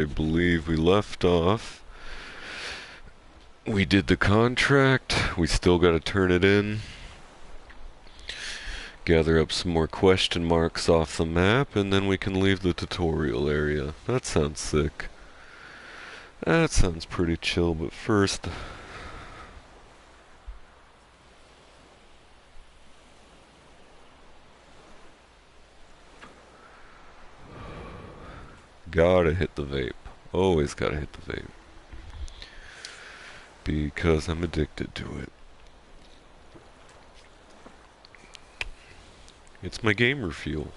I believe we left off. We did the contract. We still got to turn it in. Gather up some more question marks off the map, and then we can leave the tutorial area. That sounds sick. That sounds pretty chill, but first... Gotta hit the vape. Always gotta hit the vape. Because I'm addicted to it. It's my gamer fuel.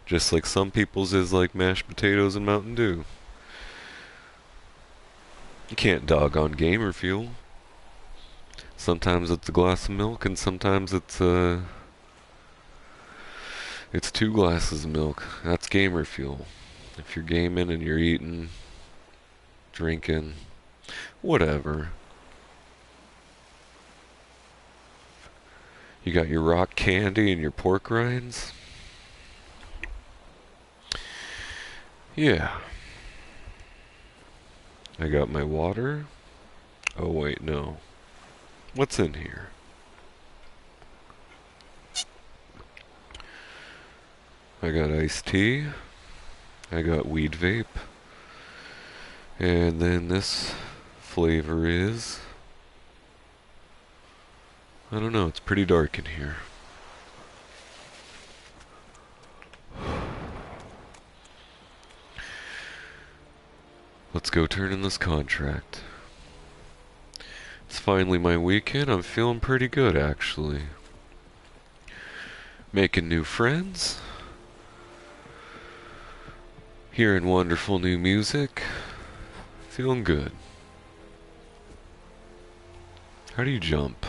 Just like some people's is like mashed potatoes and Mountain Dew. You can't dog on gamer fuel. Sometimes it's a glass of milk, and sometimes it's 2 glasses of milk. That's gamer fuel. If you're gaming and you're eating, drinking, whatever. You got your rock candy and your pork rinds? Yeah. I got my water. Oh wait, no. What's in here? I got iced tea. I got weed vape. And then this flavor is... I don't know, it's pretty dark in here. Let's go turn in this contract. It's finally my weekend. I'm feeling pretty good, actually. Making new friends. Hearing wonderful new music. Feeling good. How do you jump?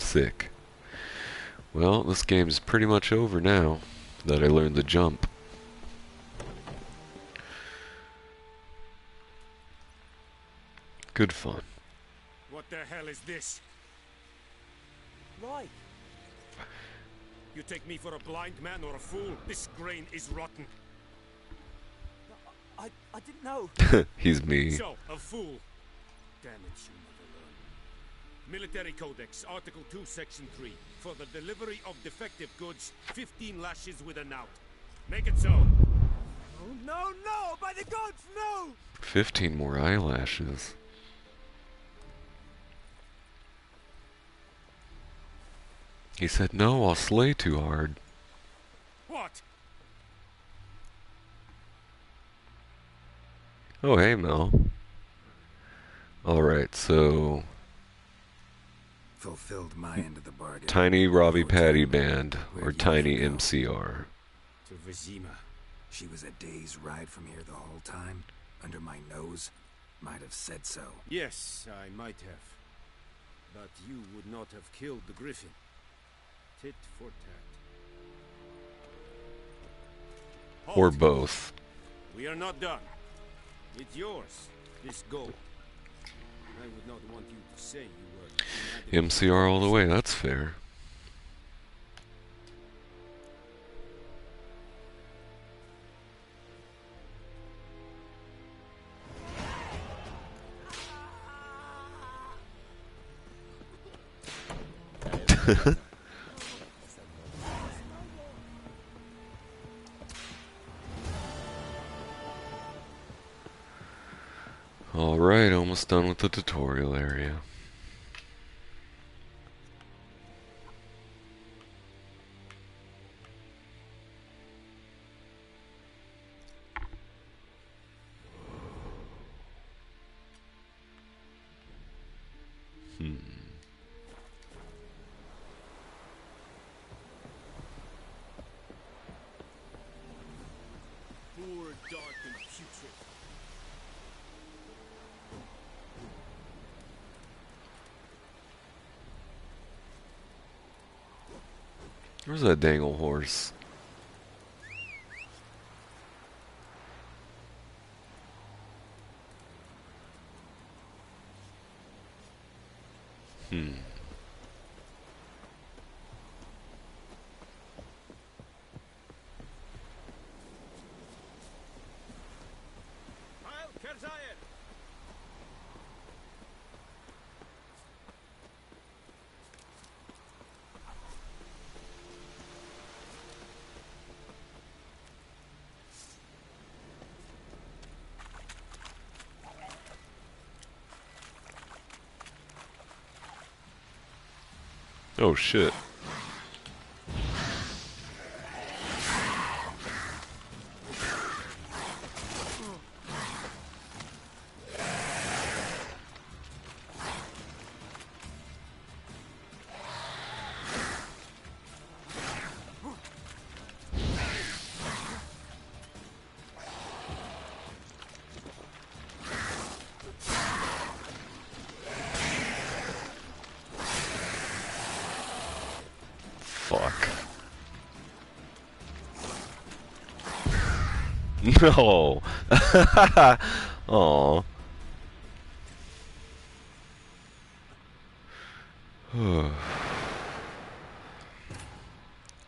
Sick. Well, this game's pretty much over now that I learned the jump. Good fun. What the hell is this? Why? You take me for a blind man or a fool? This grain is rotten. I didn't know. He's me. So, a fool. Damn it, you never learn. Military Codex, Article 2, Section 3. For the delivery of defective goods, 15 lashes with a knout. Make it so. Oh, no, no! By the gods, no! 15 more eyelashes. He said, no, I'll slay too hard. What? Oh, hey, Mel. Alright, so... Fulfilled my end of the bargain. Tiny Robbie Patty Band, or Where'd you Tiny go? MCR. To Vizima. She was a day's ride from here the whole time. Under my nose. Might have said so. Yes, I might have. But you would not have killed the griffin. Tit for tat. Or Halt. both. We are not done. It's yours, this gold. I would not want you to say you were... MCR all the way, that's fair. Alright, almost done with the tutorial area. Poor, dark, and putrid. Where's that dang old horse? Oh shit. Fuck. No. Aw.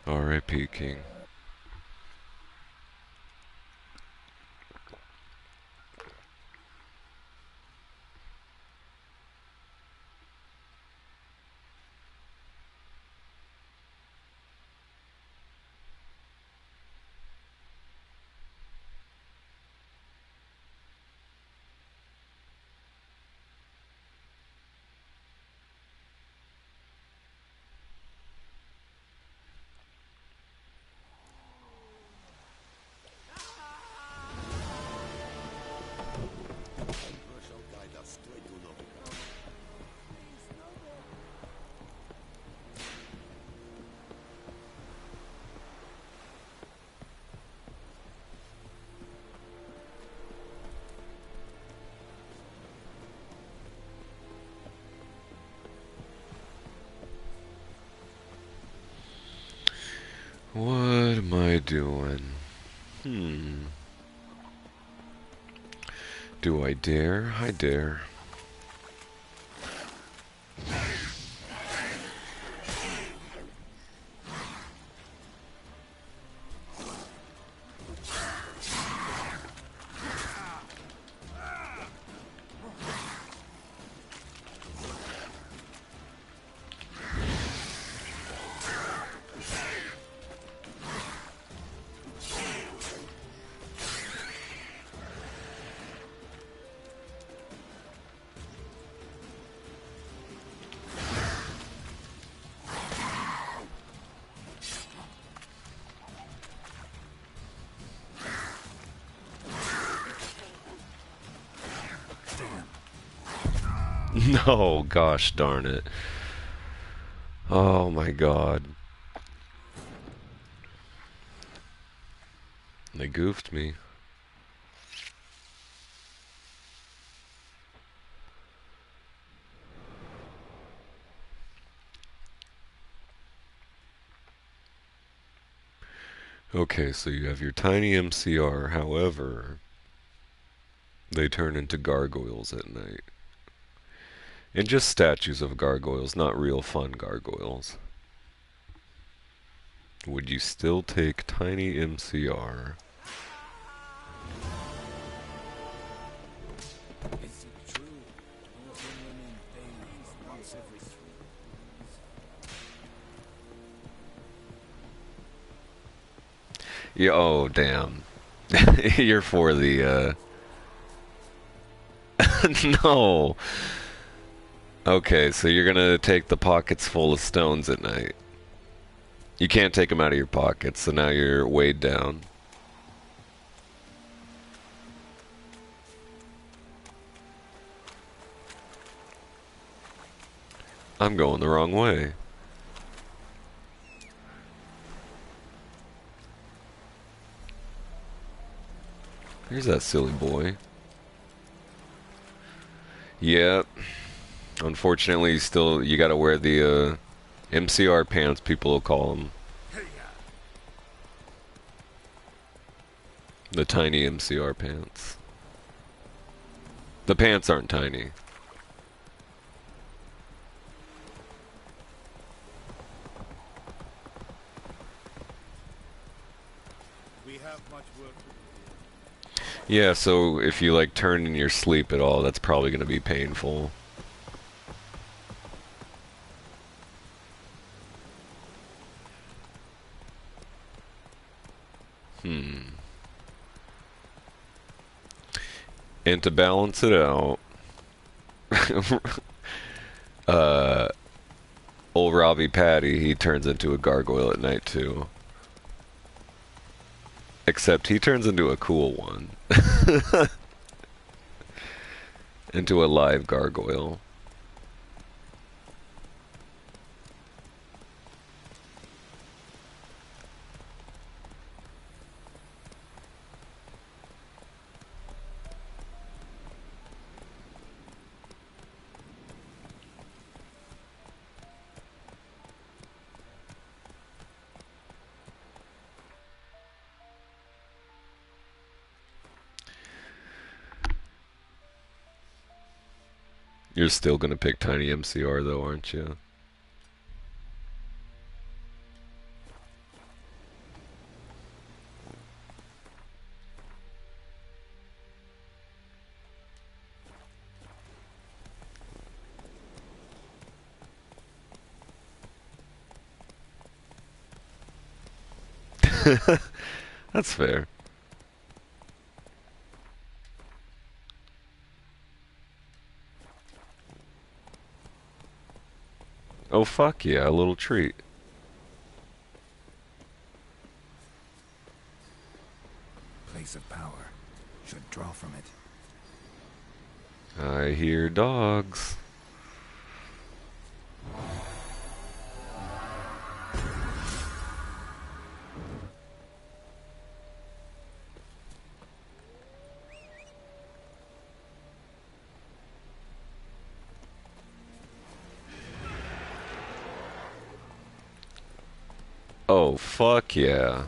R.I.P. King. What am I doing? Do I dare? I dare. No, gosh darn it. Oh my god. They goofed me. Okay, so you have your tiny MCR, however, they turn into gargoyles at night. And just statues of gargoyles, not real fun gargoyles. Would you still take tiny MCR? Is it true? Northern women bathe once every 3 years. Yeah, oh, damn. You're for the, No! Okay, so you're gonna take the pockets full of stones at night. You can't take them out of your pockets, so now you're weighed down. I'm going the wrong way. Here's that silly boy. Yep. Unfortunately, you gotta wear the, MCR pants, people will call them. The tiny MCR pants. The pants aren't tiny. We have much work to do. Yeah, so if you like turn in your sleep at all, that's probably going to be painful. Hmm. And to balance it out, uh, old Robbie Patty, he turns into a gargoyle at night too. Except he turns into a cool one. Into a live gargoyle. You're still gonna pick Tiny MCR though, aren't you? That's fair. Oh fuck yeah, a little treat. Place of power. Should draw from it. I hear dogs. Oh fuck yeah.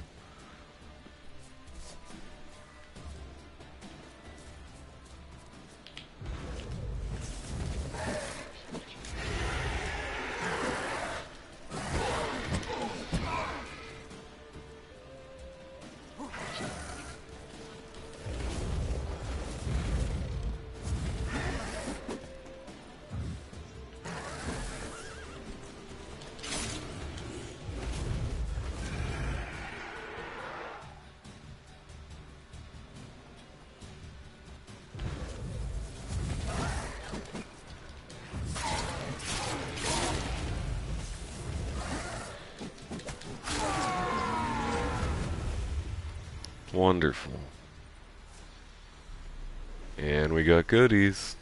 Wonderful. And we got goodies.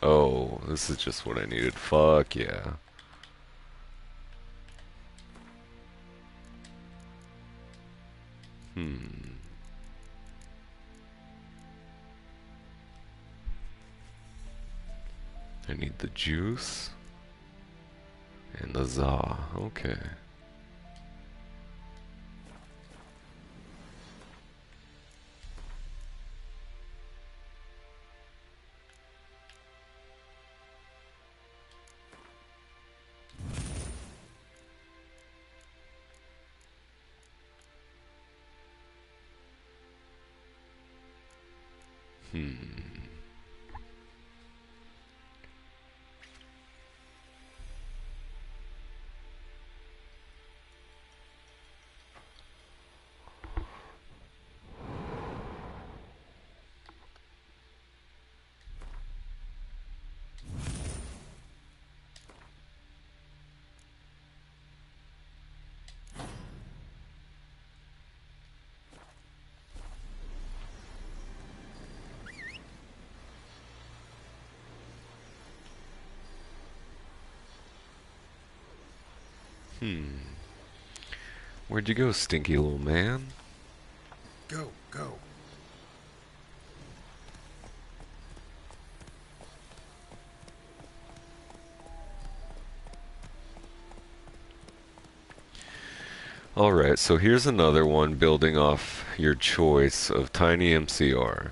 Oh, this is just what I needed. Fuck yeah. Hmm. I need the juice and the za. Okay. Hmm. Hmm. Where'd you go, stinky little man? Go, go. Alright, so here's another one building off your choice of Tiny MCR.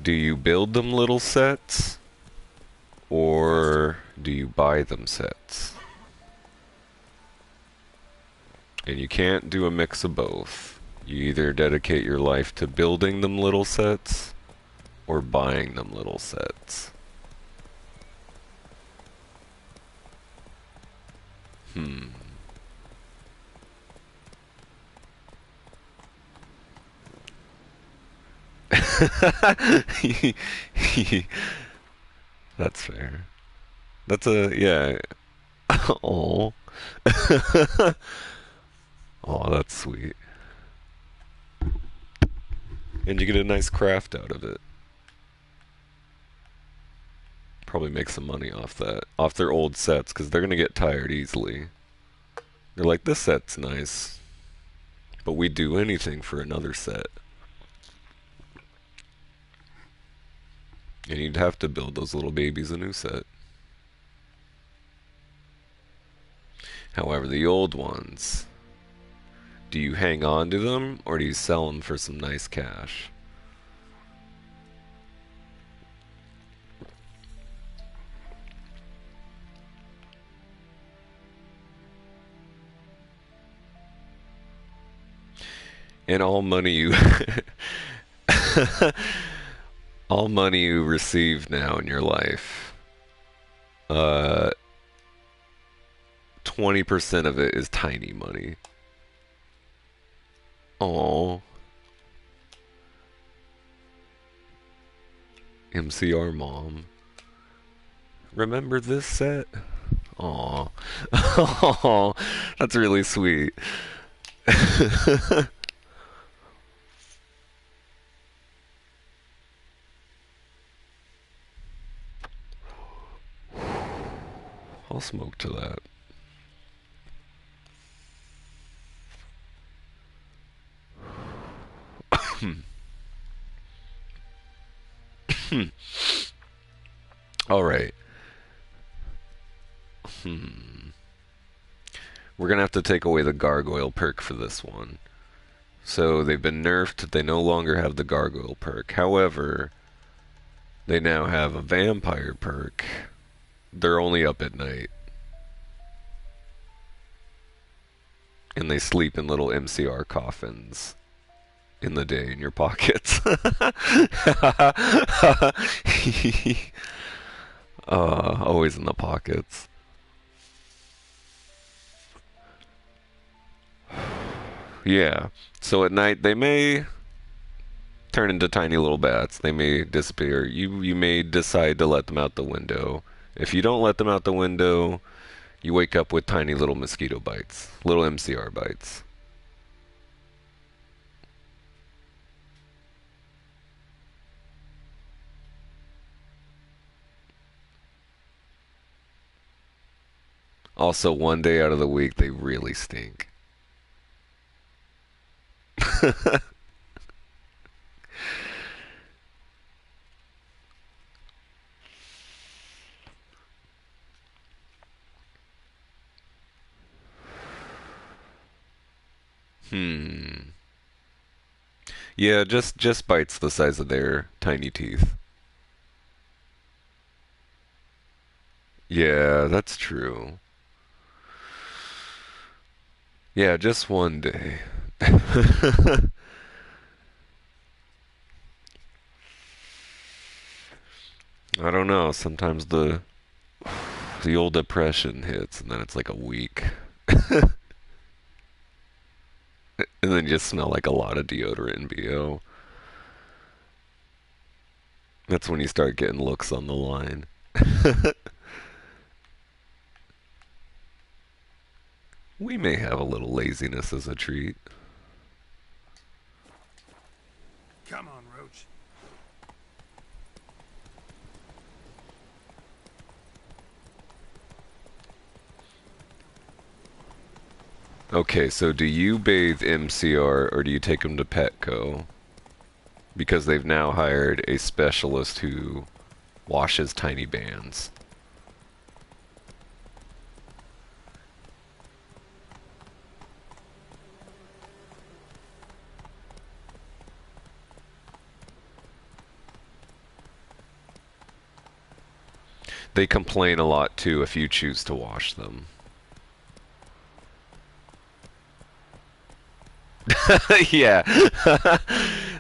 Do you build them little sets? Question. Or do you buy them sets? And you can't do a mix of both. You either dedicate your life to building them little sets or buying them little sets. Hmm. That's fair. That's a, yeah. Oh. Oh, that's sweet. And you get a nice craft out of it. Probably make some money off that. Off their old sets, because they're going to get tired easily. They're like, this set's nice, but we'd do anything for another set. And you'd have to build those little babies a new set. However, the old ones, do you hang on to them or do you sell them for some nice cash? And all money you all money you receive now in your life, uh 20% of it is tiny money. Oh, MCR mom. Remember this set? Aw. Oh, that's really sweet. I'll smoke to that. All right. We're gonna have to take away the gargoyle perk for this one. So they've been nerfed. They no longer have the gargoyle perk. However, they now have a vampire perk. They're only up at night. And they sleep in little MCR coffins in the day in your pockets. Always in the pockets. Yeah. So at night they may turn into tiny little bats. They may disappear. You may decide to let them out the window. If you don't let them out the window, you wake up with tiny little mosquito bites, little MCR bites. Also, one day out of the week, they really stink. Hmm. Yeah, just bites the size of their tiny teeth. Yeah, that's true. Yeah, just one day. I don't know. Sometimes the old depression hits, and then it's like a week, and then you just smell like a lot of deodorant and BO. That's when you start getting looks on the line. We may have a little laziness as a treat. Come on, Roach. Okay, so do you bathe MCR or do you take them to Petco? Because they've now hired a specialist who washes tiny bands. They complain a lot too if you choose to wash them. Yeah.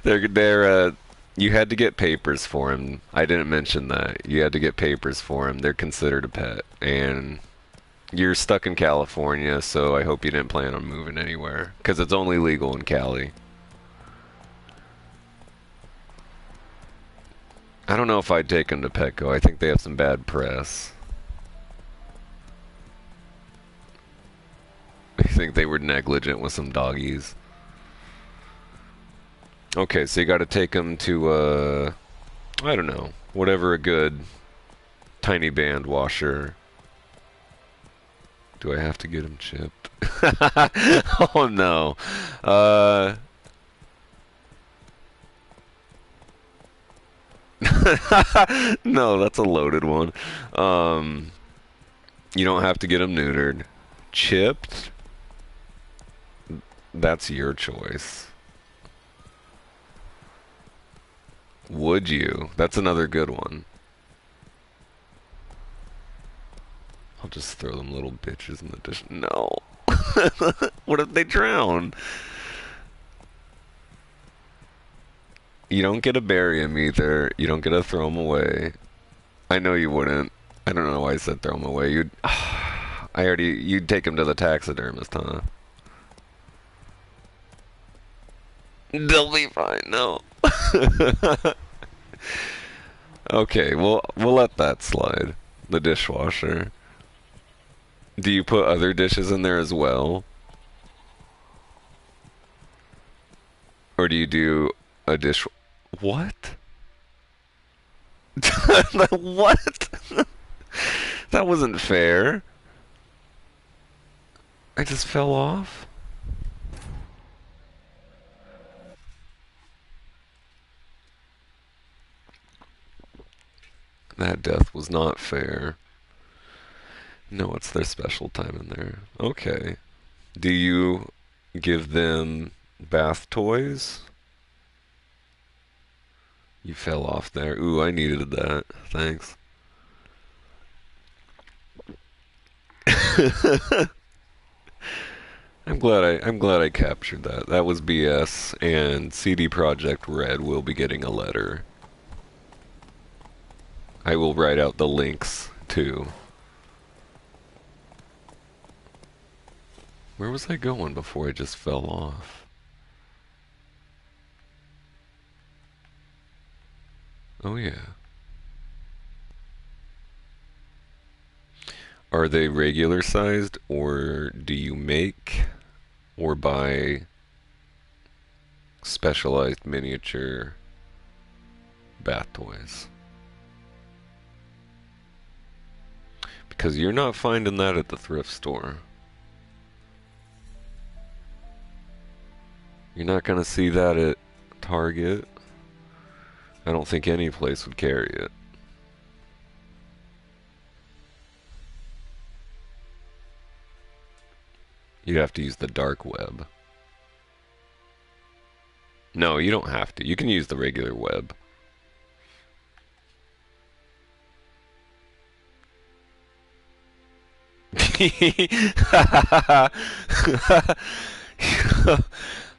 They're you had to get papers for him. I didn't mention that. You had to get papers for him. They're considered a pet. And you're stuck in California, so I hope you didn't plan on moving anywhere. Because it's only legal in Cali. I don't know if I'd take him to Petco. I think they have some bad press. I think they were negligent with some doggies. Okay, so you gotta take him to, I don't know, whatever a good tiny band washer. Do I have to get him chipped? Oh no. Uh, no, that's a loaded one. Um, you don't have to get him neutered. Chipped? That's your choice. Would you? That's another good one. I'll just throw them little bitches in the dish. No. What if they drown? You don't get to bury them either. You don't get to throw them away. I know you wouldn't. I don't know why I said throw them away. You'd. You'd take them to the taxidermist, huh? They'll be fine. No. Okay, well, we'll let that slide. The dishwasher. Do you put other dishes in there as well? Or do you do a dish... What? What? That wasn't fair. I just fell off? That death was not fair. No, it's their special time in there. Okay. Do you give them bath toys? You fell off there. Ooh, I needed that. Thanks. I'm glad I captured that. That was BS, and CD Projekt Red will be getting a letter. I will write out the links too. Where was I going before I just fell off? Oh yeah. Are they regular sized, or do you make or buy specialized miniature bath toys? Because you're not finding that at the thrift store. You're not gonna see that at Target. I don't think any place would carry it. You'd have to use the dark web. No, you don't have to. You can use the regular web.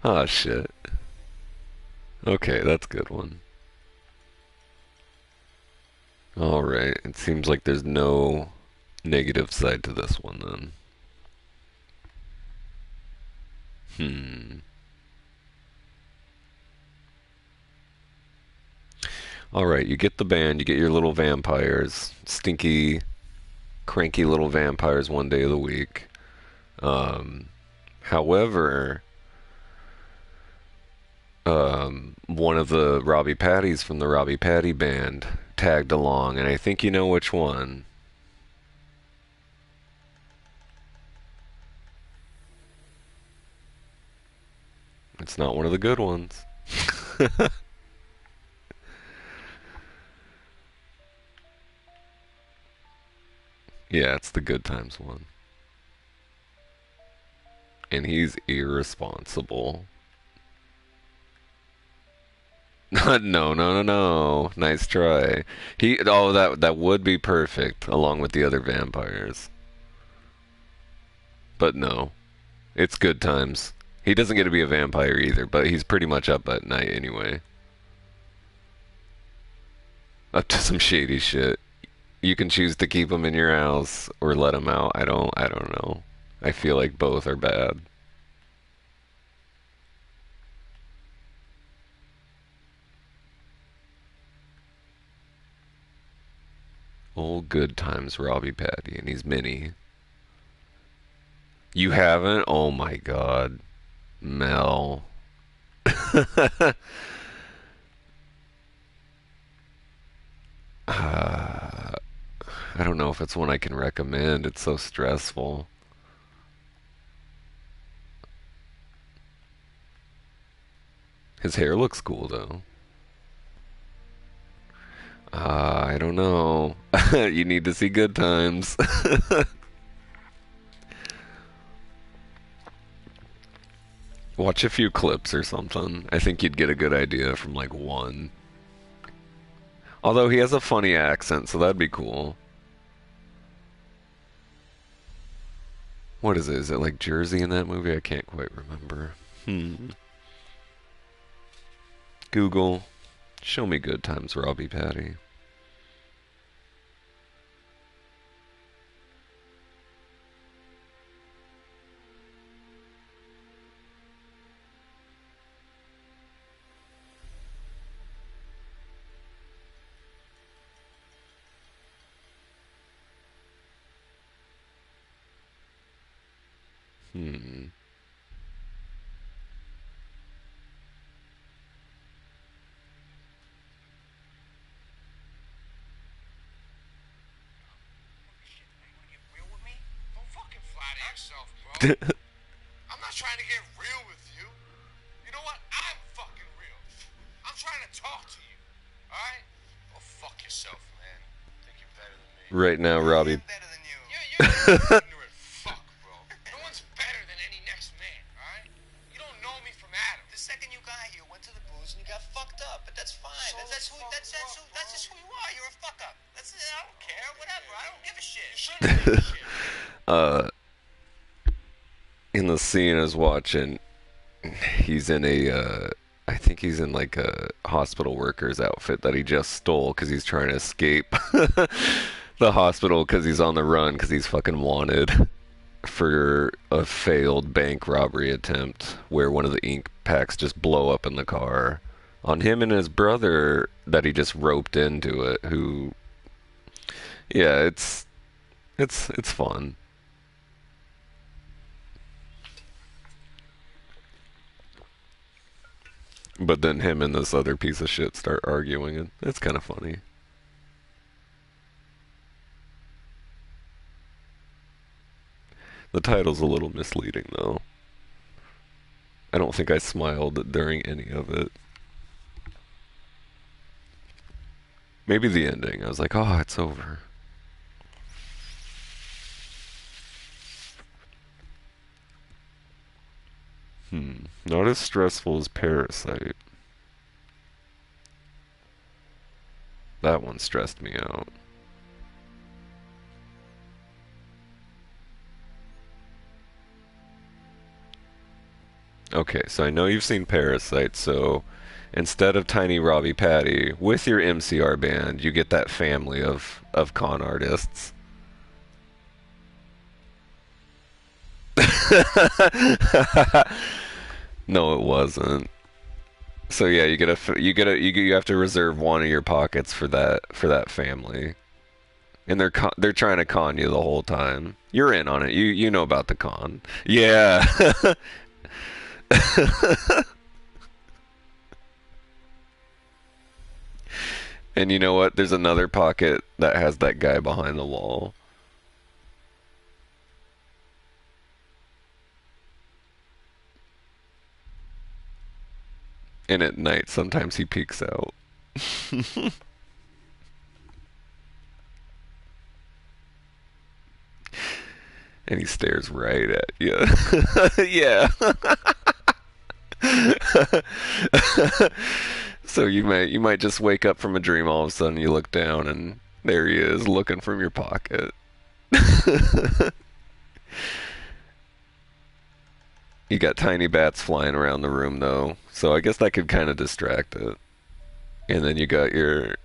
Oh shit. Okay, that's a good one. Alright, it seems like there's no negative side to this one then. Hmm. Alright, you get the band, you get your little vampires. Stinky, cranky little vampires one day of the week. However, one of the Robbie Patties from the Robbie Patty band tagged along, and I think you know which one. It's not one of the good ones. Yeah, it's the Good Times one. And he's irresponsible. No, no, no, no. Nice try. That would be perfect along with the other vampires. But no. It's Good Times. He doesn't get to be a vampire either, but he's pretty much up at night anyway. Up to some shady shit. You can choose to keep him in your house or let him out. I don't know. I feel like both are bad. Old good times Robbie Patty, and he's mini. You haven't? Oh my god. Mel. I don't know if it's one I can recommend. It's so stressful. His hair looks cool though. I don't know. You need to see good times. Watch a few clips or something. I think you'd get a good idea from like one. Although he has a funny accent, so that'd be cool. What is it? Is it like Jersey in that movie? I can't quite remember. Google, show me good times, Robbie Patty. Hmm. I'm not trying to get real with you. You know what? I'm fucking real. I'm trying to talk to you. Alright? Go fuck yourself, man. Think you're better than me. Right now, Robbie. I'm better than you. You're ignorant fuck, bro. No one's better than any next man, alright? You don't know me from Adam. The second you got here, went to the booze and you got fucked up. But that's fine. So that's just who you are. You're a fuck up. That's it. I don't care. Whatever. I don't give a shit. You shouldn't give a shit. In the scene I was watching, he's in I think he's in like a hospital worker's outfit that he just stole because he's trying to escape the hospital because he's on the run because he's fucking wanted for a failed bank robbery attempt where one of the ink packs just blow up in the car on him and his brother that he just roped into it. Who, yeah, it's fun. But then him and this other piece of shit start arguing, and it's kind of funny. The title's a little misleading, though. I don't think I smiled during any of it. Maybe the ending. I was like, oh, it's over. Not as stressful as Parasite. That one stressed me out. Okay, so I know you've seen Parasite, so instead of Tiny Robbie Patty, with your MCR band, you get that family of con artists. No, it wasn't. So yeah, you have to reserve one of your pockets for that family, and they're trying to con you the whole time. You're in on it. You know about the con. Yeah. And you know what? There's another pocket that has that guy behind the wall. And at night, sometimes he peeks out. And he stares right at you. Yeah. So you might just wake up from a dream, all of a sudden you look down and there he is looking from your pocket. You got tiny bats flying around the room though, so I guess that could kind of distract it. And then you got your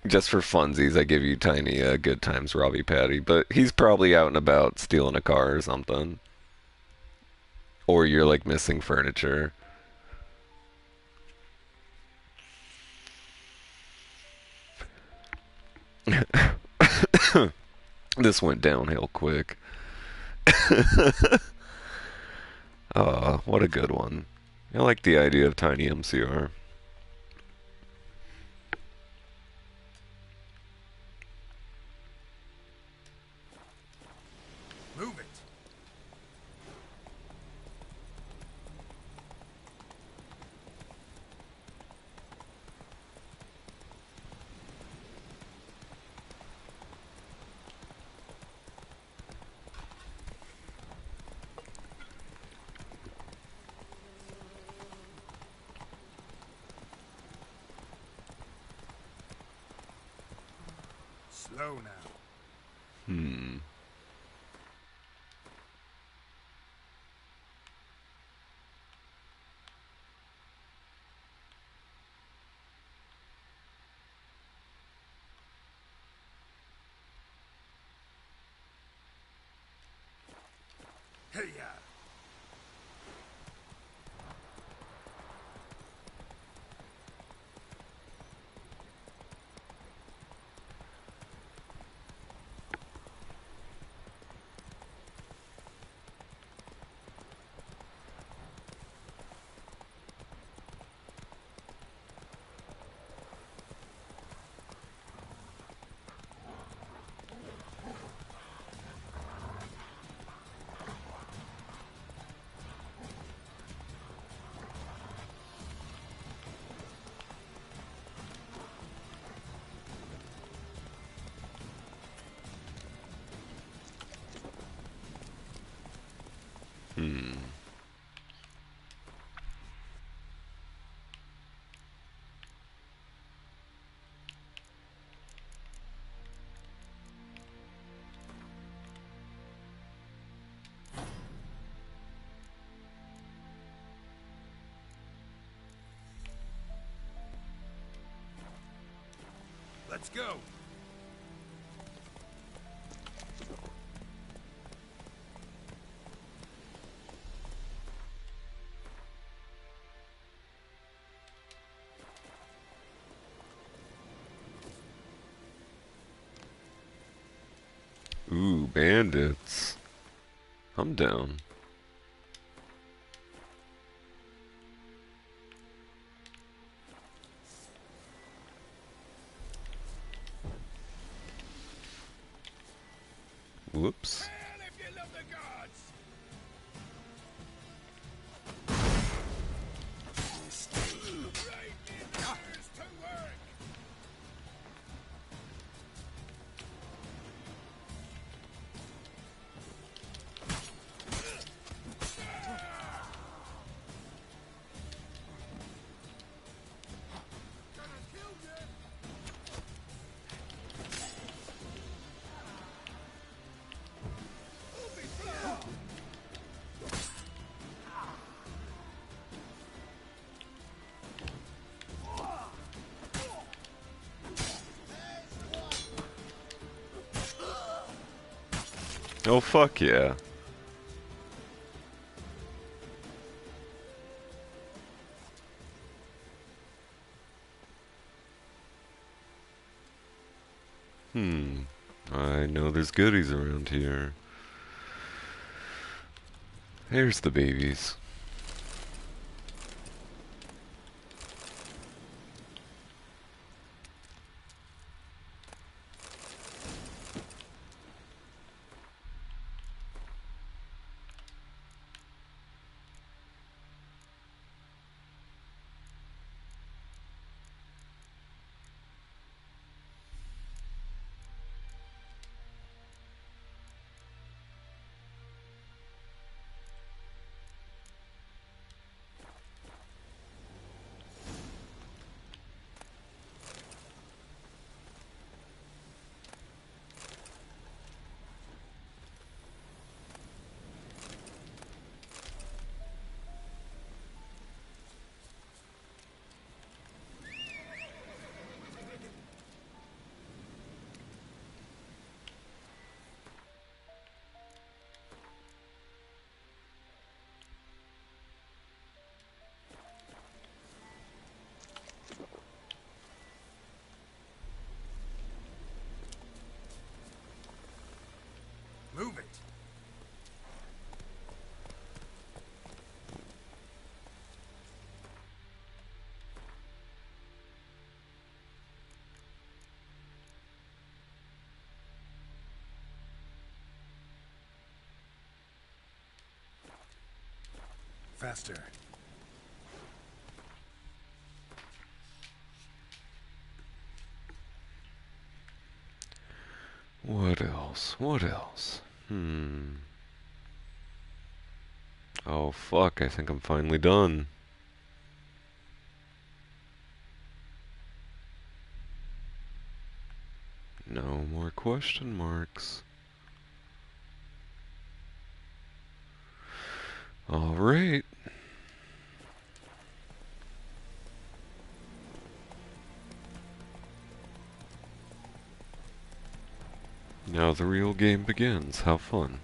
just for funsies, I give you tiny good times Robbie Patty, but he's probably out and about stealing a car or something. Or you're like missing furniture. This went downhill quick. What a good one. I like the idea of tiny MCR. Move it. Slow now. Hmm. Hey, ya. Hmm. Let's go. Ooh, bandits. I'm down. Whoops. Well, if you love the gods! Right, here's to work! Oh, fuck yeah. Hmm. I know there's goodies around here. There's the babies. Faster. What else? What else? Oh fuck, I think I'm finally done. No more question marks. Alright. Now the real game begins. How fun.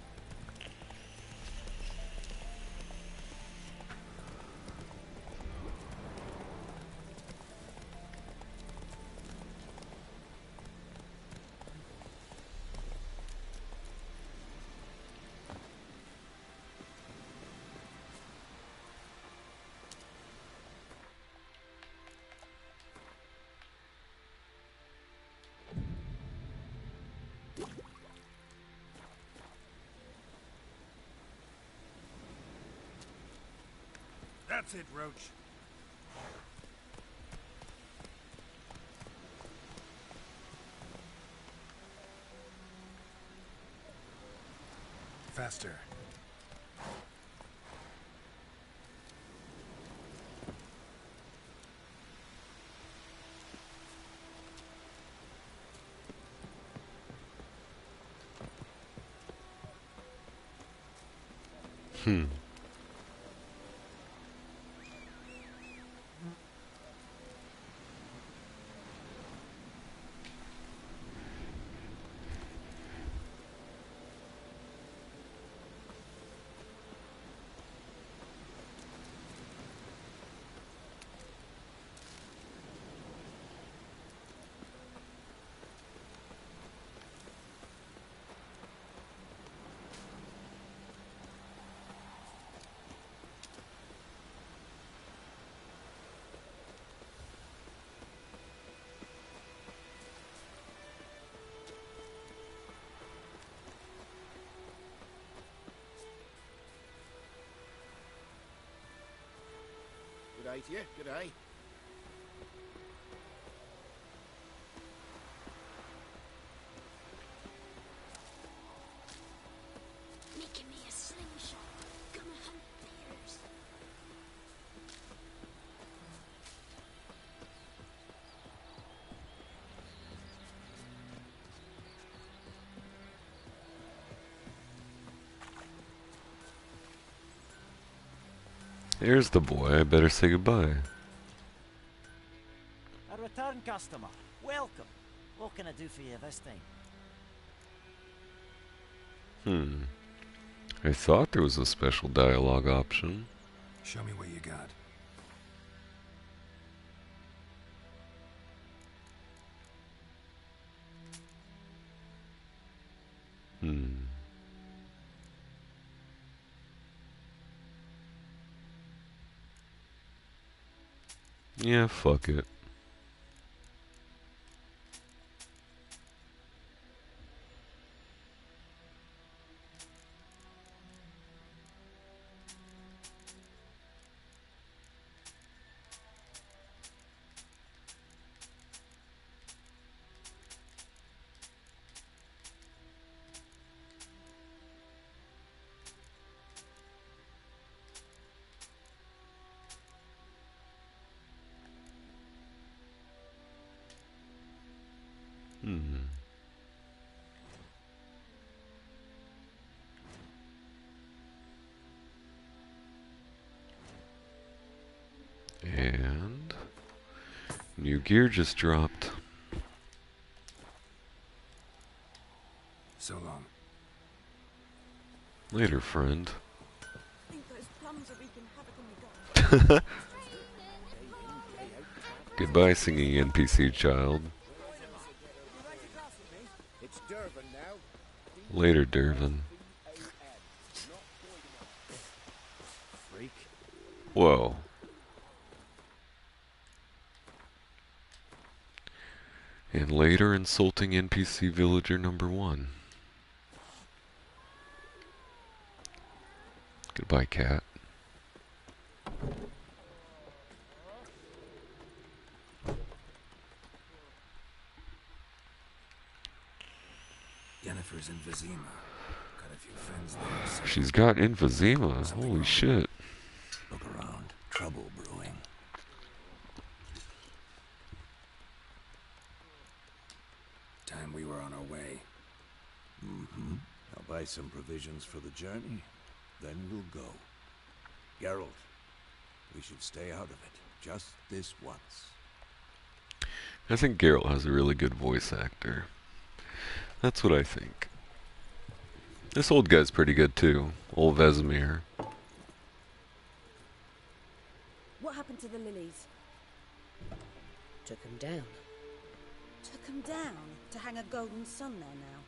That's it, Roach. Faster. Good day to you. Good day. Making me a slingshot. Gonna hunt bears. Here's the boy. I better say goodbye. A return customer. Welcome. What can I do for you this time? I thought there was a special dialogue option. Show me what you got. Yeah, fuck it. And new gear just dropped. So long. Later, friend. I think those plums are wreaking havoc on the garden. Goodbye, singing NPC child. It's Durban now. Later, Dervin. Freak. Whoa. And later, insulting NPC villager number 1. Goodbye, cat. Yennefer's in Vizima. Got a few friends there. So She's got emphysema. Holy shit. look around. Trouble brewing. Time we were on our way. Mm-hmm. I'll buy some provisions for the journey, then we'll go. Geralt, we should stay out of it, just this once. I think Geralt has a really good voice actor. That's what I think. This old guy's pretty good too. Old Vesemir. What happened to the lilies? Took him down. Took them down to hang a golden sun there now.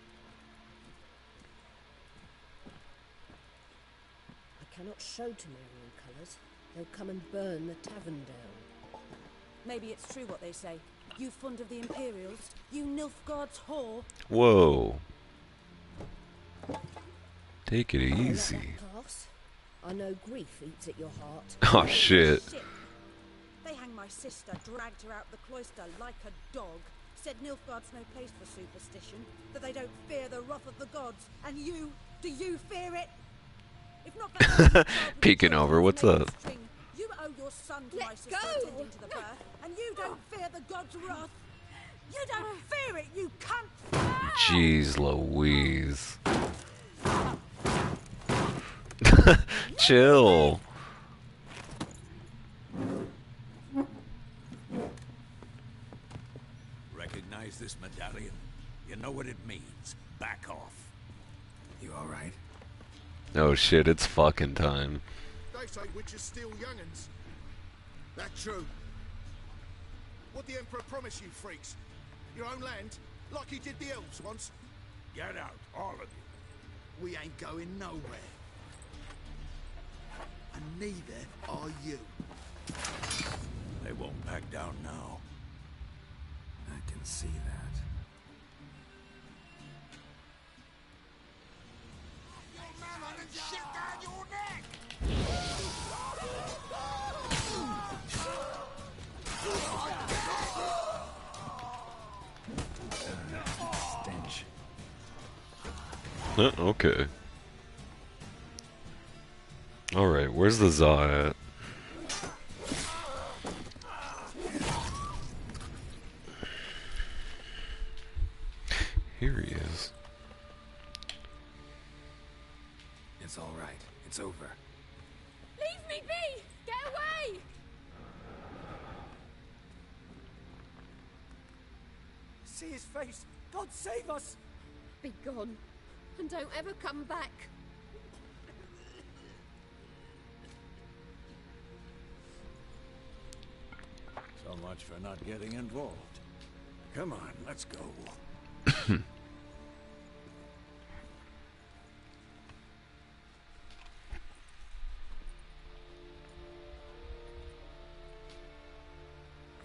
I cannot show Temerian colours. They'll come and burn the tavern down. Maybe it's true what they say. You fond of the Imperials? You Nilfgaard's whore? Whoa. Take it I'll let easy. that pass. I know grief eats at your heart. Oh shit. Shit. They hanged my sister, dragged her out the cloister like a dog. Said Nilfgaard's no place for superstition, that they don't fear the wrath of the gods. And you, do you fear it? If not for that child with Peeking the over, what's made of up? string, you owe your son to Let my sister go! attending to the birth, and you don't fear the gods' wrath. You don't fear it, you cunt! Jeez Louise. Chill. Recognize this medallion? You know what it means. Back off. You alright? Oh shit, it's fucking time. They say witches steal young'uns. That true. What the Emperor promise you, freaks? Your own land? Like he did the elves once? Get out, all of you. We ain't going nowhere. And neither are you. They won't back down now. I can see that. Stench. Okay. Alright, where's the Za at? Here he is. It's alright. It's over. Leave me be! Get away! See his face! God save us! Be gone, and don't ever come back. So much for not getting involved. Come on, let's go.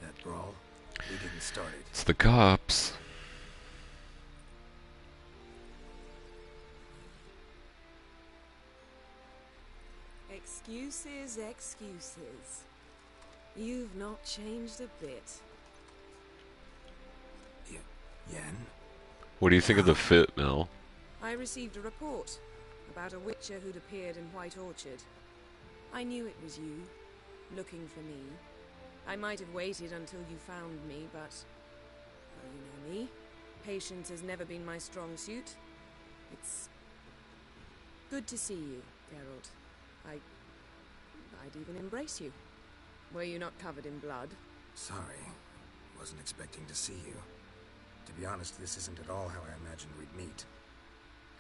That brawl, we didn't start it. It's the cops. Excuses, excuses. You've not changed a bit. Yen? What do you think of the fit, Mel? I received a report about a witcher who'd appeared in White Orchard. I knew it was you, looking for me. I might have waited until you found me, but... well, you know me. Patience has never been my strong suit. It's... good to see you, Geralt. I'd even embrace you. Were you not covered in blood? Sorry. Wasn't expecting to see you. To be honest, this isn't at all how I imagined we'd meet.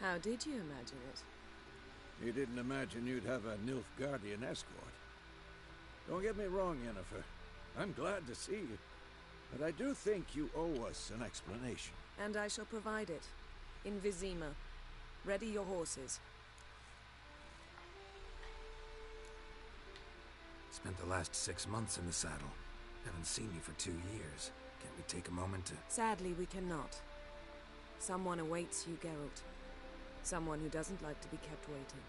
How did you imagine it? You didn't imagine you'd have a Nilfgaardian escort. Don't get me wrong, Yennefer. I'm glad to see you. But I do think you owe us an explanation. And I shall provide it. In Vizima. Ready your horses. Spent the last 6 months in the saddle. Haven't seen you for 2 years. Can't we take a moment to... Sadly, we cannot. Someone awaits you, Geralt. Someone who doesn't like to be kept waiting.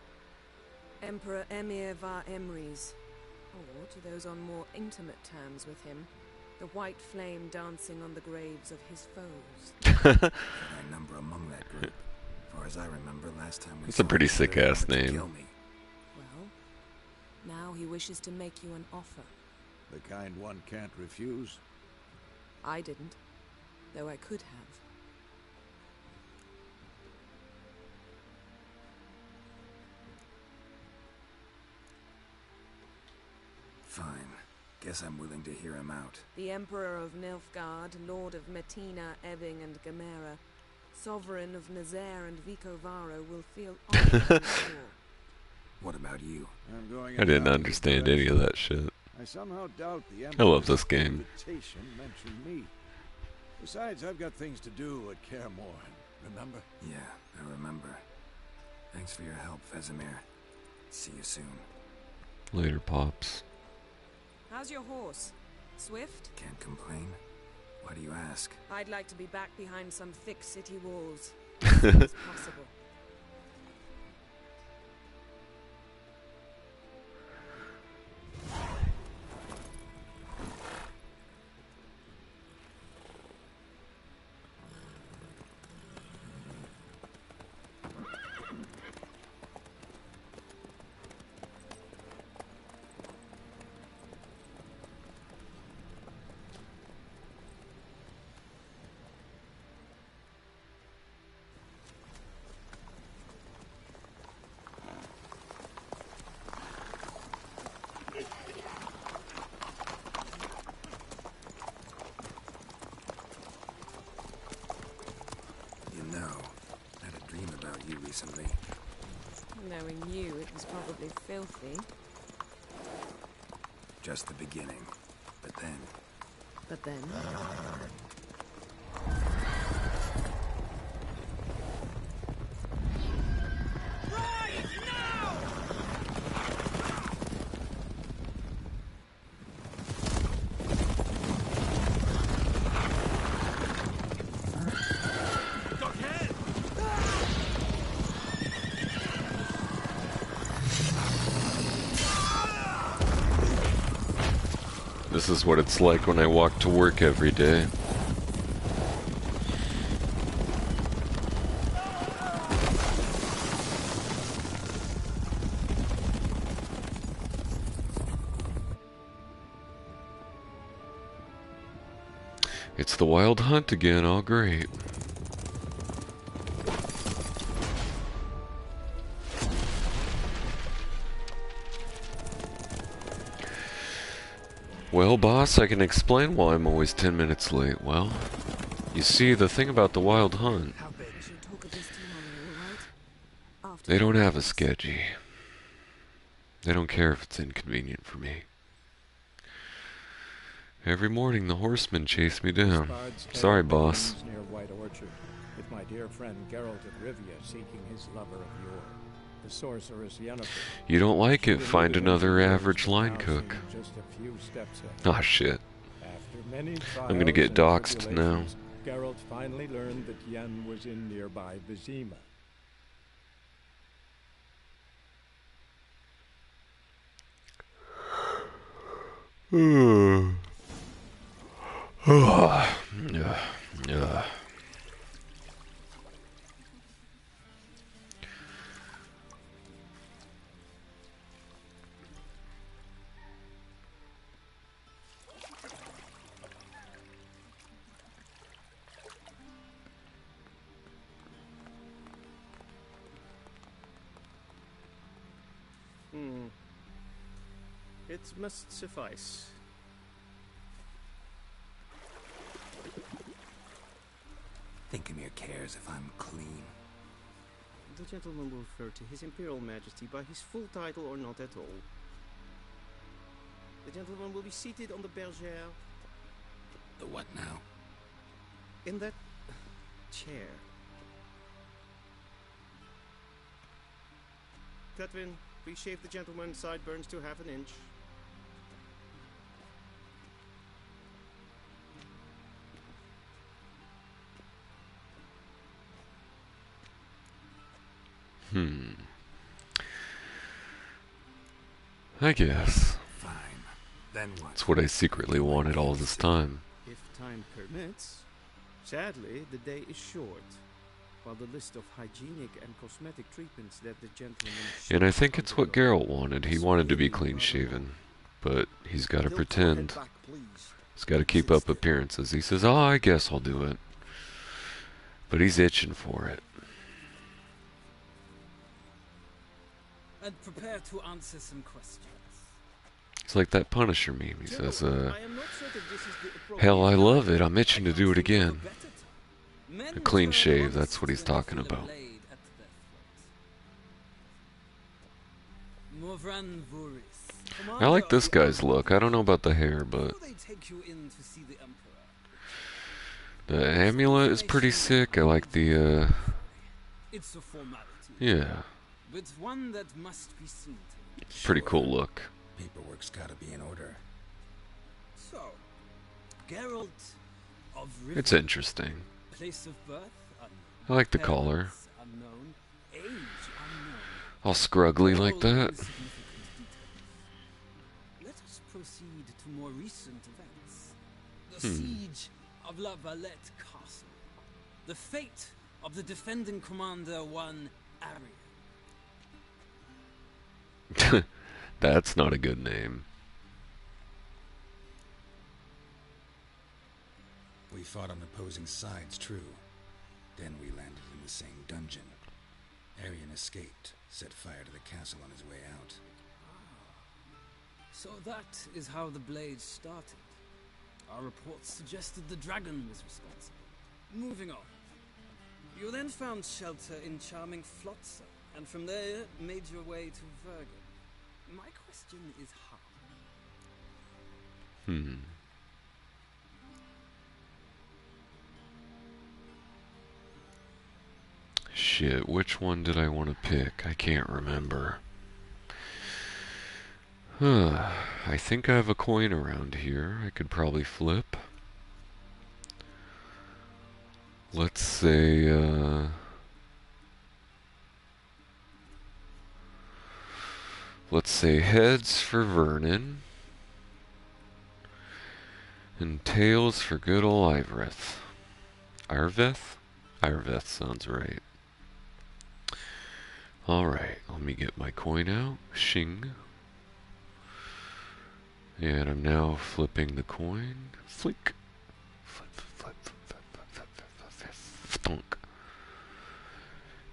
Emperor Emir var Emrys. Or, to those on more intimate terms with him, the white flame dancing on the graves of his foes. I number among that group. Far as I remember, last time we It's a saw pretty each other, he sick-ass wanted to name. kill me. Well, now he wishes to make you an offer. The kind one can't refuse. I didn't, though I could have. Fine. Guess I'm willing to hear him out. The Emperor of Nilfgaard, Lord of Metina, Ebbing, and Gamera, Sovereign of Nazaire and Vicovaro will feel honored, I'm sure. What about you? I'm going I in didn't the understand opposite any of direction. that shit. I somehow doubt the I love this Emperor's game. invitation mentioned me. Besides, I've got things to do at Kaer Morhen, remember? Yeah, I remember. Thanks for your help, Vesemir. See you soon. Later, Pops. How's your horse? Swift? Can't complain. Why do you ask? I'd like to be back behind some thick city walls. As soon as possible. You know, I had a dream about you recently. Knowing you, it was probably filthy. Just the beginning. But then... But then... This is what it's like when I walk to work every day. It's the Wild Hunt again, all great. Well, boss, I can explain why I'm always 10 minutes late. Well, you see, the thing about the Wild Hunt, they don't have a sketchy. They don't care if it's inconvenient for me. Every morning the horsemen chase me down. Sorry, boss. Near White Orchard, with my dear friend Geralt of Rivia seeking his lover of yore, the sorceress Yennefer. You don't like it, find another average line cook. Just a few steps ahead. Ah, shit. After many I'm gonna get trials doxxed and now. tribulations, Geralt finally learned that Yen was in nearby Vizima. It must suffice. Thinkemere cares if I'm clean. The gentleman will refer to His Imperial Majesty by his full title or not at all. The gentleman will be seated on the bergère. The what now? In that chair. Tetwin, please shave the gentleman's sideburns to half an inch. I guess. Fine. Then what? That's what I secretly wanted all this time. If time permits. Sadly, the day is short. while the list of hygienic and cosmetic treatments that the gentleman And I think it's what Geralt wanted. He wanted to be clean-shaven, but he's got to pretend. He's got to keep up appearances. He says, "Oh, I guess I'll do it," but he's itching for it. And prepare to answer some questions. It's like that Punisher meme. He says, "Hell, I love it. I'm itching to do it again." A clean shave, that's what he's talking about. I like this guy's look. I don't know about the hair, but the amulet is pretty sick. I like the, It's a formality. yeah. But one that must be seen to. Pretty cool look. Paperwork's gotta be in order. So, Geralt of Rivia. It's interesting. Place of birth unknown. I like the collar. Unknown. Age unknown. All scruggly like that. Let us proceed to more recent events. The siege of La Valette Castle. The fate of the defending commander, one Arya. That's not a good name. We fought on opposing sides, true. Then we landed in the same dungeon. Aryan escaped, set fire to the castle on his way out. So that is how the Blade started. Our reports suggested the dragon was responsible. Moving on. You then found shelter in charming Flotsam, and from there made your way to Vergen. My question is how? Shit, which one did I want to pick? I can't remember. I think I have a coin around here I could probably flip. Let's say, let's say heads for Vernon. And tails for good ol' Ivrith. Irveth? Irveth sounds right. Alright, let me get my coin out. Shing. And I'm now flipping the coin. Flick. Flip, flip, flip, flip, flip, flip, flip, flip, thunk.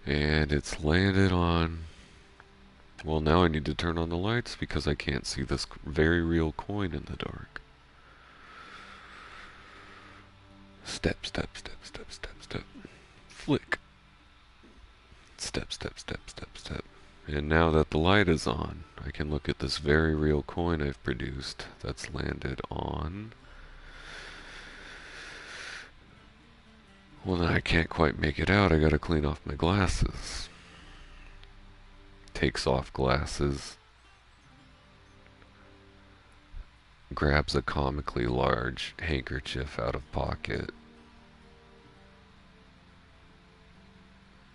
And it's landed on... Well, now I need to turn on the lights because I can't see this very real coin in the dark. Step, step, step, step, step, step. Flick. Step, step, step, step, step. And now that the light is on, I can look at this very real coin I've produced that's landed on... Well, now I can't quite make it out. I gotta clean off my glasses. Takes off glasses. Grabs a comically large handkerchief out of pocket.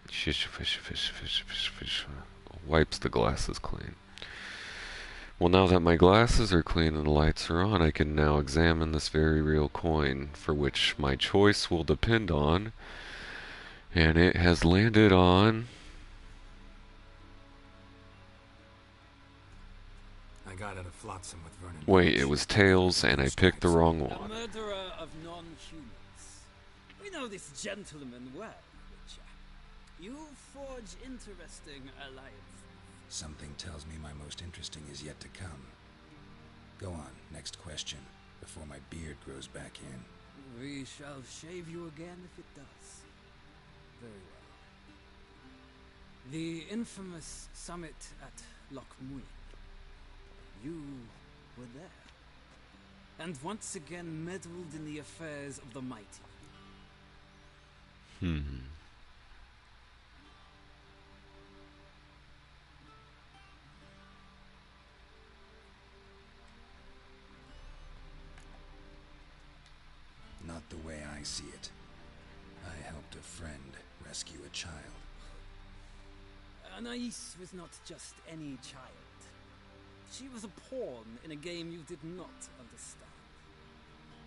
Fish, fish, fish, fish, fish, fish. Wipes the glasses clean. Well, now that my glasses are clean and the lights are on, I can now examine this very real coin, for which my choice will depend on. And it has landed on... I got out of Flotsam with Vernon. Wait, it was tails, and I picked the wrong A one. murderer of non-humans. We know this gentleman well, Witcher. You forge interesting alliances. Something tells me my most interesting is yet to come. Go on, next question, before my beard grows back in. We shall shave you again if it does. Very well. The infamous summit at Loch Muin. You were there. And once again meddled in the affairs of the mighty. Not the way I see it. I helped a friend rescue a child. Anais was not just any child. She was a pawn in a game you did not understand.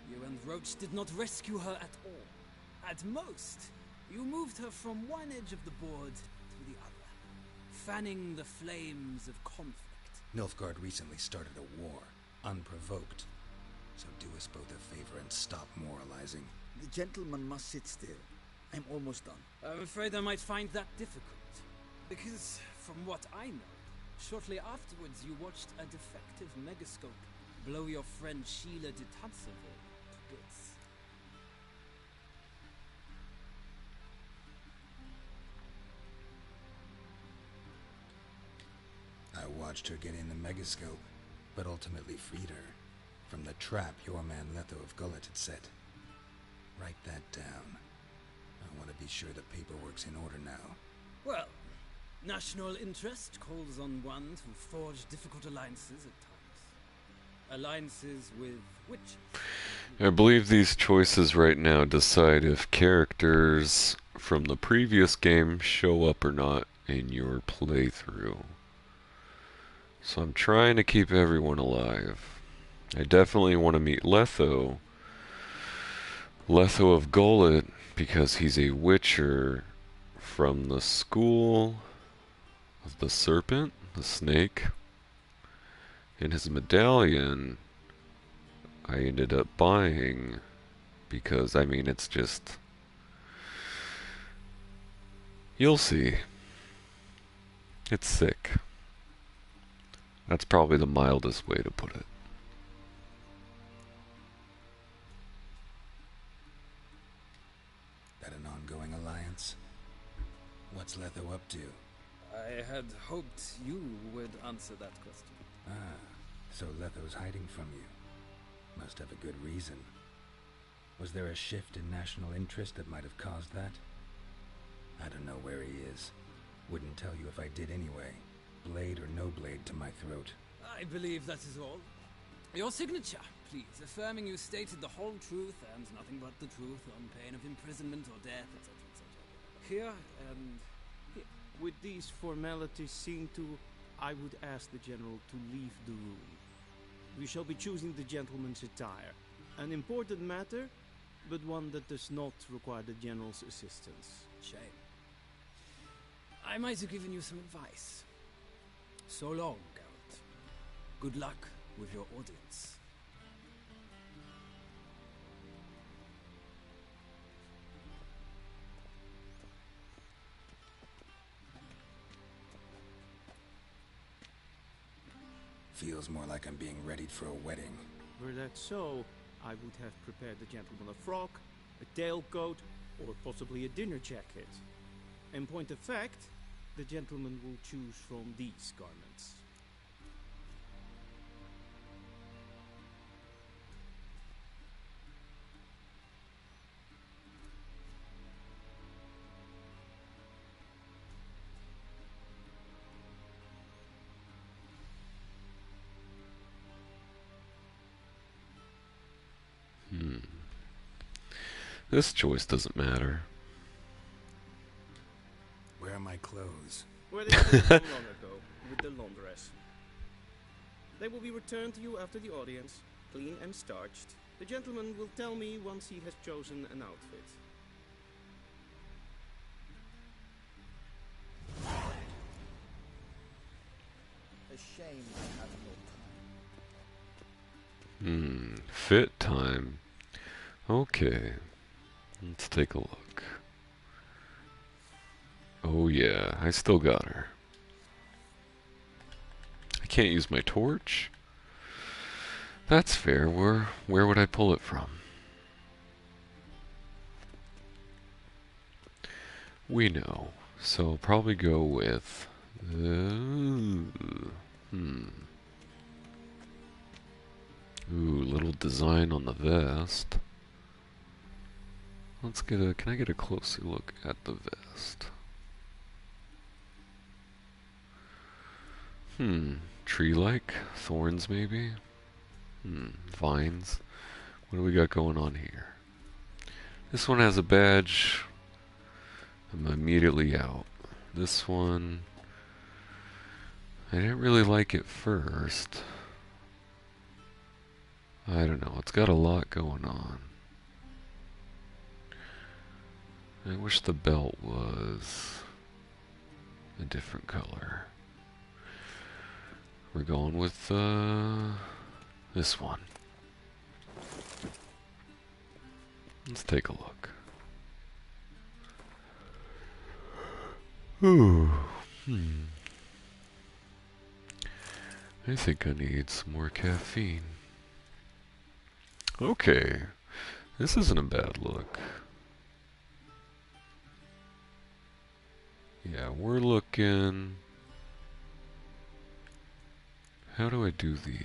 You and Roach did not rescue her at all. At most, You moved her from one edge of the board to the other, fanning the flames of conflict. Nilfgaard recently started a war, unprovoked. So do us both a favor and stop moralizing. The gentleman must sit still. I'm almost done. I'm afraid I might find that difficult. Because, from what I know, shortly afterwards you watched a defective megascope blow your friend Sheila de Tanserville to bits. I watched her get in the megascope, but ultimately freed her from the trap your man Letho of Gullet had set. Write that down. I want to be sure the paperwork's in order now. Well, national interest calls on one to forge difficult alliances at times. Alliances with witches. I believe these choices right now decide if characters from the previous game show up or not in your playthrough. So I'm trying to keep everyone alive. I definitely want to meet Letho of Gullet, because he's a witcher from the school of the serpent, the snake. And his medallion I ended up buying because, I mean, it's just... You'll see. It's sick. That's probably the mildest way to put it. That an ongoing alliance? What's Letho up to? I had hoped you would answer that question. Ah, so Letho's hiding from you. Must have a good reason. Was there a shift in national interest that might have caused that? I don't know where he is. Wouldn't tell you if I did anyway. Blade or no blade to my throat. I believe that is all. Your signature, please, affirming you stated the whole truth and nothing but the truth on pain of imprisonment or death, etc., etc. Here and here. With these formalities seen to, I would ask the General to leave the room. We shall be choosing the gentleman's attire. An important matter, but one that does not require the General's assistance. Shame. I might have given you some advice. So long, Geralt. Good luck with your audience. Feels more like I'm being readied for a wedding. Were that so, I would have prepared the gentleman a frock, a tailcoat, or possibly a dinner jacket. In point of fact, the gentleman will choose from these garments. This choice doesn't matter. Where are my clothes? Where they were long ago, with the laundress. They will be returned to you after the audience, clean and starched. The gentleman will tell me once he has chosen an outfit. A shame I have no time. Fit time. Okay. Let's take a look. Oh yeah, I still got her. I can't use my torch? That's fair. Where would I pull it from? We know. So I'll probably go with... Ooh, little design on the vest. Let's get a... Can I get a closer look at the vest? Tree-like? Thorns, maybe? Vines? What do we got going on here? This one has a badge. I'm immediately out. This one... I didn't really like it first. I don't know. It's got a lot going on. I wish the belt was a different color. We're going with this one. Let's take a look. Ooh. I think I need some more caffeine. Okay. This isn't a bad look. Yeah, we're looking... How do I do the,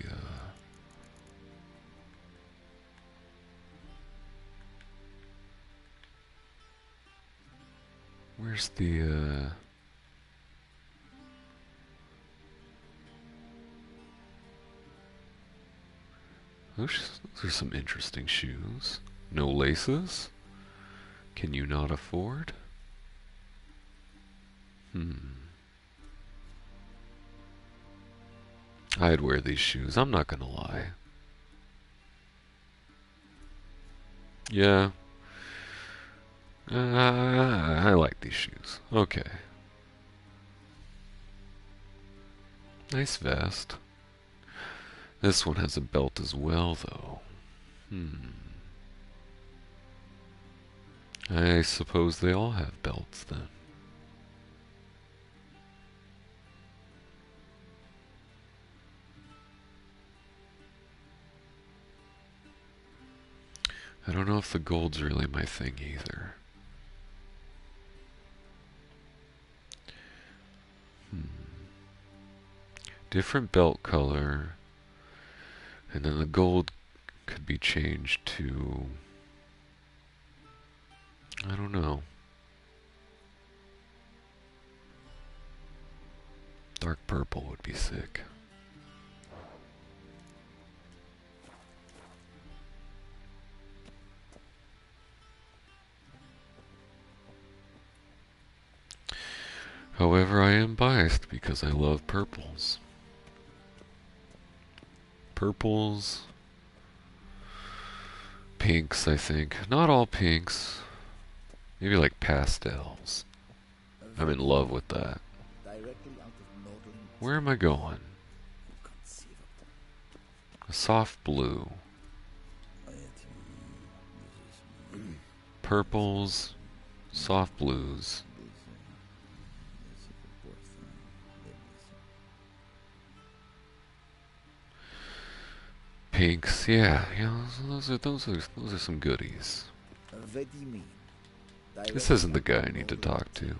Where's the, Those are some interesting shoes. No laces? Can you not afford? I'd wear these shoes, I'm not gonna lie. Yeah. I like these shoes. Okay. Nice vest. This one has a belt as well, though. I suppose they all have belts, then. I don't know if the gold's really my thing either. Different belt color. And then the gold could be changed to... I don't know. Dark purple would be sick. However, I am biased because I love purples. Purples, pinks, I think. Not all pinks. Maybe like pastels. I'm in love with that. Where am I going? A soft blue. Purples, soft blues. Pinks, yeah, those are some goodies. This isn't the guy I need to talk to.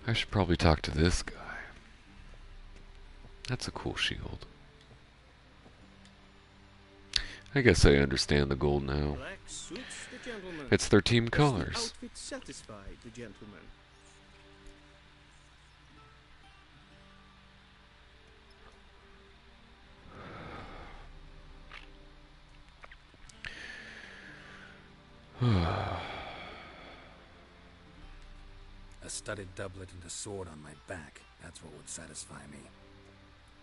I should probably talk to this guy. That's a cool shield. I guess I understand the gold now. Black suits the gentleman. It's their team Does colors. the outfit satisfy the gentleman? A studded doublet and a sword on my back. That's what would satisfy me.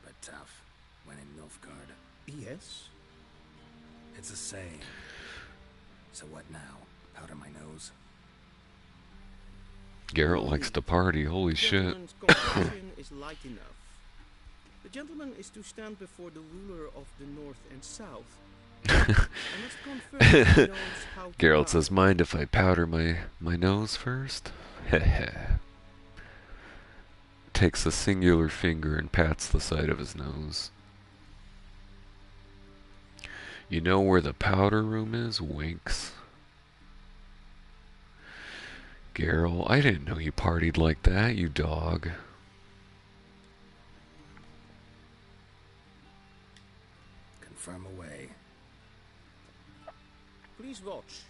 But tough. When in Nilfgaard. Yes? It's a saying. So what now? Powder my nose? Geralt likes to party, holy shit. Gentleman's complexion is light enough. The gentleman is to stand before the ruler of the North and South. I must confirm that he knows how to Geralt powder. says, mind if I powder my nose first? Heh. Takes a singular finger and pats the side of his nose. You know where the powder room is? Winks. Geralt, I didn't know you partied like that, you dog. Confirm away. Please watch.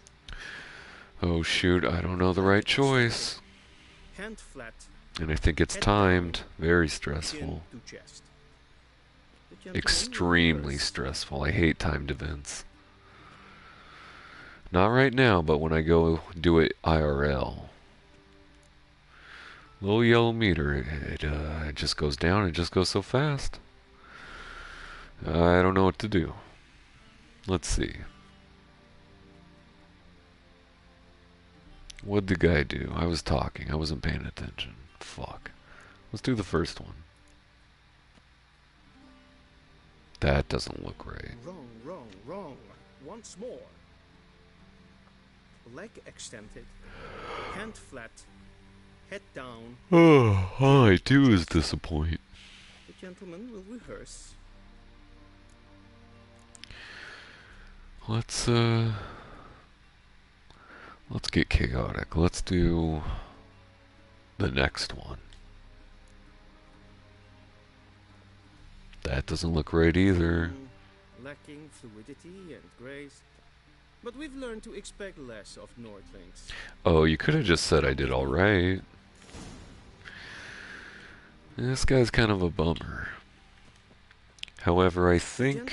Oh shoot, I don't know the right choice. Hand flat. And I think it's timed. Very stressful. Chin to chest. The gentleman Extremely reverse. stressful. I hate timed events. Not right now, but when I go do it IRL. Little yellow meter, it just goes down, it just goes so fast. I don't know what to do. Let's see. What'd the guy do? I was talking. I wasn't paying attention. Fuck. Let's do the first one. That doesn't look right. Wrong, wrong, wrong. Once more. Leg extended. Hand flat. Head down. Oh, all I do is disappoint. The gentleman will rehearse. Let's get chaotic. Let's do the next one. That doesn't look right either. Lacking fluidity and grace. But we've learned to expect less of Nordlings. Oh, you could have just said I did alright. This guy's kind of a bummer. However, I think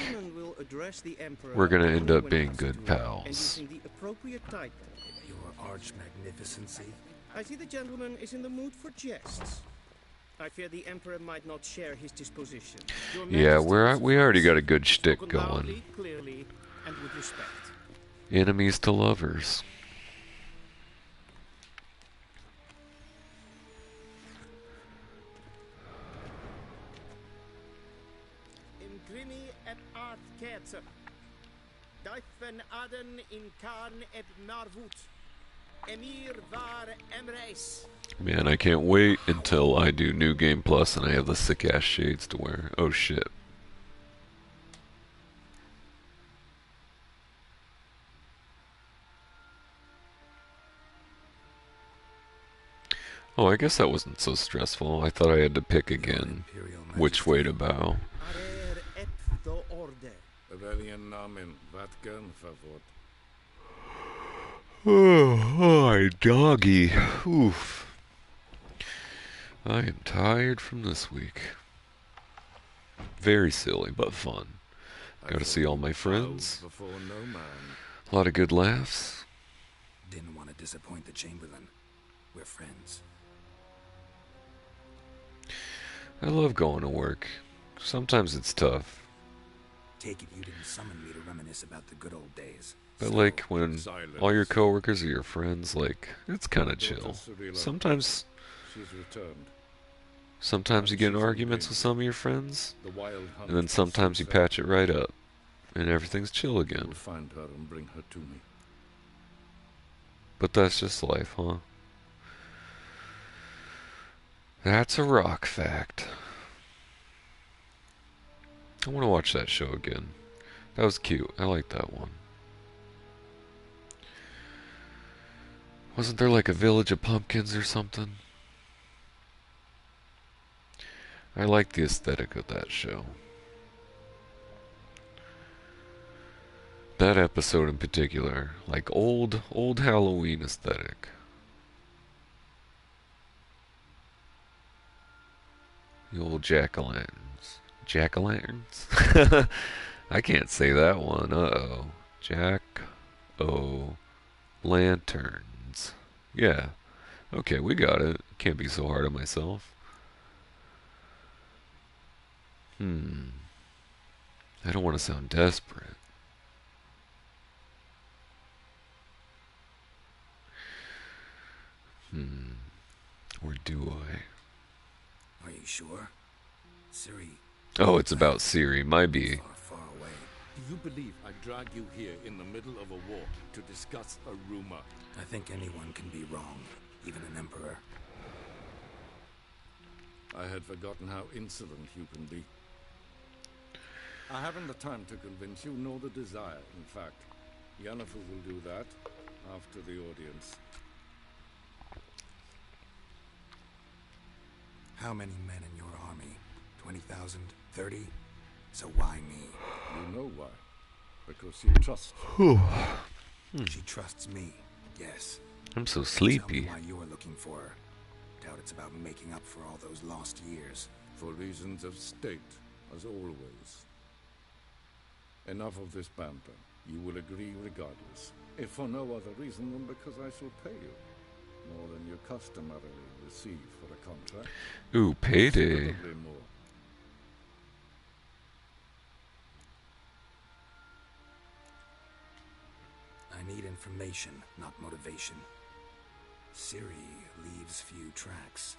we're gonna end up being good pals. Your arch magnificency. I see the gentleman is in the mood for jests. I fear the Emperor might not share his disposition. Yeah, we already got a good shtick going. Clearly, and with respect. Enemies to lovers. Imprimi et art ketzer. Dijfen aden in Khan et Marvut. Emir var Emreis. Man, I can't wait until I do New Game Plus and I have the sick ass shades to wear. Oh shit. Oh, I guess that wasn't so stressful. I thought I had to pick again which way to bow. Oh, my doggy. Oof. I am tired from this week. Very silly, but fun. Got to see all my friends. A lot of good laughs. Didn't want to disappoint the Chamberlain. We're friends. I love going to work. Sometimes it's tough. Take it you didn't summon me to reminisce about the good old days. But like when all your coworkers are your friends, like it's kind of chill. Sometimes you get in arguments with some of your friends, and then sometimes you patch it right up, and everything's chill again. Find her and bring her to me. But that's just life, huh? That's a rock fact. I want to watch that show again. That was cute. I like that one. Wasn't there like a village of pumpkins or something? I like the aesthetic of that show. That episode in particular, like old Halloween aesthetic. The old jack-o'-lanterns. Jack-o'-lanterns? I can't say that one. Uh-oh. Jack-o'-lanterns. Yeah. Okay, we got it. Can't be so hard on myself. I don't want to sound desperate. Or do I? Are you sure? Siri. Oh, it's about Siri. Might be. Far away. Do you believe I drag you here in the middle of a war to discuss a rumor? I think anyone can be wrong, even an emperor. I had forgotten how insolent you can be. I haven't the time to convince you, nor the desire, in fact. Yennefer will do that after the audience. How many men in your army? 20,000? 30? So why me? You know why. Because she trusts you. She trusts me, yes. I'm so sleepy. Tell me why you're looking for her. Doubt it's about making up for all those lost years. For reasons of state, as always. Enough of this banter. You will agree regardless. If for no other reason than because I shall pay you. More than you customarily receive for a contract. Ooh, payday. Considerably more. information, not motivation. Ciri leaves few tracks.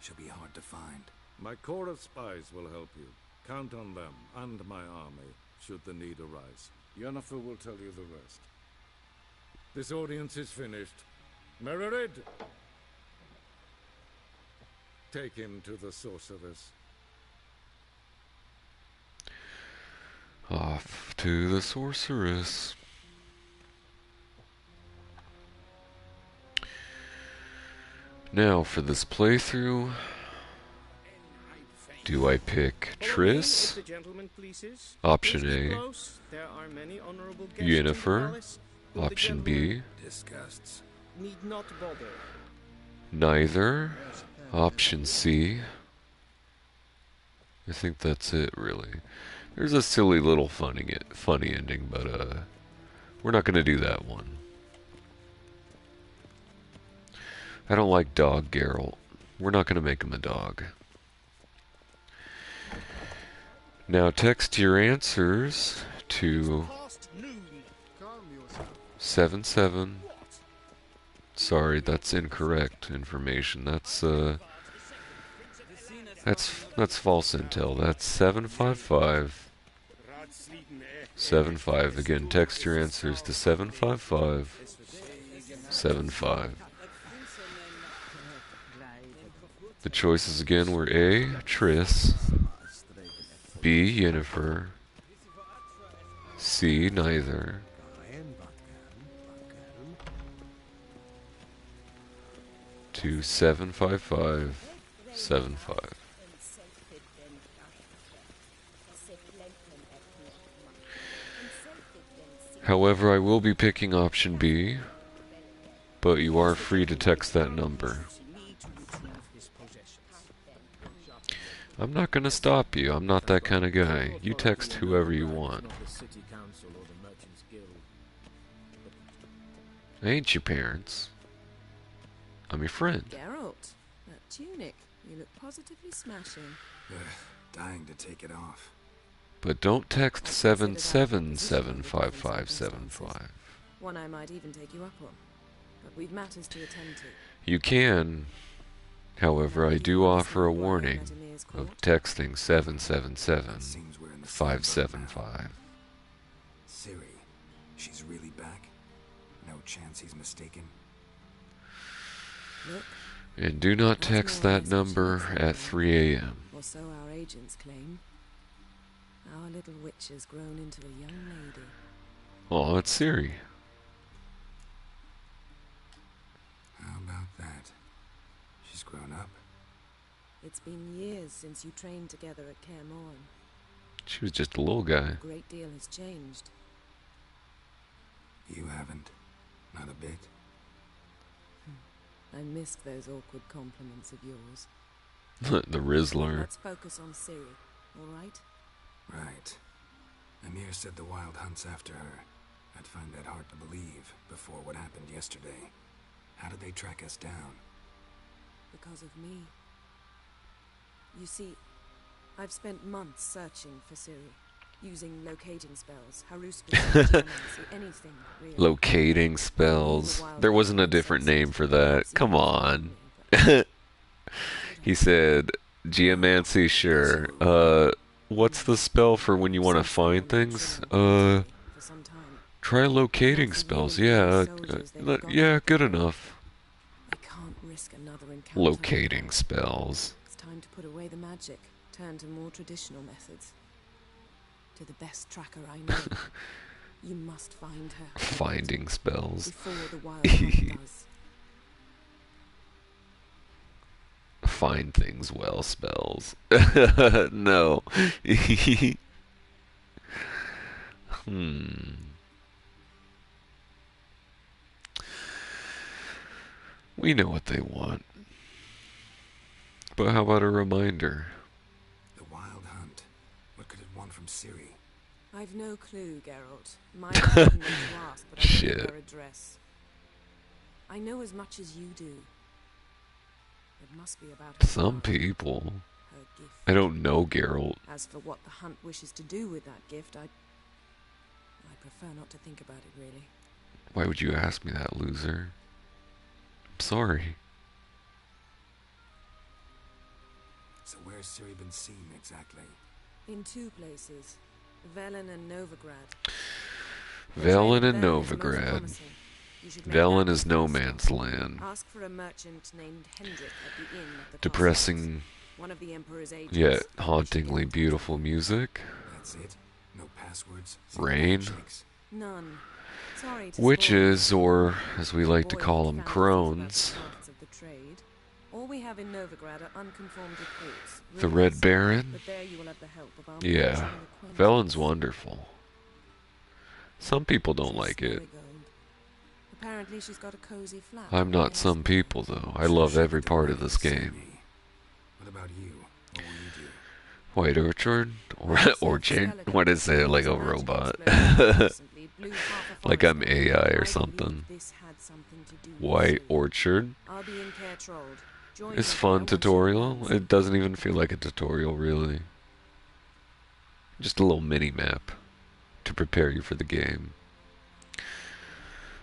She'll be hard to find. My corps of spies will help you. Count on them and my army, should the need arise. Yennefer will tell you the rest. This audience is finished. Mererid! Take him to the sorceress. Off to the sorceress. Now for this playthrough, do I pick Triss? Option A. Yennefer. Option B. Disgusts. Need not bother. Neither. Option C. I think that's it, really. There's a silly little funny ending, but we're not going to do that one. I don't like dog Geralt. We're not going to make him a dog. Now text your answers to 77. Sorry, that's incorrect information. That's false intel. That's 755 75. Again, text your answers to 755 75. The choices again were A. Triss, B. Yennefer, C. Neither, to 755 75. However, I will be picking option B, but you are free to text that number. I'm not going to stop you. I'm not that kind of guy. You text whoever you want. I ain't your parents. I'm your friend. Geralt, that tunic. You look positively smashing. Dying to take it off. But don't text 77755575. One I might even take you up on. But we've matters to attend to. You can. However, I do offer a warning of texting 777575. Ciri, she's really back? No chance he's mistaken? Look, and do not text that number at 3 a.m. Or so our agents claim. Our little witch has grown into a young lady. Oh, it's Ciri. How about that? She's grown up. It's been years since you trained together at Kaer Morhen. She was just a little guy. A great deal has changed. You haven't. Not a bit. I missed those awkward compliments of yours. The Rizzler. Let's focus on Ciri, all right? Right. Emir said the Wild Hunt's after her. I'd find that hard to believe before what happened yesterday. How did they track us down? Because of me. You see, I've spent months searching for Ciri, using locating spells, haruspices, anything really. Locating spells. There wasn't a different name for that. Come on. He said, geomancy, sure. What's the spell for when you want to find things? Try locating spells. Yeah, yeah, good enough. I can't risk another encounter. Locating spells. It's time to put away the magic, turn to more traditional methods. To the best tracker I know. You must find her. Finding spells. Before the Wild Hunt does. Find things well spells. No. We know what they want. But how about a reminder? The Wild Hunt. What could it want from Ciri? I've no clue, Geralt. My opinion to ask, but I don't know her address. I know as much as you do. It must be about her Some people. Her gift. I don't know Geralt. As for what the Hunt wishes to do with that gift, I prefer not to think about it, really. Why would you ask me that, loser? I'm sorry. So where's Ciri been seen exactly? In two places, Velen and Novigrad. Velen and Novigrad. Velen is no man's land. Ask for a merchant named Hendrik at the inn at the Depressing, one of the Emperor's agents. yet hauntingly beautiful music. That's it? No passwords? Rain. None. Sorry to Witches, or as we like to call them, crones. All we have in Novigrad are unconformed reports. The Red Baron. But there you will have the help of our Yeah. Velen's wonderful. Some people don't like it. Apparently she's got a cozy flat. I'm not some people, though. I love every part of this game. What about you? What will you do? White Orchard? Or Orchard? What is it? Like a robot? Like I'm AI or something. White Orchard? It's fun tutorial. It doesn't even feel like a tutorial, really. Just a little mini-map to prepare you for the game.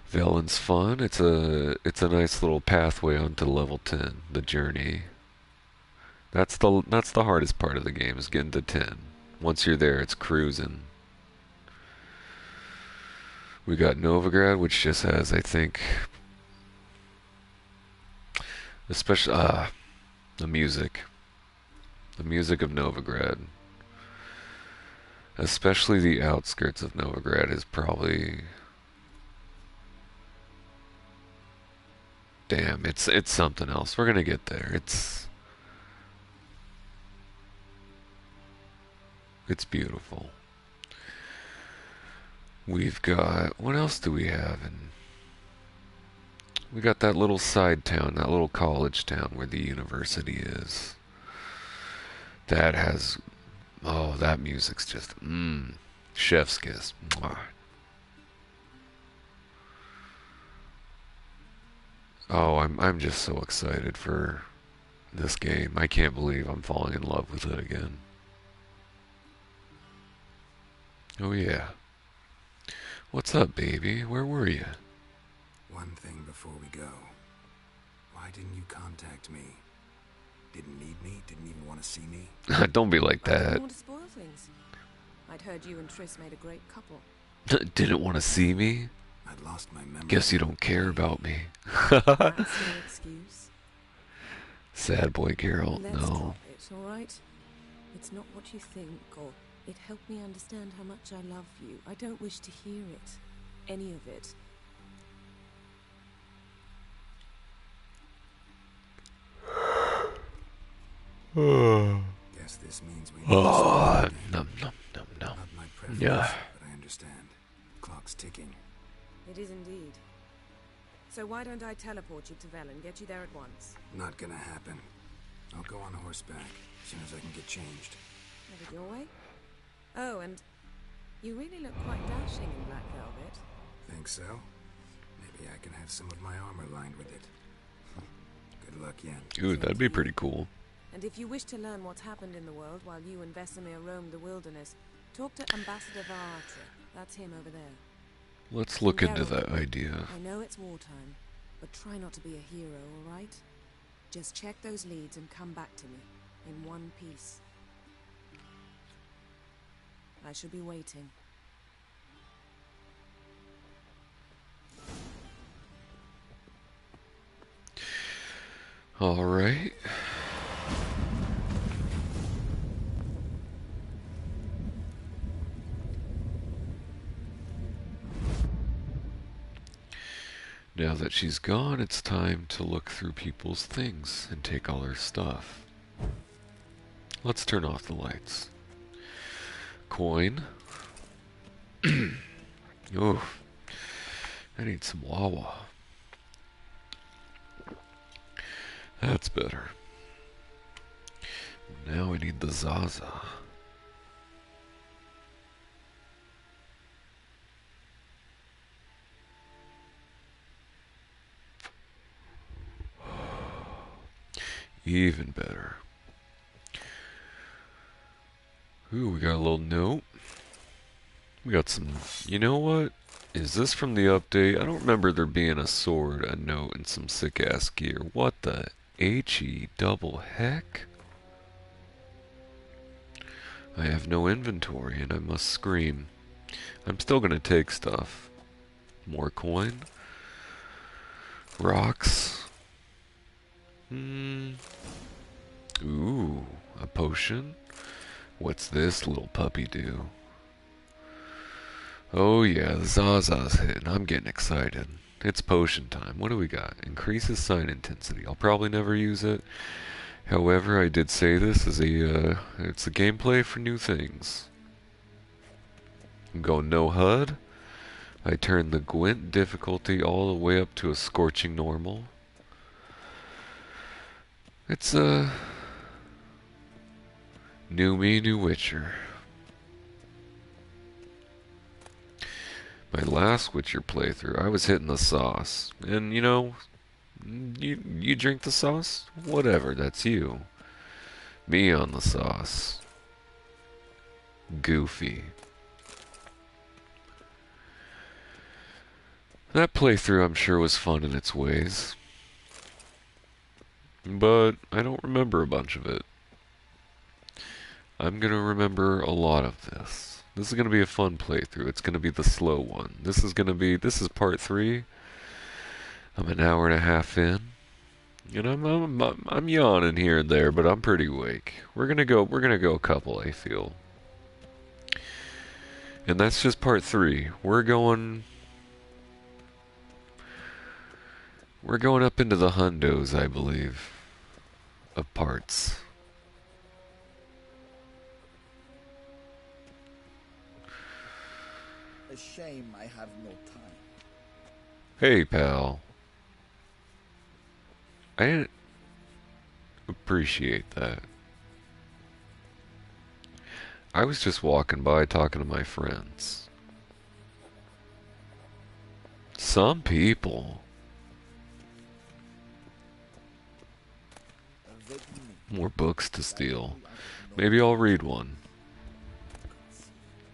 Velen's fun. It's a nice little pathway onto level 10, the journey. That's the hardest part of the game, is getting to 10. Once you're there, it's cruising. We got Novigrad, which just has, I think, especially the music. The music of Novigrad. Especially the outskirts of Novigrad is probably... Damn, it's something else. We're gonna get there. It's beautiful. We've got... What else do we have? We got that little side town, that little college town where the university is. That has... Oh, that music's just... Chef's kiss. Mwah. Oh, I'm just so excited for this game. I can't believe I'm falling in love with it again. Oh yeah. What's up, baby? Where were you? One thing before we go. Why didn't you contact me? Didn't need me? Didn't even want to see me? Don't be like I that. didn't want to spoil things. I'd heard you and Triss made a great couple. Didn't want to see me? I'd lost my memory. Guess you don't care about me. That's no excuse. Sad boy Geralt, Let's no. drop it, all right? It's not what you think, or it helped me understand how much I love you. I don't wish to hear it. Any of it. Guess this means we Num. Not my preference, Yeah. but I understand. Clock's ticking. It is indeed. So why don't I teleport you to Velen, get you there at once? Not gonna happen. I'll go on horseback as soon as I can get changed. Have it your way? Oh, and you really look quite dashing in black velvet. Think so? Maybe I can have some of my armor lined with it. Good luck, Yen. Ooh, that'd be pretty cool. And if you wish to learn what's happened in the world while you and Vesemir roamed the wilderness, talk to Ambassador Varatra. That's him over there. Let's look into that idea. I know it's wartime, but try not to be a hero, all right? Just check those leads and come back to me, in one piece. I shall be waiting. All right. Now that she's gone, it's time to look through people's things and take all her stuff. Let's turn off the lights. Coin. Oh, I need some Wawa. That's better. Now I need the Zaza. Even better. Ooh, we got a little note. We got some... You know what? Is this from the update? I don't remember there being a sword, a note, and some sick-ass gear. What the H-E double heck? I have no inventory, and I must scream. I'm still gonna take stuff. More coin. Rocks. Ooh, a potion. What's this little puppy do? Oh yeah, the Zaza's hitting. I'm getting excited. It's potion time. What do we got? Increases sign intensity. I'll probably never use it. However, I did say this is it's a gameplay for new things. I'm going No Hud. I turn the Gwent difficulty all the way up to a scorching normal. It's new me, new Witcher. My last Witcher playthrough, I was hitting the sauce. And, you know, you drink the sauce? Whatever, that's you. Me on the sauce. Goofy. That playthrough, I'm sure, was fun in its ways. But I don't remember a bunch of it. I'm gonna remember a lot of this. This is gonna be a fun playthrough. It's gonna be the slow one. This is part 3. I'm an hour and a half in. And I'm yawning here and there, but I'm pretty awake. We're gonna go a couple, I feel. And that's just part 3. We're going up into the hundos, I believe, of parts. A shame I have no time. Hey, pal. I didn't appreciate that. I was just walking by talking to my friends. Some people. More books to steal. Maybe I'll read one.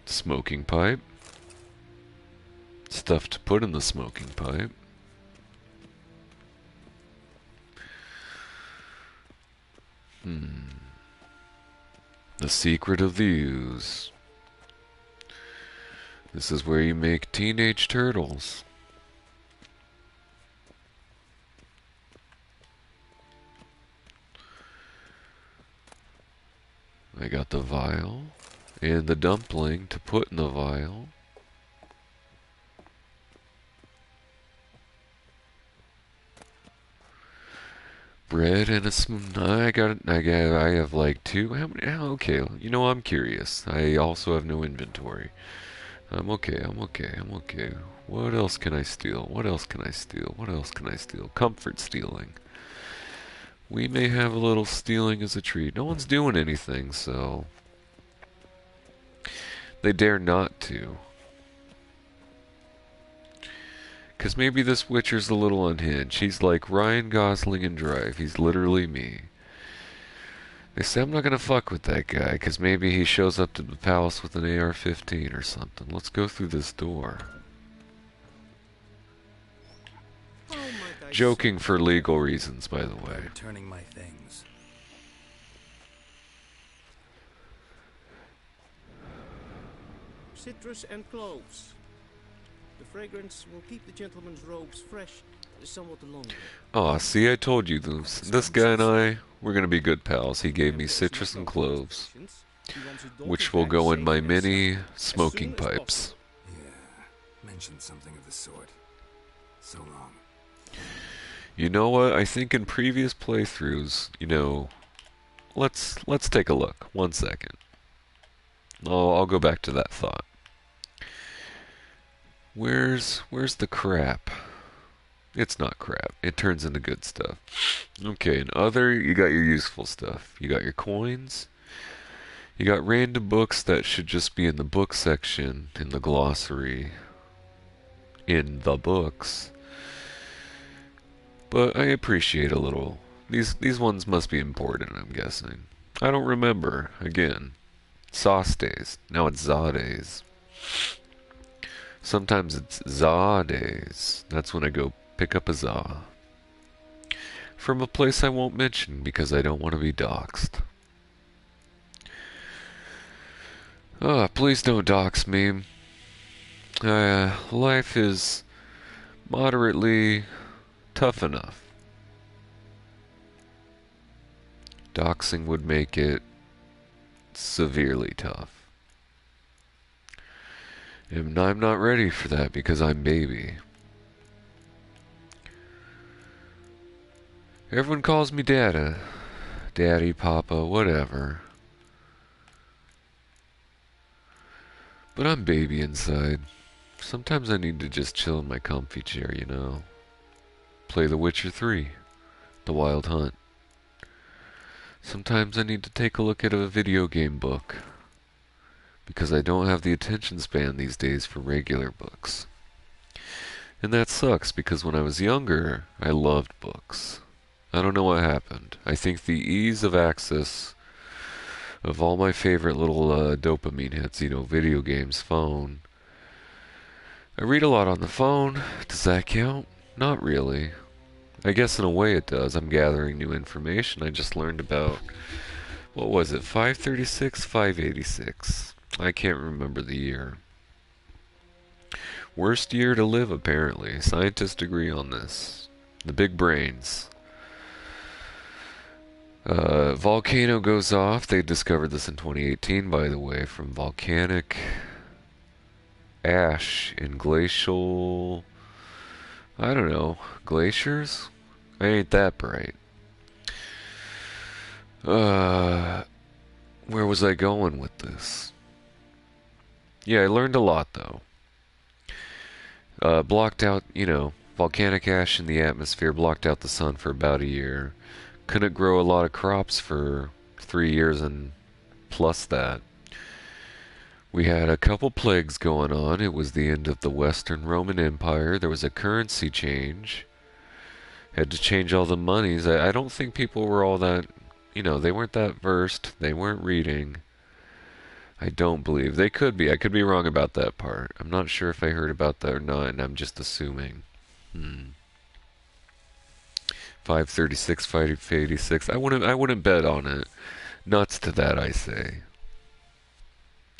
Smoking pipe. Stuff to put in the smoking pipe. The secret of the ooze. This is where you make teenage turtles. I got the vial and the dumpling to put in the vial. Bread and a spoon. I have like 2. How many? Okay, you know, I'm curious. I also have no inventory. I'm okay. What else can I steal? What else can I steal? Comfort stealing. We may have a little stealing as a treat. No one's doing anything, so they dare not to. Because maybe this Witcher's a little unhinged. He's like Ryan Gosling in Drive. He's literally me. They say I'm not going to fuck with that guy, because maybe he shows up to the palace with an AR-15 or something. Let's go through this door. Joking for legal reasons, by the way. Returning my things. Citrus and cloves. The fragrance will keep the gentleman's robes fresh somewhat longer. Aw, see, I told you this guy and I, we're gonna be good pals. He gave me citrus and cloves, which will go in my mini smoking pipes. Yeah, mentioned something of the sort. So long. You know what? I think in previous playthroughs, you know, let's take a look. 1 second. I'll go back to that thought. Where's the crap? It's not crap. It turns into good stuff. Okay, and other, you got your useful stuff. You got your coins. You got random books that should just be in the book section, in the glossary, in the books. But I appreciate a little. These ones must be important, I'm guessing. I don't remember. Again, sauce days. Now it's za days. Sometimes it's za days. That's when I go pick up a za. From a place I won't mention because I don't want to be doxxed. Please don't dox me. Life is moderately tough enough. Doxing would make it severely tough. And I'm not ready for that because I'm baby. Everyone calls me Dada. Daddy, Papa, whatever. But I'm baby inside. Sometimes I need to just chill in my comfy chair, you know. Play The Witcher 3, The Wild Hunt. Sometimes I need to take a look at a video game book. Because I don't have the attention span these days for regular books. And that sucks because when I was younger, I loved books. I don't know what happened. I think the ease of access of all my favorite little dopamine hits, you know, video games, phone. I read a lot on the phone. Does that count? Not really. I guess in a way it does. I'm gathering new information. I just learned about, what was it, 536, 586. I can't remember the year. Worst year to live, apparently. Scientists agree on this. The big brains. Volcano goes off. They discovered this in 2018, by the way, from volcanic ash in glacial... I don't know. Glaciers? I ain't that bright. Where was I going with this? Yeah, I learned a lot, though. Blocked out, you know, volcanic ash in the atmosphere, blocked out the sun for about a year. Couldn't grow a lot of crops for 3 years and plus that. We had a couple plagues going on. It was the end of the Western Roman Empire. There was a currency change. Had to change all the monies. I don't think people were all that, you know, they weren't that versed. They weren't reading. I don't believe. They could be. I could be wrong about that part. I'm not sure if I heard about that or not, and I'm just assuming. 536, 586. I wouldn't bet on it. Nuts to that, I say.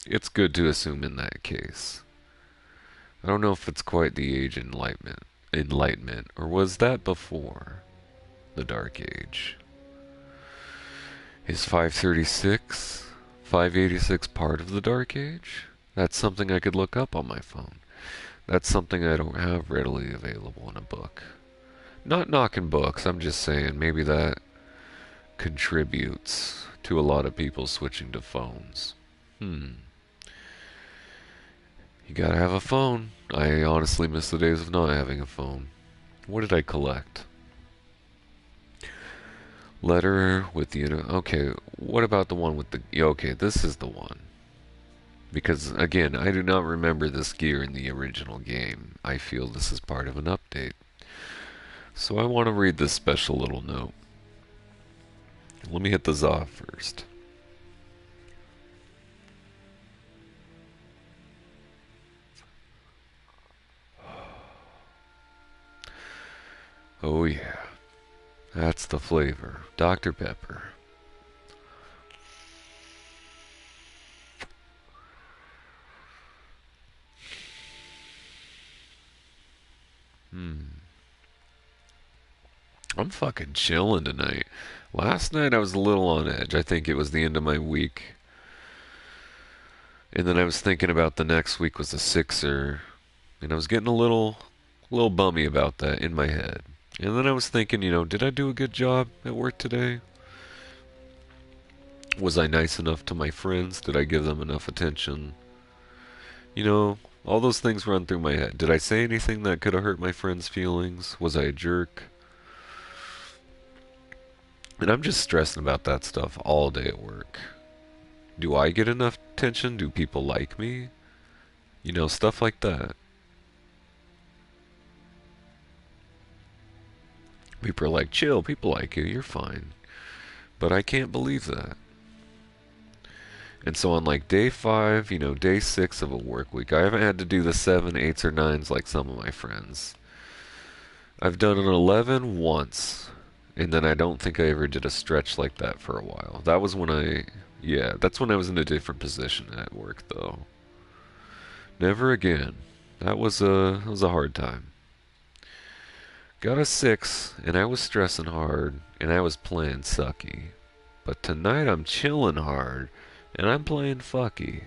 It's good to assume in that case. I don't know if it's quite the age of enlightenment, or was that before the Dark Age? Is 536, 586 part of the Dark Age? That's something I could look up on my phone. That's something I don't have readily available in a book. Not knocking books, I'm just saying maybe that contributes to a lot of people switching to phones. You gotta have a phone. I honestly miss the days of not having a phone. What did I collect? Letter with the... Okay, what about the one with the... Okay, this is the one. Because, again, I do not remember this gear in the original game. I feel this is part of an update. So I want to read this special little note. Let me hit the za first. Oh yeah. That's the flavor. Dr. Pepper. I'm fucking chilling tonight. Last night I was a little on edge. I think it was the end of my week. And then I was thinking about the next week was a sixer. And I was getting a little bummy about that in my head. And then I was thinking, you know, did I do a good job at work today? Was I nice enough to my friends? Did I give them enough attention? You know, all those things run through my head. Did I say anything that could have hurt my friends' feelings? Was I a jerk? And I'm just stressing about that stuff all day at work. Do I get enough attention? Do people like me? You know, stuff like that. People are like, chill, people like you, you're fine. But I can't believe that. And so on like day 5, day 6 of a work week, I haven't had to do the 7, 8s, or 9s like some of my friends. I've done an 11 once, and then I don't think I ever did a stretch like that for a while. That was when that's when I was in a different position at work, though. Never again. That was a hard time. Got a 6, and I was stressing hard, and I was playing sucky. But tonight I'm chilling hard, and I'm playing fucky.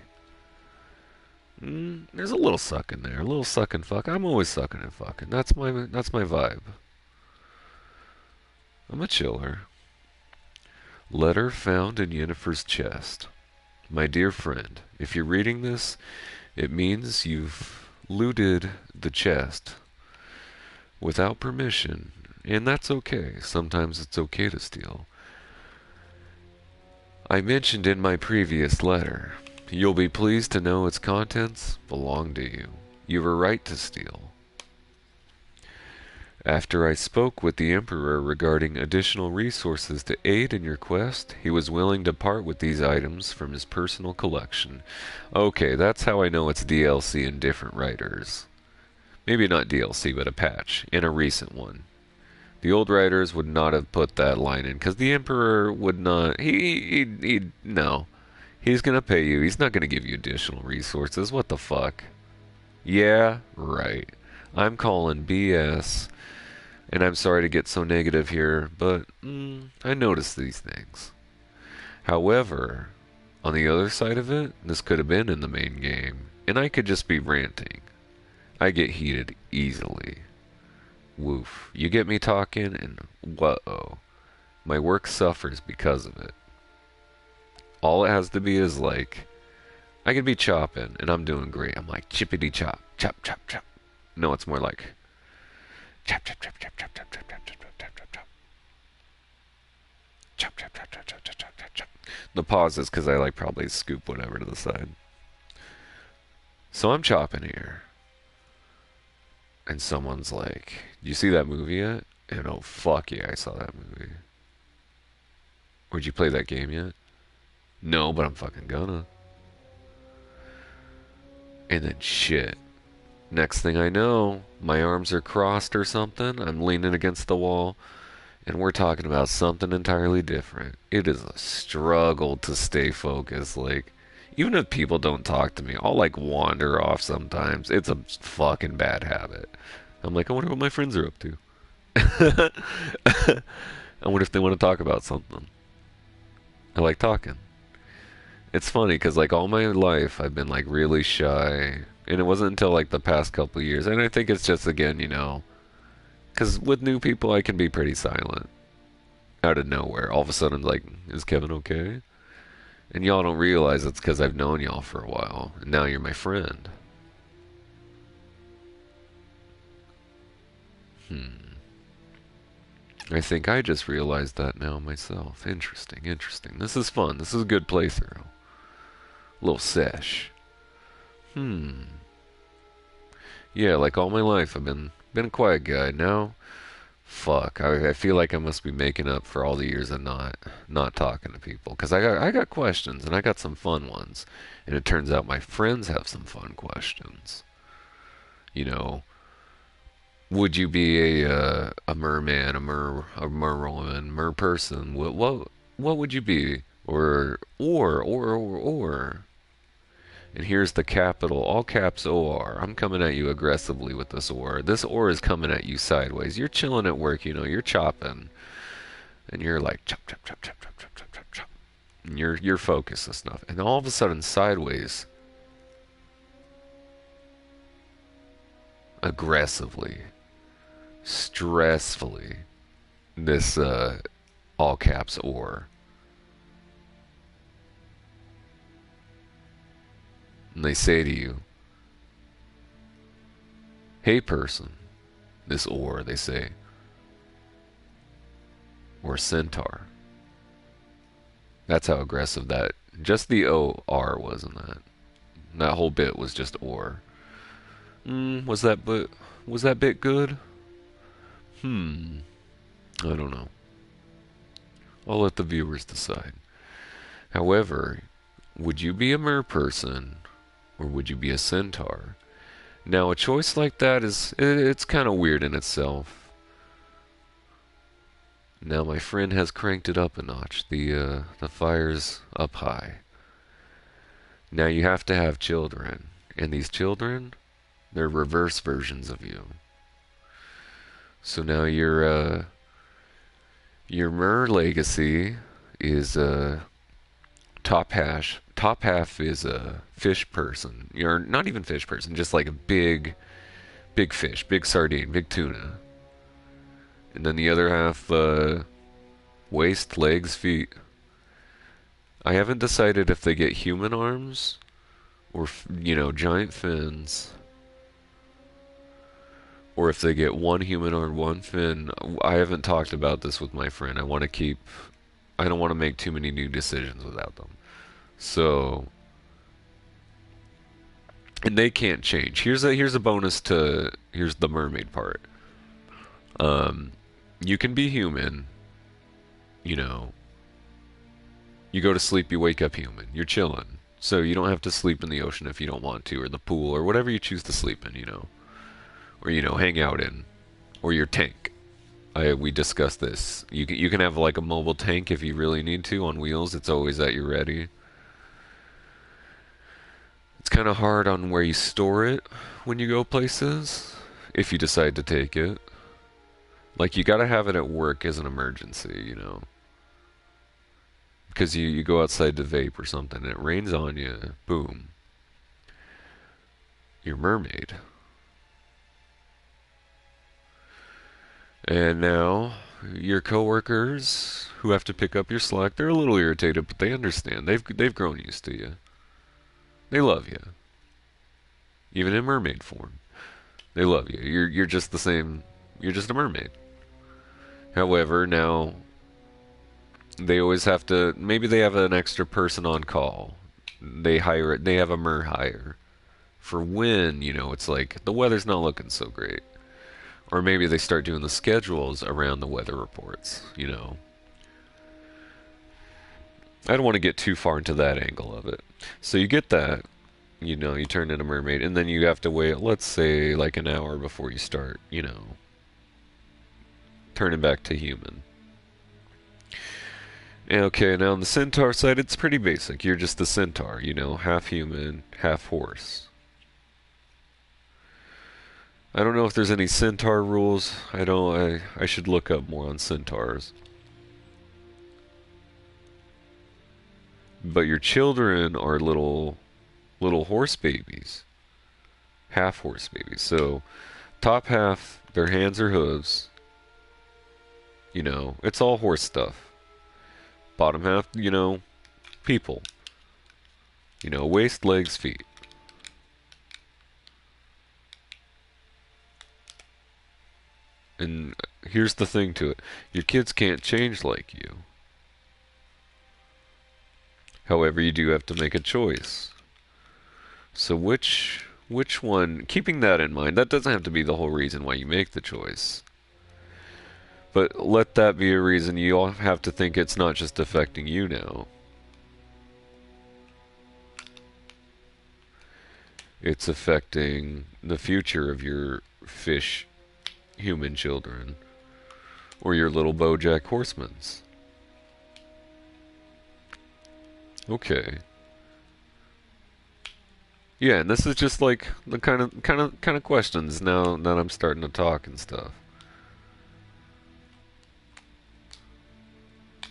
There's a little suck in there, a little suck and fuck. I'm always sucking and fucking. That's my vibe. I'm a chiller. Letter found in Yennefer's chest. My dear friend, if you're reading this, it means you've looted the chest without permission, and that's okay. Sometimes it's okay to steal. I mentioned in my previous letter, you'll be pleased to know its contents belong to you. You have a right to steal. After I spoke with the Emperor regarding additional resources to aid in your quest, he was willing to part with these items from his personal collection. Okay, that's how I know it's DLC and different writers. Maybe not DLC, but a patch, and a recent one. The old writers would not have put that line in, because the Emperor would not... No. He's gonna pay you. He's not gonna give you additional resources. What the fuck? Yeah, right. I'm calling BS. And I'm sorry to get so negative here, but I notice these things. However, on the other side of it, this could have been in the main game, and I could just be ranting. I get heated easily. Woof. You get me talking, and whoa. My work suffers because of it. All it has to be is like, I could be chopping, and I'm doing great. I'm like, chippity chop, chop, chop, chop. No, it's more like, chop, chop, chop, chop, chop, chop, chop, chop, chop, chop, chop, chop. Chop, chop, chop, chop, chop, chop, chop, chop, chop. The pause is because I like probably scoop whatever to the side. So I'm chopping here. And someone's like, you see that movie yet? And oh, fuck yeah, I saw that movie. Or did you play that game yet? No, but I'm fucking gonna. And then shit. Next thing I know, my arms are crossed or something. I'm leaning against the wall. And we're talking about something entirely different. It is a struggle to stay focused. Like, even if people don't talk to me, I'll like wander off sometimes. It's a fucking bad habit. I'm like, I wonder what my friends are up to. I wonder if they want to talk about something. I like talking. It's funny because like all my life I've been like really shy. And it wasn't until like the past couple of years. And I think it's just again, because with new people I can be pretty silent. Out of nowhere. All of a sudden like, is Kevin okay? And y'all don't realize it's because I've known y'all for a while. And now you're my friend. I think I just realized that now myself. Interesting, interesting. This is fun. This is a good playthrough. A little sesh. Yeah, like all my life I've been a quiet guy. Now, fuck. I feel like I must be making up for all the years of not talking to people. Because I got questions, and I got some fun ones. And it turns out my friends have some fun questions. Would you be a merman, a merwoman, merperson? What would you be? Or. And here's the capital, all caps OR. I'm coming at you aggressively with this OR. This OR is coming at you sideways. You're chilling at work, you're chopping. And you're like chop, chop, chop, chop, chop, chop, chop, chop, chop. And you're focused and stuff. And all of a sudden sideways, aggressively, stressfully, this all caps OR. And they say to you, hey person, this or, they say, or centaur. That's how aggressive that, just the OR was in that. That whole bit was just or. Was that bit good? I don't know. I'll let the viewers decide. However, would you be a mer person or would you be a centaur? Now, a choice like that it's kind of weird in itself. Now, my friend has cranked it up a notch. The fire's up high. Now you have to have children, and these children, they're reverse versions of you. So now your mer legacy is top half is a fish person. You're not even fish person, just like a big fish, big sardine, big tuna. And then the other half, waist, legs, feet. I haven't decided if they get human arms or, giant fins, or if they get one human arm, one fin. I haven't talked about this with my friend. I don't want to make too many new decisions without them. So, and they can't change. Here's a bonus to, here's the mermaid part. You can be human, you know. You go to sleep, you wake up human. You're chilling. So you don't have to sleep in the ocean if you don't want to, or the pool, or whatever you choose to sleep in, or hang out in, or your tank. We discussed this. You can have like a mobile tank if you really need to on wheels. It's always at your ready. It's kind of hard on where you store it when you go places, if you decide to take it. Like, you gotta have it at work as an emergency, because you go outside to vape or something and it rains on you, boom, you're mermaid. And now your coworkers who have to pick up your slack, they're a little irritated, but they understand. They've grown used to you. They love you, even in mermaid form. They love you. You're just the same. You're just a mermaid. However, now they always have to. Maybe they have an extra person on call. They hire it. They have a mer hire for when it's like the weather's not looking so great. Or maybe they start doing the schedules around the weather reports, I don't want to get too far into that angle of it. So you get that, you turn into a mermaid, and then you have to wait, let's say, like an hour before you start, turning back to human. Okay, now on the centaur side, it's pretty basic. You're just the centaur, half human, half horse. I don't know if there's any centaur rules. I should look up more on centaurs. But your children are little horse babies. Half horse babies. So, top half, their hands or hooves. It's all horse stuff. Bottom half, people. Waist, legs, feet. And here's the thing to it. Your kids can't change like you. However, you do have to make a choice. So which one, keeping that in mind, that doesn't have to be the whole reason why you make the choice. But let that be a reason you all have to think it's not just affecting you now. It's affecting the future of your fish human children, or your little BoJack Horsemans. Okay. Yeah, and this is just like the kind of questions now that I'm starting to talk and stuff.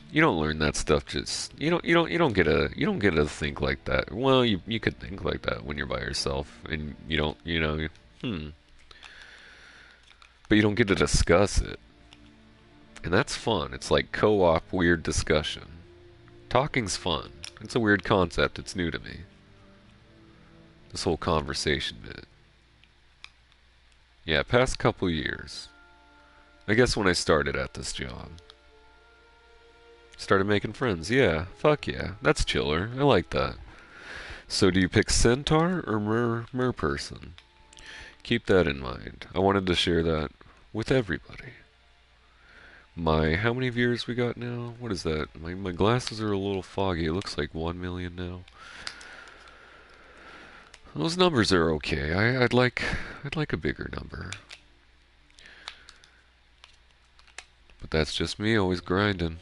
You don't learn that stuff just you don't get to think like that. Well, you could think like that when you're by yourself and you don't but you don't get to discuss it. And that's fun. It's like co-op weird discussion. Talking's fun. It's a weird concept. It's new to me. This whole conversation bit. Yeah, past couple years. I guess when I started at this job. Started making friends. Yeah, fuck yeah. That's chiller. I like that. So do you pick centaur or mer person? Keep that in mind. I wanted to share that with everybody. How many viewers we got now? What is that? My glasses are a little foggy. It looks like 1 million now. Those numbers are okay. I'd like a bigger number. But that's just me always grinding.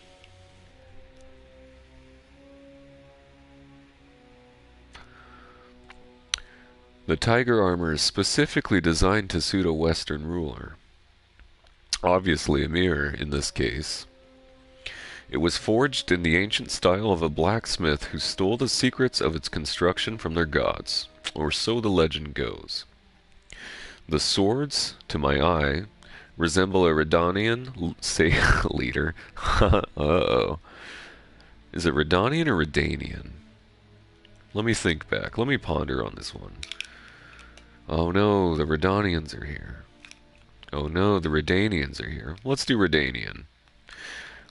The tiger armor is specifically designed to suit a Western ruler. Obviously a mirror in this case. It was forged in the ancient style of a blacksmith who stole the secrets of its construction from their gods, or so the legend goes. The swords, to my eye, resemble a Redanian, say, leader. Uh-oh. Is it Redanian or Redanian? Let me think back. Let me ponder on this one. Oh no, the Redanians are here. Oh no, the Redanians are here. Let's do Redanian.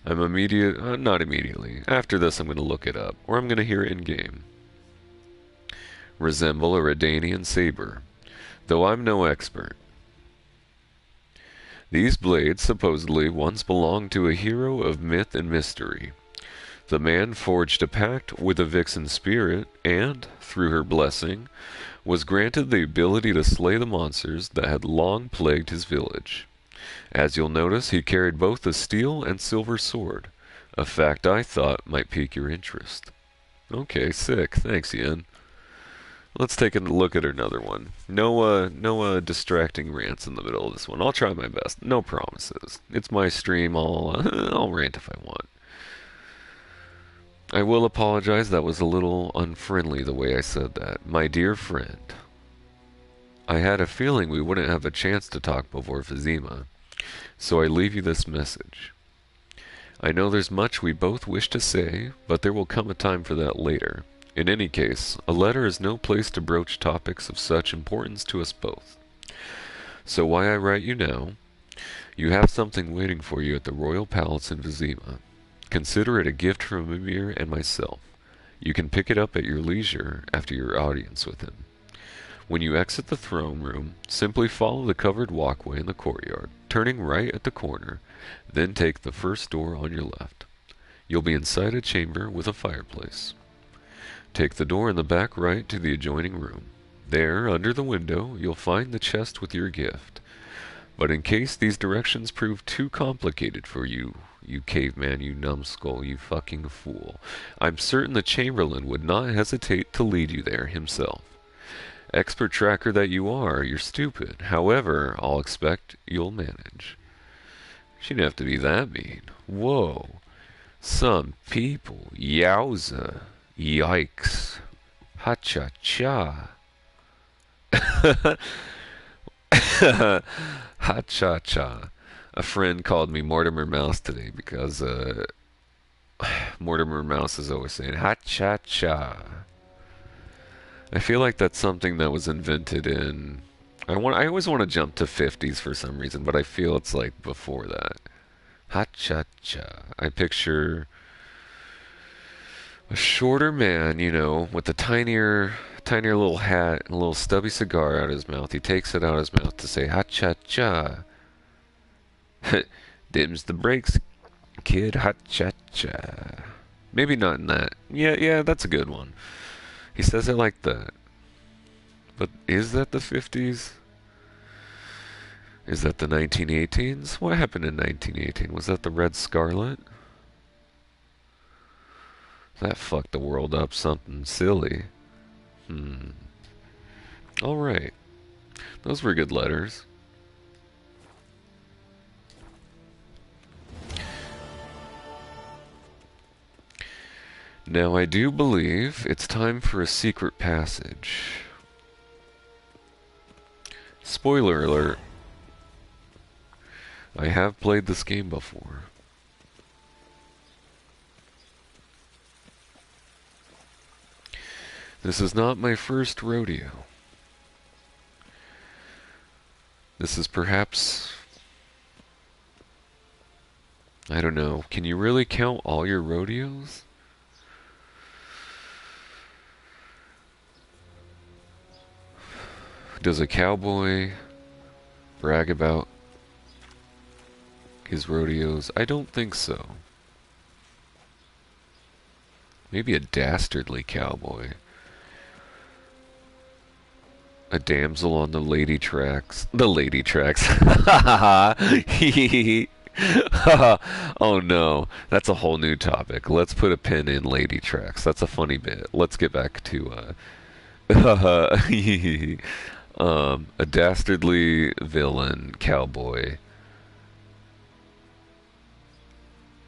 I'm not immediately. After this I'm going to look it up, or I'm going to hear it in-game. Resemble a Redanian saber, though I'm no expert. These blades supposedly once belonged to a hero of myth and mystery. The man forged a pact with a vixen spirit and, through her blessing, was granted the ability to slay the monsters that had long plagued his village. As you'll notice, he carried both a steel and silver sword, a fact I thought might pique your interest. Okay, sick. Thanks, Ian. Let's take a look at another one. No distracting rants in the middle of this one. I'll try my best. No promises. It's my stream. I'll rant if I want. I will apologize, that was a little unfriendly the way I said that. My dear friend, I had a feeling we wouldn't have a chance to talk before Vizima, so I leave you this message. I know there's much we both wish to say, but there will come a time for that later. In any case, a letter is no place to broach topics of such importance to us both. So why I write you now, you have something waiting for you at the Royal Palace in Vizima. Consider it a gift from Mimir and myself. You can pick it up at your leisure after your audience with him. When you exit the throne room, simply follow the covered walkway in the courtyard, turning right at the corner, then take the first door on your left. You'll be inside a chamber with a fireplace. Take the door in the back right to the adjoining room. There, under the window, you'll find the chest with your gift. But in case these directions prove too complicated for you, you caveman, you numbskull, you fucking fool, I'm certain the Chamberlain would not hesitate to lead you there himself. Expert tracker that you are, you're stupid. However, I'll expect you'll manage. She didn't have to be that mean. Whoa. Some people. Yowza. Yikes. Ha-cha-cha. Ha-cha-cha. A friend called me Mortimer Mouse today because Mortimer Mouse is always saying ha-cha-cha. I feel like that's something that was invented in... I always want to jump to 50s for some reason, but I feel it's like before that. Ha-cha-cha. I picture a shorter man, you know, with a tinier little hat and a little stubby cigar out of his mouth. He takes it out of his mouth to say ha-cha-cha. Dims the brakes, kid, ha-cha-cha. Maybe not in that. Yeah, that's a good one. He says it like that. But is that the 50s? Is that the 1918s? What happened in 1918? Was that the Red Scarlet? That fucked the world up something silly. Alright. Those were good letters. Now I do believe it's time for a secret passage. Spoiler alert. I have played this game before. This is not my first rodeo. This is perhaps... I don't know. Can you really count all your rodeos? Does a cowboy brag about His rodeos? I don't think so. Maybe a dastardly cowboy. A damsel on the lady tracks. The lady tracks. Oh no, that's a whole new topic. Let's put a pin in lady tracks. That's a funny bit. Let's get back to a dastardly villain cowboy.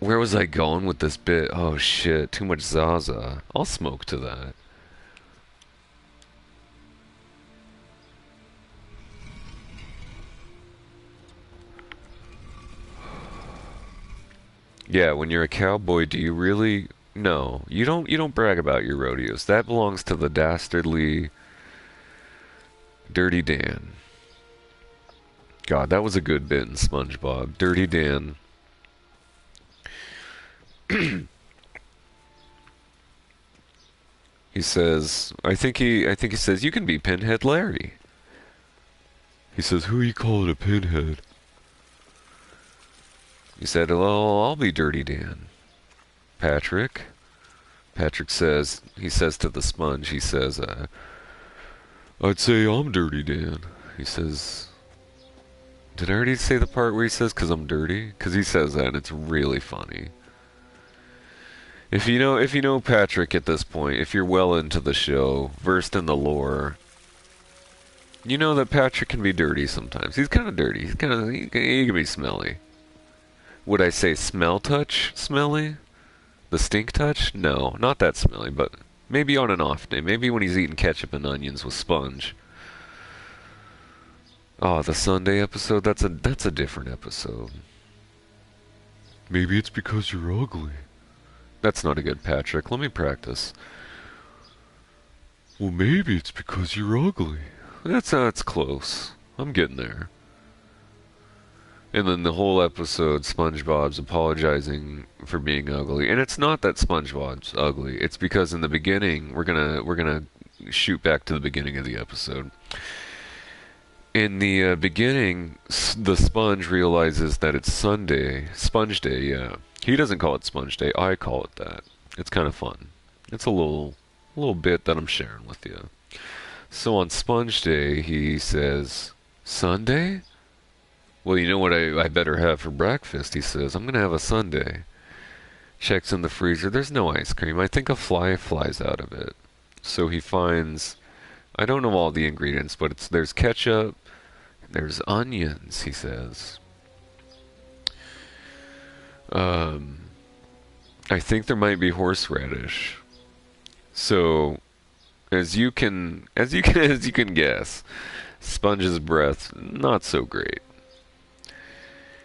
Where was I going with this bit? Oh shit, too much Zaza. I'll smoke to that. Yeah, when you're a cowboy, do you really? No, you don't brag about your rodeos. That belongs to the dastardly Dirty Dan. God, that was a good bit in SpongeBob. Dirty Dan. He says, I think he says, you can be Pinhead Larry. He says, who you calling a pinhead? He said, well, I'll be Dirty Dan. Patrick. Patrick says, he says to the sponge, he says, I'd say I'm Dirty Dan. He says, did I already say the part where he says, 'cause I'm dirty? 'Cause he says that and it's really funny. If you know Patrick at this point, if you're well into the show, versed in the lore, you know that Patrick can be dirty sometimes. He's kind of dirty. He can be smelly. Would I say smell touch smelly? The stink touch? No, not that smelly, but maybe on an off day. Maybe when he's eating ketchup and onions with Sponge. Oh, the Sunday episode? That's a different episode. Maybe it's because you're ugly. That's not a good Patrick. Let me practice. Well, maybe it's because you're ugly. That's close. I'm getting there. And then the whole episode, SpongeBob's apologizing for being ugly, and it's not that SpongeBob's ugly. It's because in the beginning, we're gonna shoot back to the beginning of the episode. In the beginning, the Sponge realizes that it's Sunday, Sponge Day. Yeah, he doesn't call it Sponge Day. I call it that. It's kind of fun. It's a little bit that I'm sharing with you. So on Sponge Day, he says, Sunday? Well, you know what I better have for breakfast, he says. I'm going to have a sundae. Checks in the freezer. There's no ice cream. I think a fly flies out of it. So he finds, I don't know all the ingredients, but there's ketchup, there's onions, he says. I think there might be horseradish. So, as you can guess, Sponge's breath not so great.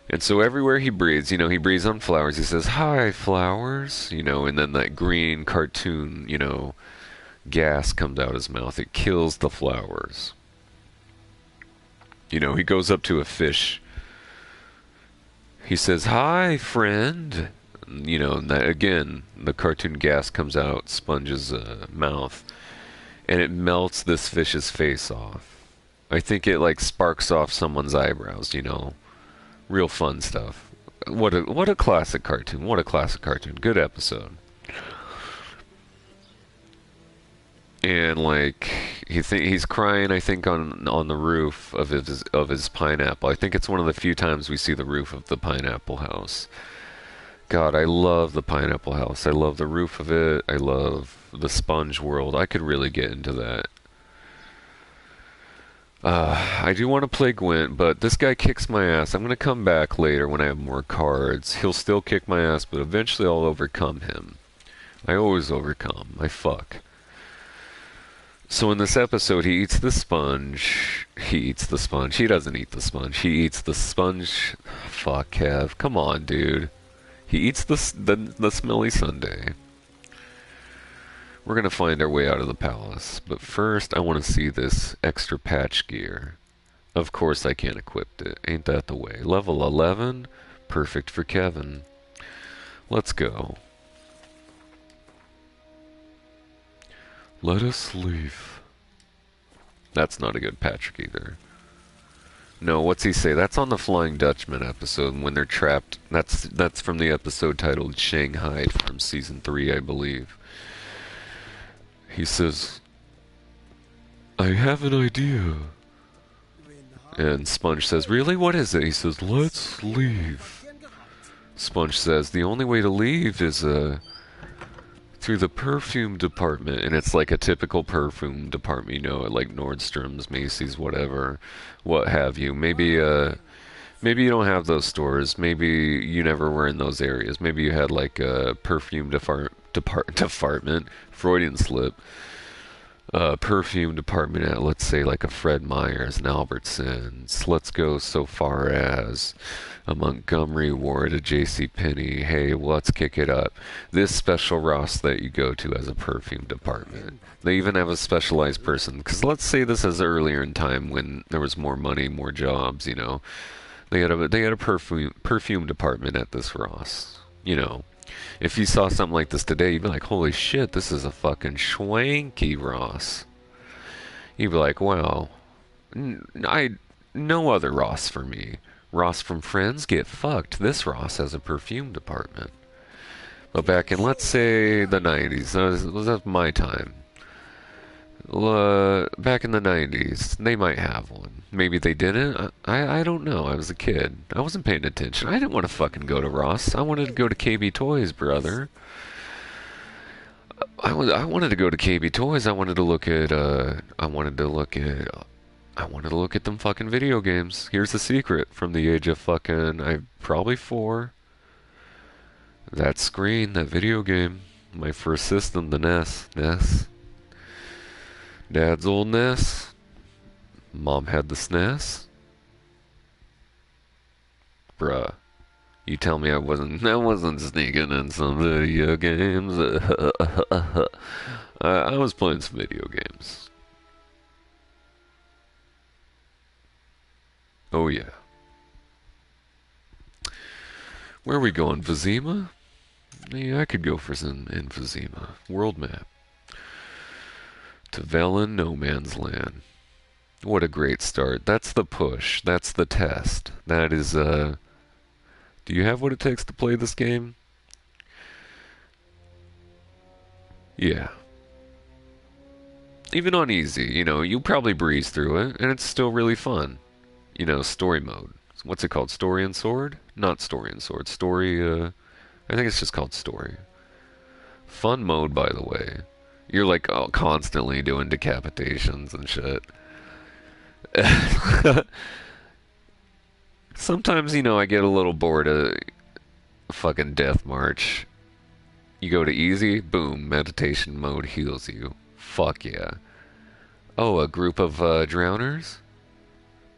And so everywhere he breathes, he breathes on flowers. He says, "Hi, flowers," and then that green cartoon, gas comes out his mouth. It kills the flowers. He goes up to a fish. He says, "Hi, friend." And that, again, the cartoon gas comes out Sponge's mouth, and it melts this fish's face off. I think it sparks off someone's eyebrows. Real fun stuff. What a classic cartoon. What a classic cartoon. Good episode. And he's crying, I think, on the roof of his pineapple. I think it's one of the few times we see the roof of the pineapple house. God, I love the pineapple house. I love the roof of it. I love the Sponge world. I could really get into that. I do want to play Gwent, but this guy kicks my ass. I'm going to come back later when I have more cards. He'll still kick my ass, but eventually I'll overcome him. I always overcome. I fuck. So in this episode, he eats the sponge. He eats the sponge. He doesn't eat the sponge. He eats the sponge. Fuck, Kev. Come on, dude. He eats the smelly sundae. We're going to find our way out of the palace, but first I want to see this extra patch gear. Of course I can't equip it. Ain't that the way? Level 11? Perfect for Kevin. Let's go. Let us leave. That's not a good Patrick either. No, what's he say? That's on the Flying Dutchman episode when they're trapped. That's from the episode titled Shanghai from season 3, I believe. He says, I have an idea. And Sponge says, really? What is it? He says, let's leave. Sponge says, the only way to leave is through the perfume department. And it's like a typical perfume department, you know, like Nordstrom's, Macy's, whatever, what have you. Maybe you don't have those stores. Maybe you never were in those areas. Maybe you had like a perfume department, Freudian slip. Perfume department at, let's say, like a Fred Meyer's and Albertsons. Let's go so far as a Montgomery Ward, a J.C. Penney. Hey, let's kick it up. This special Ross that you go to as a perfume department. They even have a specialized person. Because let's say this is earlier in time when there was more money, more jobs, you know. They had a perfume department at this Ross, you know. If you saw something like this today, you'd be like, holy shit, this is a fucking schwanky Ross. You'd be like, wow, no other Ross for me. Ross from Friends, get fucked. This Ross has a perfume department. But back in, let's say, the 90s, that was my time. Back in the 90s, they might have one. Maybe they didn't. I don't know. I was a kid. I wasn't paying attention. I didn't want to fucking go to Ross. I wanted to go to KB Toys, brother. I wanted to go to KB Toys. I wanted to look at them fucking video games. Here's the secret. From the age of fucking, I'm probably 4. That screen, that video game. My first system, the NES. Dad's old NES. Mom had the SNES. Bruh. You tell me I wasn't sneaking in some video games. I was playing some video games. Oh yeah. Where are we going? Vizima? Yeah, I could go for some in Vizima. World map. To Velen, no man's land. What a great start. That's the push. That's the test. That is, do you have what it takes to play this game? Yeah. Even on easy, you know, you probably breeze through it, and it's still really fun. You know, story mode. What's it called? Story and Sword? Not Story and Sword. Story, I think it's just called Story. Fun mode, by the way. You're like constantly doing decapitations and shit. Sometimes, you know, I get a little bored of fucking Death March. You go to easy, boom, meditation mode heals you. Fuck yeah. Oh, a group of drowners?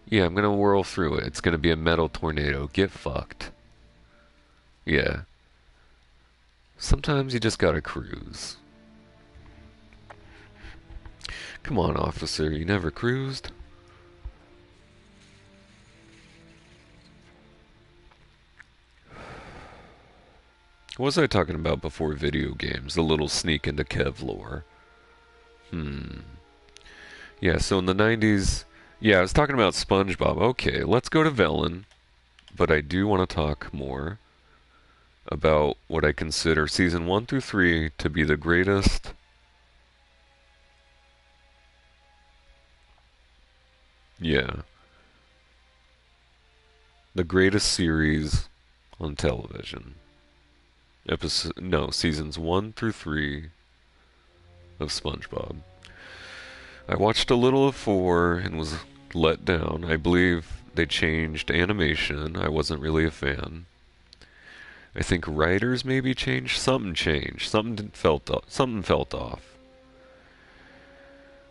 Yeah, I'm gonna whirl through it. It's gonna be a metal tornado. Get fucked. Yeah. Sometimes you just gotta cruise. Come on, officer, you never cruised? What was I talking about before video games? A little sneak into Kevlor. Yeah, so in the 90s... Yeah, I was talking about SpongeBob. Okay, let's go to Velen. But I do want to talk more about what I consider season 1 through 3 to be the greatest... Yeah. The greatest series on television. Seasons 1 through 3 of SpongeBob. I watched a little of 4 and was let down. I believe they changed animation. I wasn't really a fan. I think writers maybe changed. Something changed. Something felt off.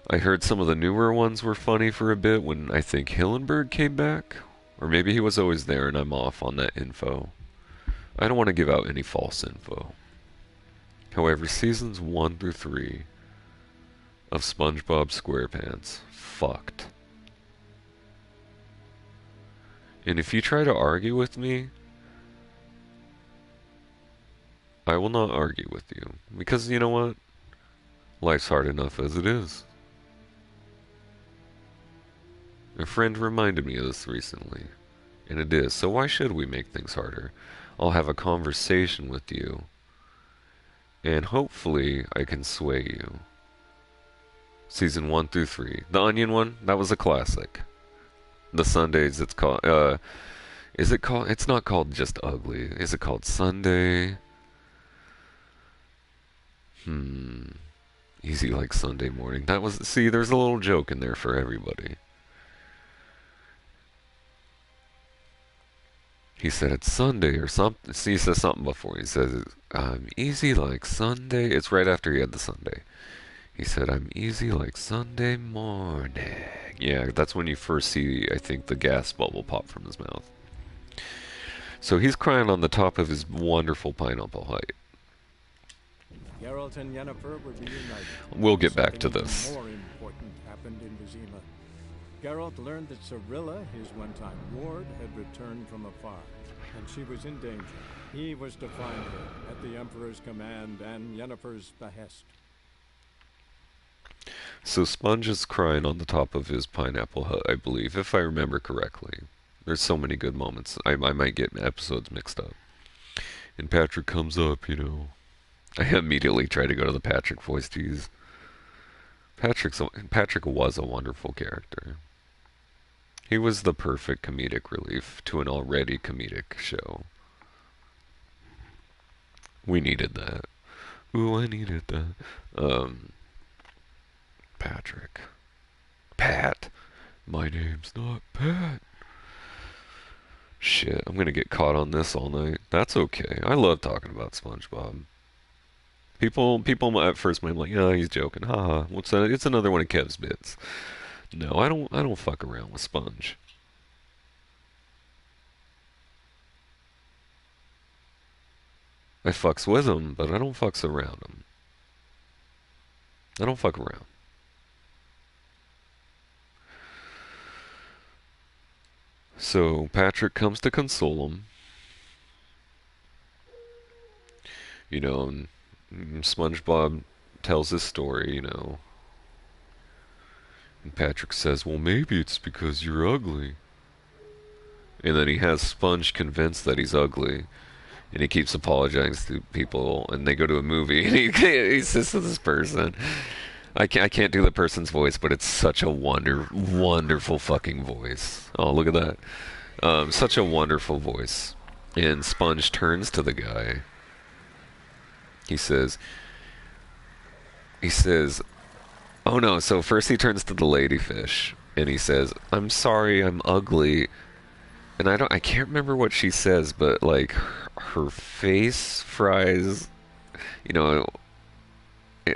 I heard some of the newer ones were funny for a bit when I think Hillenburg came back. Or maybe he was always there and I'm off on that info. I don't want to give out any false info. However, seasons 1 through 3 of SpongeBob SquarePants fucked. And if you try to argue with me, I will not argue with you. Because you know what? Life's hard enough as it is. A friend reminded me of this recently, and it is. So why should we make things harder? I'll have a conversation with you, and hopefully I can sway you. Season 1 through 3. The Onion one, that was a classic. The Sundays, it's called, is it called, it's not called just Ugly. Is it called Sunday? Easy like Sunday morning. That was, see, there's a little joke in there for everybody. He said it's Sunday or something. See, he says something before. He says, I'm easy like Sunday. It's right after he had the Sunday. He said, I'm easy like Sunday morning. Yeah, that's when you first see, I think, the gas bubble pop from his mouth. So he's crying on the top of his wonderful pineapple height. Geralt and Yennefer were reunited. We'll get back to Something this. even more important happened in Vizima. Geralt learned that Cirilla, his one-time ward, had returned from afar, and she was in danger. He was to find her at the Emperor's command and Yennefer's behest. So Sponge is crying on the top of his pineapple hut, I believe, if I remember correctly. There's so many good moments. I might get episodes mixed up. And Patrick comes up, you know. I immediately try to go to the Patrick voice to use. Patrick was a wonderful character. He was the perfect comedic relief to an already comedic show. We needed that. Ooh, I needed that. Patrick. Pat. My name's not Pat. Shit, I'm gonna get caught on this all night. That's okay. I love talking about SpongeBob. People at first might be like, "Yeah, he's joking. Haha. What's that? It's another one of Kev's bits." No, I don't fuck around with Sponge. I fucks with him, but I don't fucks around him. I don't fuck around. So Patrick comes to console him. You know, and SpongeBob tells his story, you know. And Patrick says, well, maybe it's because you're ugly. And then he has Sponge convinced that he's ugly. And he keeps apologizing to people. And they go to a movie. And he says to this person, I can't do the person's voice, but it's such a wonderful fucking voice. Oh, look at that. Such a wonderful voice. And Sponge turns to the guy. He says, oh no, so first he turns to the ladyfish. And he says, I'm sorry, I'm ugly. And I can't remember what she says, but like her face fries, you know,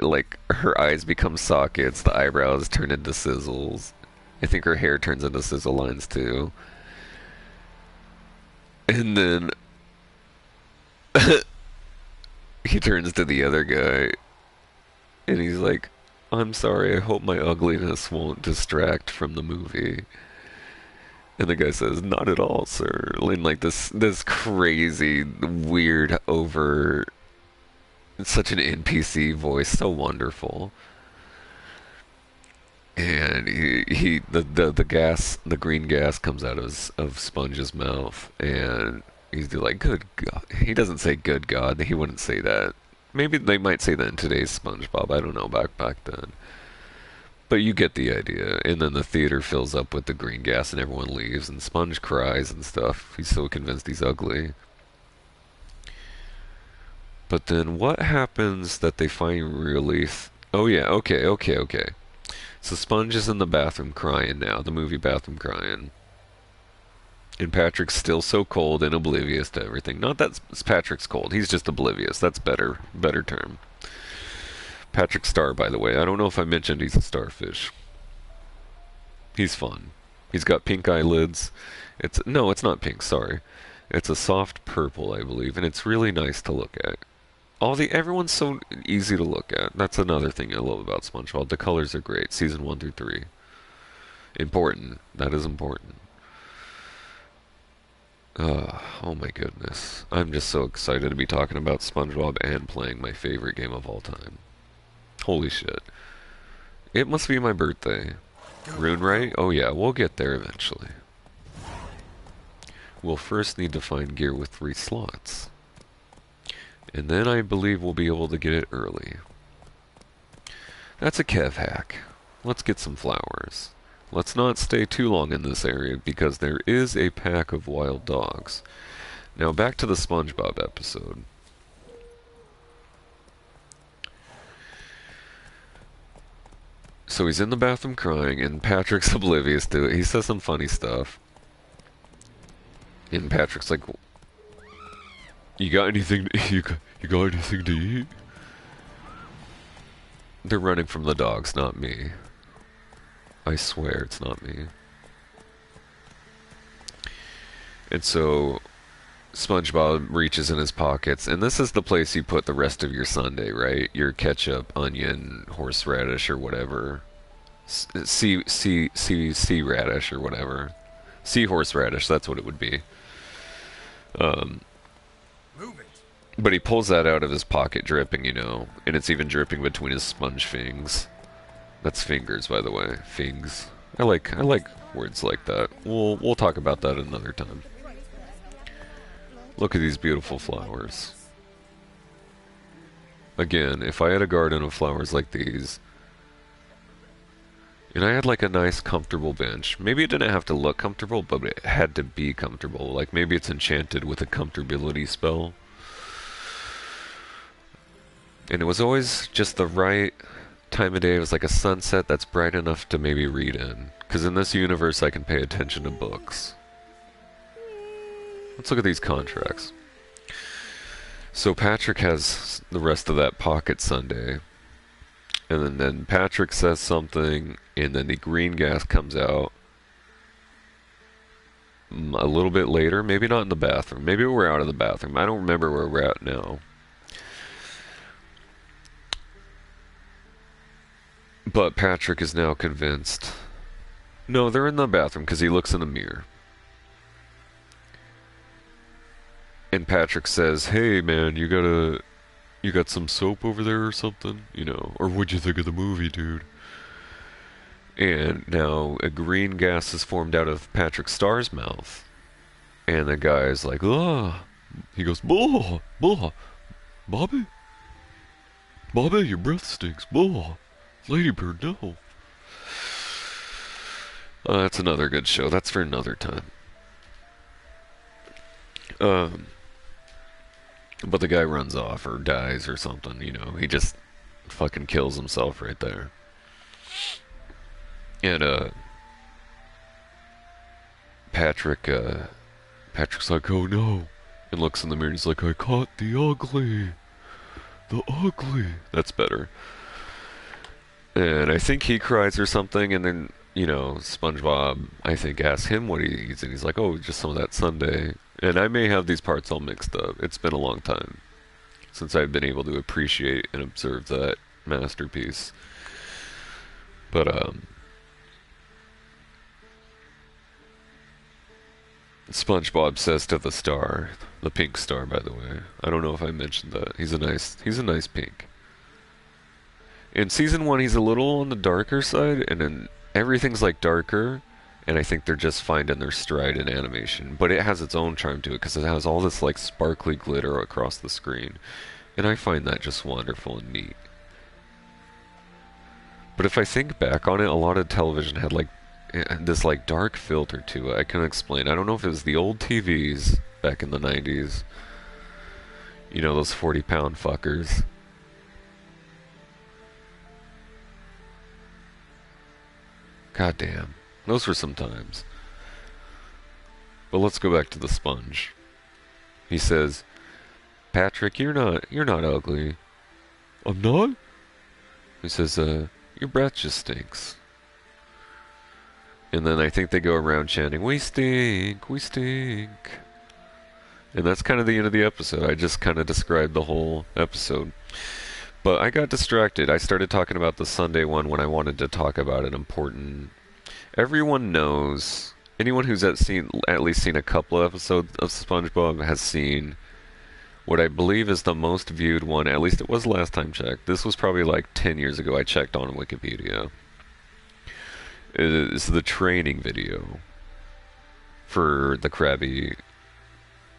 like her eyes become sockets, the eyebrows turn into sizzles. I think her hair turns into sizzle lines too. And then he turns to the other guy and he's like, I'm sorry, I hope my ugliness won't distract from the movie. And the guy says, not at all, sir. In like this crazy, weird, over, such an NPC voice, so wonderful. And the green gas comes out of Sponge's mouth, and he's like, good God. He doesn't say good God, he wouldn't say that. Maybe they might say that in today's SpongeBob, I don't know, back then. But you get the idea. And then the theater fills up with the green gas and everyone leaves and Sponge cries and stuff. He's so convinced he's ugly. But then what happens that they find relief? Oh yeah, okay. So Sponge is in the bathroom crying now, the movie bathroom crying. And Patrick's still so cold and oblivious to everything. Not that Patrick's cold, he's just oblivious. That's better term. Patrick Star, by the way. I don't know if I mentioned he's a starfish. He's fun. He's got pink eyelids. It's not pink, sorry. It's a soft purple, I believe, and it's really nice to look at. Everyone's so easy to look at. That's another thing I love about SpongeBob. The colors are great, season 1 through 3. Important. That is important. Oh my goodness. I'm just so excited to be talking about SpongeBob and playing my favorite game of all time. Holy shit. It must be my birthday. Rune right? Oh yeah, we'll get there eventually. We'll first need to find gear with 3 slots. And then I believe we'll be able to get it early. That's a Kev hack. Let's get some flowers. Let's not stay too long in this area because there is a pack of wild dogs. Now back to the SpongeBob episode. So he's in the bathroom crying, and Patrick's oblivious to it. He says some funny stuff. And Patrick's like, you got anything you got anything to eat? They're running from the dogs, not me. I swear it's not me. And so SpongeBob reaches in his pockets, and this is the place you put the rest of your sundae, right? Your ketchup, onion, horseradish, or whatever. Sea radish, or whatever. Seahorse radish, that's what it would be. Move it. But he pulls that out of his pocket, dripping, you know, and it's even dripping between his sponge fings. That's fingers, by the way. Fings. I like words like that. We'll talk about that another time. Look at these beautiful flowers. Again, if I had a garden of flowers like these, and I had like a nice comfortable bench, maybe it didn't have to look comfortable, but it had to be comfortable. Like maybe it's enchanted with a comfortability spell. And it was always just the right time of day. It was like a sunset that's bright enough to maybe read in. Because in this universe I can pay attention to books. Let's look at these contracts. So Patrick has the rest of that pocket sundae. And then Patrick says something, and then the green gas comes out a little bit later. Maybe not in the bathroom. Maybe we're out of the bathroom. I don't remember where we're at now. But Patrick is now convinced. No, they're in the bathroom because he looks in the mirror. And Patrick says, "Hey man, you got some soap over there or something? You know, or what'd you think of the movie, dude?" And now a green gas is formed out of Patrick Starr's mouth. And the guy's like, "Ah." He goes, "Blah, blah. Bobby? Bobby, your breath stinks. Blah. Ladybird, no." That's another good show. That's for another time. But the guy runs off or dies or something, you know. He just fucking kills himself right there. And, Patrick's like, "Oh no." And looks in the mirror and he's like, "I caught the ugly. The ugly." That's better. And I think he cries or something, and then, you know, SpongeBob, I think, asks him what he eats, and he's like, "Oh, just some of that sundae." And I may have these parts all mixed up. It's been a long time since I've been able to appreciate and observe that masterpiece. But, SpongeBob says to the star, the pink star, by the way. I don't know if I mentioned that. He's a nice pink. In season 1, he's a little on the darker side, and then everything's like darker, and I think they're just finding their stride in animation. But it has its own charm to it, because it has all this like sparkly glitter across the screen. And I find that just wonderful and neat. But if I think back on it, a lot of television had like this like dark filter to it. I can't explain. I don't know if it was the old TVs back in the 90s. You know, those 40-pound fuckers. God damn. Those were some times. But let's go back to the sponge. He says, "Patrick, you're not ugly." "I'm not?" He says, "Your breath just stinks." And then I think they go around chanting, "We stink, we stink." And that's kind of the end of the episode. I just kind of described the whole episode. But I got distracted. I started talking about the Sunday one when I wanted to talk about an important... Everyone knows, anyone who's at least seen a couple of episodes of SpongeBob has seen what I believe is the most viewed one, at least it was last time checked. This was probably like 10 years ago I checked on Wikipedia. is the training video for the Krabby,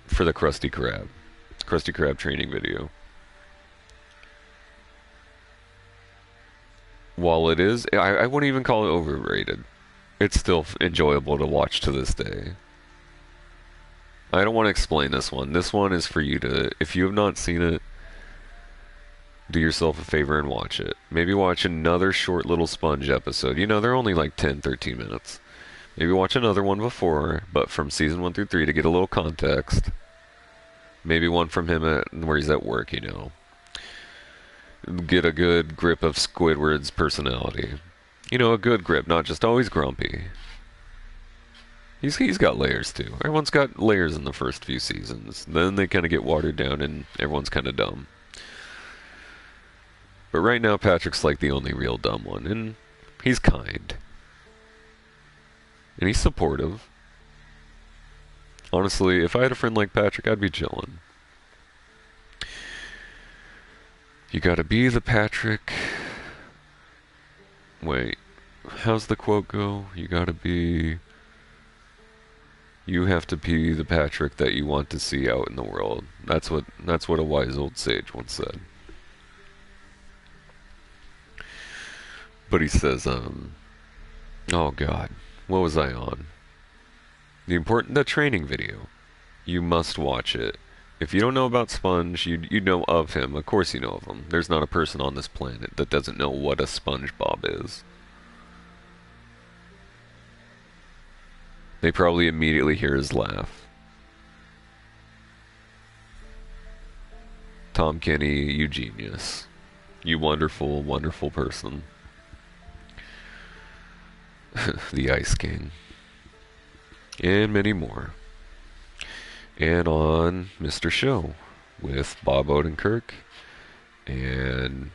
for the Krusty Krab. Krusty Krab training video. While it is, I wouldn't even call it overrated. It's still enjoyable to watch to this day. I don't want to explain this one. This one is for you to, if you have not seen it, do yourself a favor and watch it. Maybe watch another short little Sponge episode. You know, they're only like 10, 13 minutes. Maybe watch another one before, but from season 1 through 3 to get a little context. Maybe one from him where he's at work, you know. Get a good grip of Squidward's personality. You know, a good grip, not just always grumpy. He's got layers too. Everyone's got layers in the first few seasons. Then they kind of get watered down and everyone's kind of dumb. But right now Patrick's like the only real dumb one, and he's kind. And he's supportive. Honestly, if I had a friend like Patrick, I'd be chillin'. You gotta be the Patrick. Wait, how's the quote go? You gotta be... You have to be the Patrick that you want to see out in the world. That's what a wise old sage once said. But he says, oh God, what was I on? The training video. You must watch it. If you don't know about Sponge, you know of him. Of course you know of him. There's not a person on this planet that doesn't know what a SpongeBob is. They probably immediately hear his laugh. Tom Kenny, you genius. You wonderful, wonderful person. The Ice King. And many more. And on Mr. Show with Bob Odenkirk and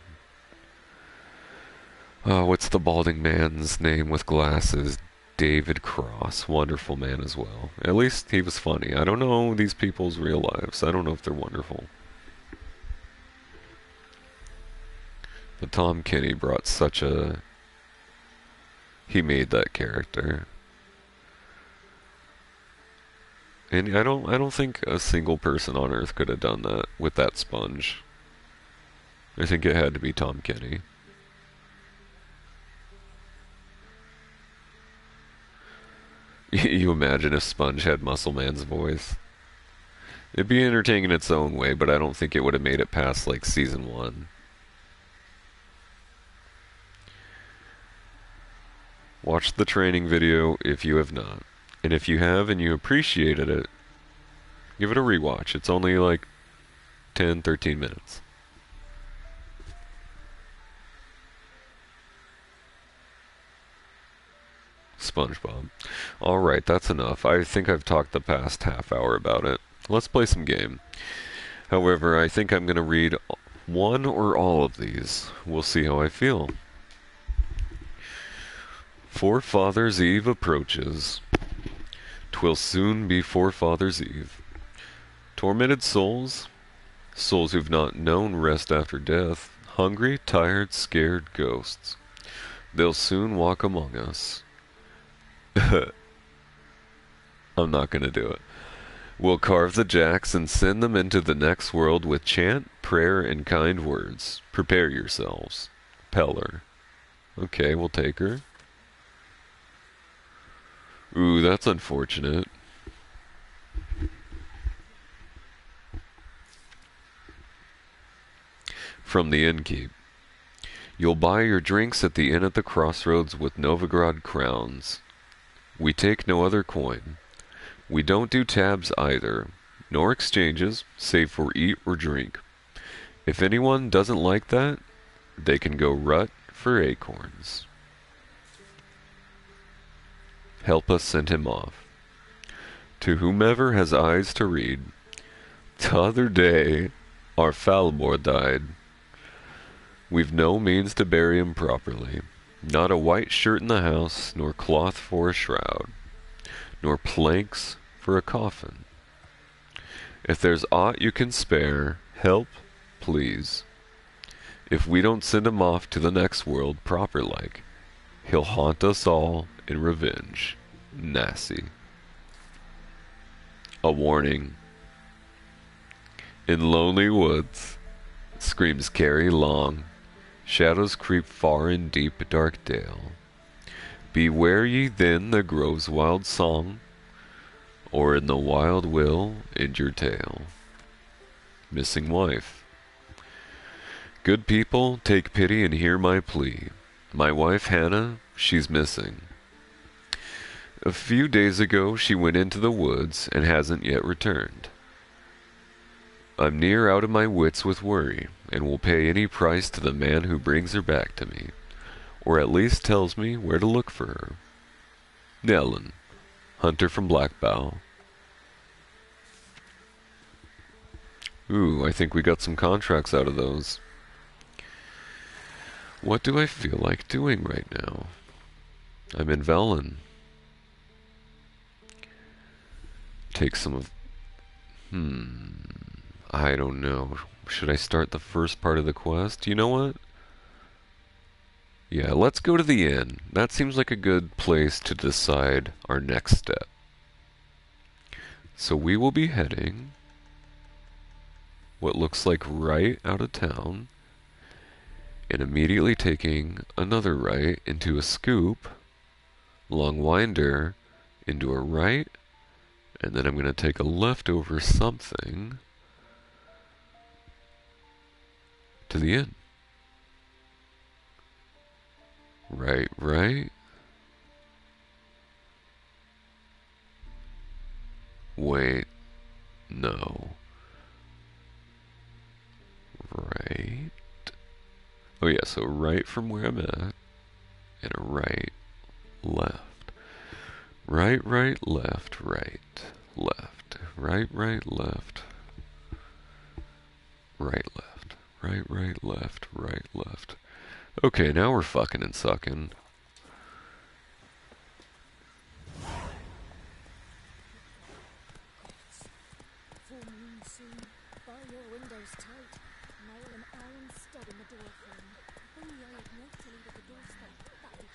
what's the balding man's name with glasses? David Cross. Wonderful man as well. At least he was funny. I don't know these people's real lives. I don't know if they're wonderful. But Tom Kenny brought such a... He made that character. And I don't think a single person on Earth could have done that with that Sponge. I think it had to be Tom Kenny. You imagine if Sponge had Muscle Man's voice? It'd be entertaining in its own way, but I don't think it would have made it past like season 1. Watch the training video if you have not. And if you have and you appreciated it, give it a rewatch. It's only like 10, 13 minutes. SpongeBob. Alright, that's enough. I think I've talked the past half hour about it. Let's play some game. However, I think I'm going to read one or all of these. We'll see how I feel. Forefathers' Eve approaches. 'Twill soon be Forefathers' Eve. Tormented souls, souls who've not known rest after death, hungry, tired, scared ghosts. They'll soon walk among us. I'm not gonna do it. We'll carve the jacks and send them into the next world with chant, prayer, and kind words. Prepare yourselves. Peller. Okay, we'll take her. Ooh, that's unfortunate. From the innkeep. You'll buy your drinks at the inn at the crossroads with Novigrad crowns. We take no other coin. We don't do tabs either, nor exchanges, save for eat or drink. If anyone doesn't like that, they can go rut for acorns. Help us send him off. To whomever has eyes to read, t'other day our Falbor died. We've no means to bury him properly. Not a white shirt in the house, nor cloth for a shroud, nor planks for a coffin. If there's aught you can spare, help, please. If we don't send him off to the next world proper like, He'll haunt us all in revenge. Nassie. A warning. In lonely woods, screams carry long, shadows creep far in deep dark dale. Beware ye then the grove's wild song, or in the wild will end your tale. Missing wife. Good people, take pity and hear my plea. My wife Hannah, she's missing. A few days ago she went into the woods and hasn't yet returned. I'm near out of my wits with worry, and will pay any price to the man who brings her back to me, or at least tells me where to look for her. Nellen, hunter from Blackbow. Ooh, I think we got some contracts out of those. What do I feel like doing right now? I'm in Velen. Take some of... I don't know. Should I start the first part of the quest? You know what? Yeah, let's go to the inn. That seems like a good place to decide our next step. So we will be heading what looks like right out of town and immediately taking another right into a scoop, long winder into a right, and then I'm going to take a left over something to the inn. Right, right. Wait, no. Right. Oh yeah, so right from where I'm at, and a right, left. Right, right, left, right, left. Right, right, left. Right, left. Right, right, left, right, left. Okay, now we're fucking and sucking. Full moon soon. Bar your windows tight. Nail an iron stud in the door frame. Bring the old milk to leave at the doorstep. That'll be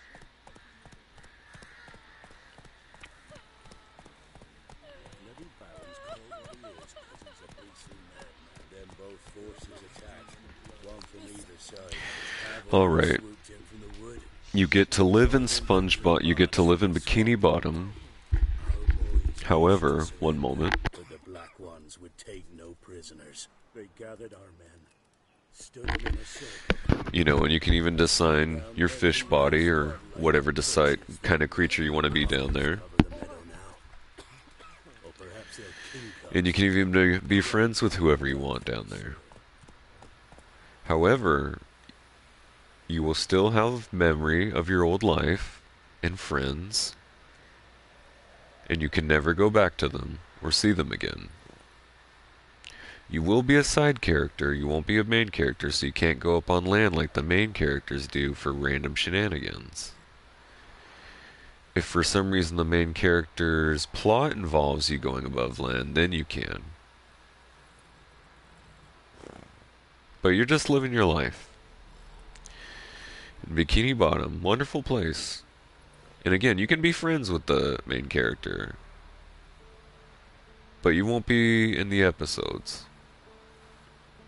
Bloody Baron's called what he is, 'cause he's a beastly madman. Then both forces attacked, one from either side. Alright. You get to live in SpongeBob. You get to live in Bikini Bottom. However, one moment. But the Black Ones would take no prisoners. They gathered our men, stood them in a circle. You know, and you can even design your fish body or whatever decide kind of creature you want to be down there. And you can even be friends with whoever you want down there. However, you will still have memory of your old life and friends, and you can never go back to them or see them again. You will be a side character, you won't be a main character, so you can't go up on land like the main characters do for random shenanigans. If for some reason the main character's plot involves you going above land, then you can. But you're just living your life. In Bikini Bottom, wonderful place. And again, you can be friends with the main character, but you won't be in the episodes.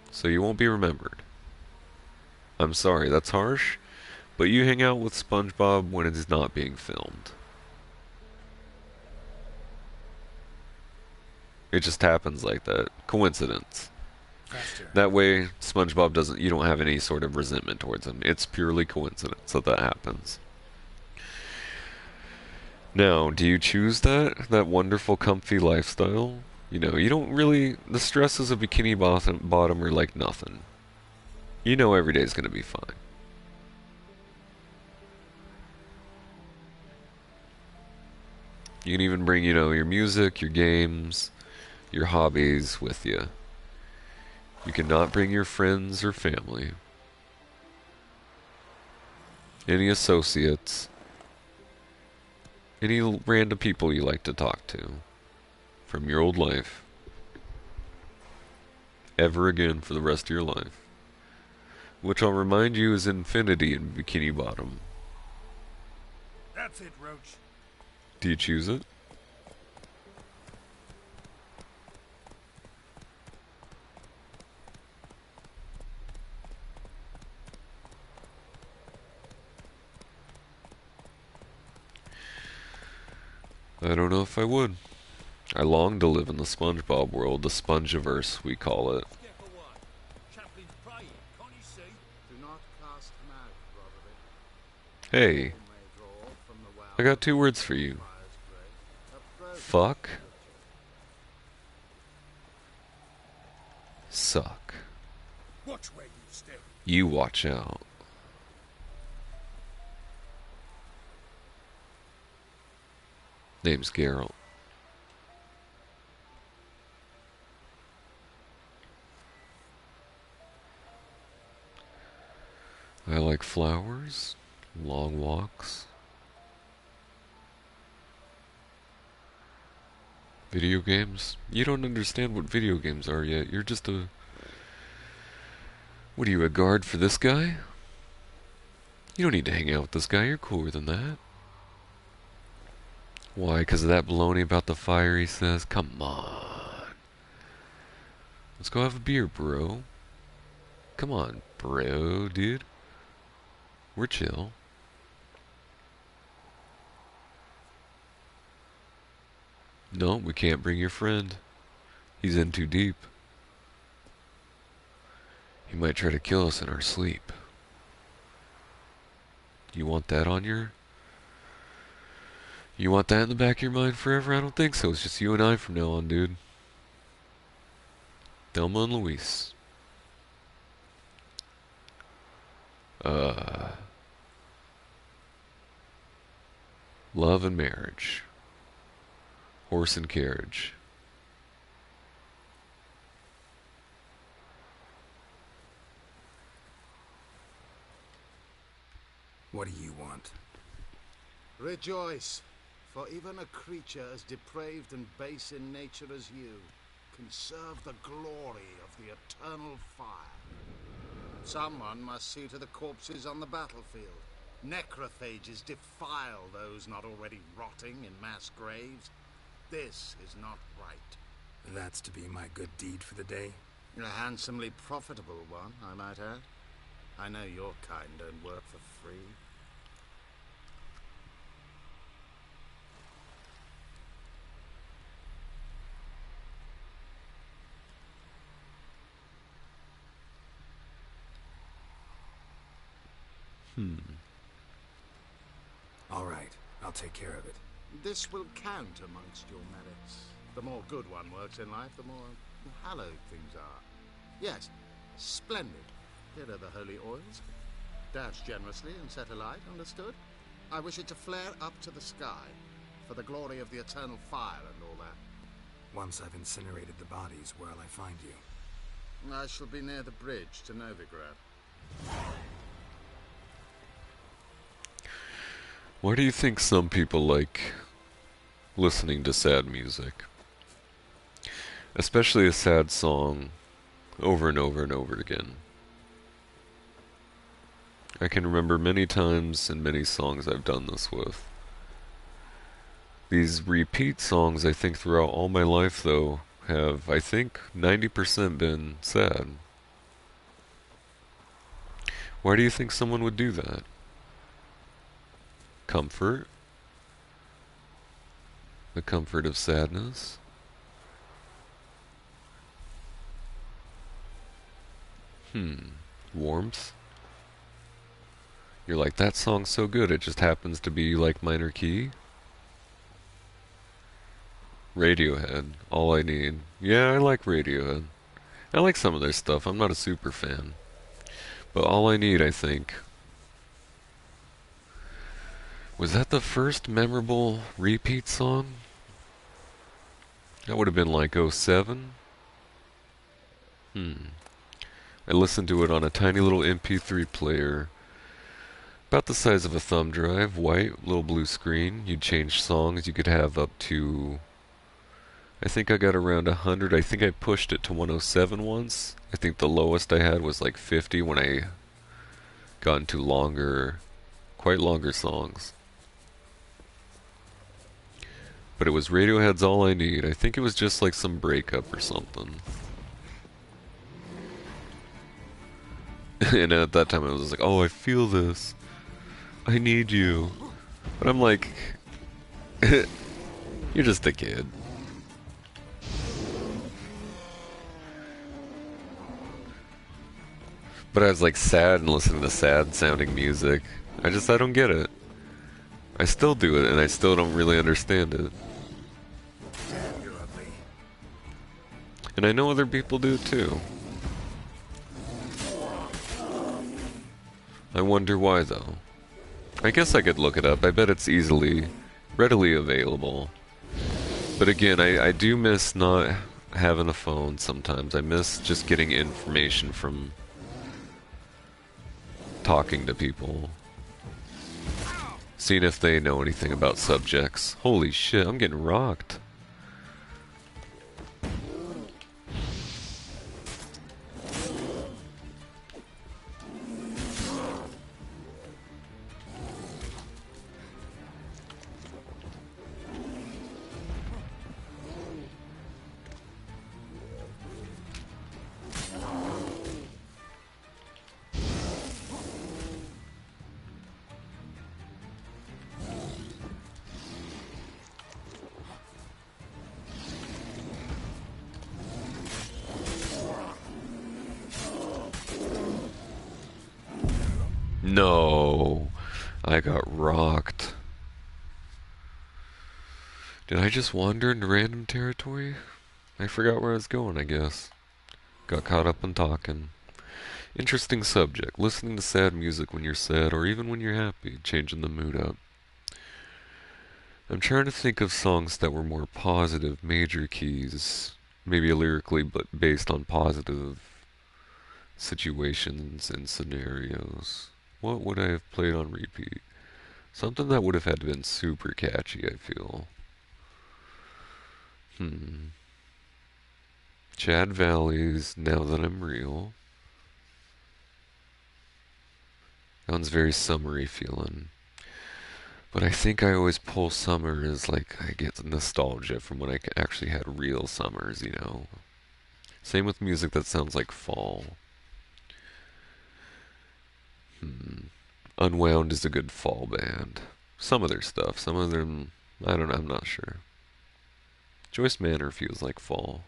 So you won't be remembered. I'm sorry, that's harsh, but you hang out with SpongeBob when it is not being filmed. It just happens like that. Coincidence. That way, SpongeBob doesn't, you don't have any sort of resentment towards him. It's purely coincidence that happens. Now, do you choose that wonderful comfy lifestyle? You know, you don't really, the stresses of Bikini Bottom are like nothing. You know every day's gonna be fine. You can even bring, you know, your music, your games, your hobbies with you. You cannot bring your friends or family, any associates, any random people you like to talk to from your old life ever again for the rest of your life. Which I'll remind you is infinity in Bikini Bottom. That's it, Roach. Do you choose it? I don't know if I would. I long to live in the SpongeBob world, the Spongiverse, we call it. Do not cast him out, Roderick. Hey, I got 2 words for you. Fuck. Suck. Watch where you step. You watch out. Name's Geralt. I like flowers, long walks, video games. You don't understand what video games are yet. You're just a... What are you, a guard for this guy? You don't need to hang out with this guy. You're cooler than that. Why? Because of that baloney about the fire, he says? Come on. Let's go have a beer, bro. Come on, bro, dude. We're chill. No, we can't bring your friend. He's in too deep. He might try to kill us in our sleep. You want that on your... You want that in the back of your mind forever? I don't think so. It's just you and I from now on, dude. Thelma and Louise. Love and marriage. Horse and carriage. What do you want? Rejoice, for even a creature as depraved and base in nature as you can serve the glory of the eternal fire. Someone must see to the corpses on the battlefield. Necrophages defile those not already rotting in mass graves. This is not right. That's to be my good deed for the day? A handsomely profitable one, I might add. I know your kind don't work for free. All right, I'll take care of it. This will count amongst your merits. The more good one works in life, the more hallowed things are. Yes, splendid. Here are the holy oils. Dash generously and set alight, understood? I wish it to flare up to the sky, for the glory of the eternal fire and all that. Once I've incinerated the bodies, where'll I find you? I shall be near the bridge to Novigrad. Why do you think some people like listening to sad music? Especially a sad song over and over and over again. I can remember many times and many songs I've done this with. These repeat songs, I think, throughout all my life, though, have, I think, 90% been sad. Why do you think someone would do that? Comfort? The comfort of sadness? Warmth? You're like, that song's so good, it just happens to be like minor key? Radiohead, All I Need. Yeah, I like Radiohead. I like some of their stuff, I'm not a super fan. But All I Need, I think. Was that the first memorable repeat song? That would have been like '07? I listened to it on a tiny little MP3 player. About the size of a thumb drive, white, little blue screen. You'd change songs, you could have up to... I think I got around 100. I think I pushed it to 107 once. I think the lowest I had was like 50 when I got into longer, quite longer songs. But it was Radiohead's All I Need. I think it was just like some breakup or something. And at that time I was like, oh, I feel this. I need you. But I'm like, you're just a kid. But I was like sad and listening to sad sounding music. I don't get it. I still do it and I still don't really understand it. And I know other people do too. I wonder why though. I guess I could look it up. I bet it's readily available. But again, I do miss not having a phone sometimes. I miss just getting information from talking to people. Seeing if they know anything about subjects. Holy shit, I'm getting rocked. No, I got rocked. Did I just wander into random territory? I forgot where I was going, I guess. Got caught up in talking. Interesting subject. Listening to sad music when you're sad or even when you're happy. Changing the mood up. I'm trying to think of songs that were more positive, major keys. Maybe lyrically, but based on positive situations and scenarios. What would I have played on repeat? Something that would have had to been super catchy, I feel. Chad Valley's Now That I'm Real. That one's very summery feeling. But I think I always pull summer as like I get nostalgia from when I actually had real summers, you know. Same with music that sounds like fall. Unwound is a good fall band. Some of their stuff, some of them, I don't know, I'm not sure. Joyce Manor feels like fall.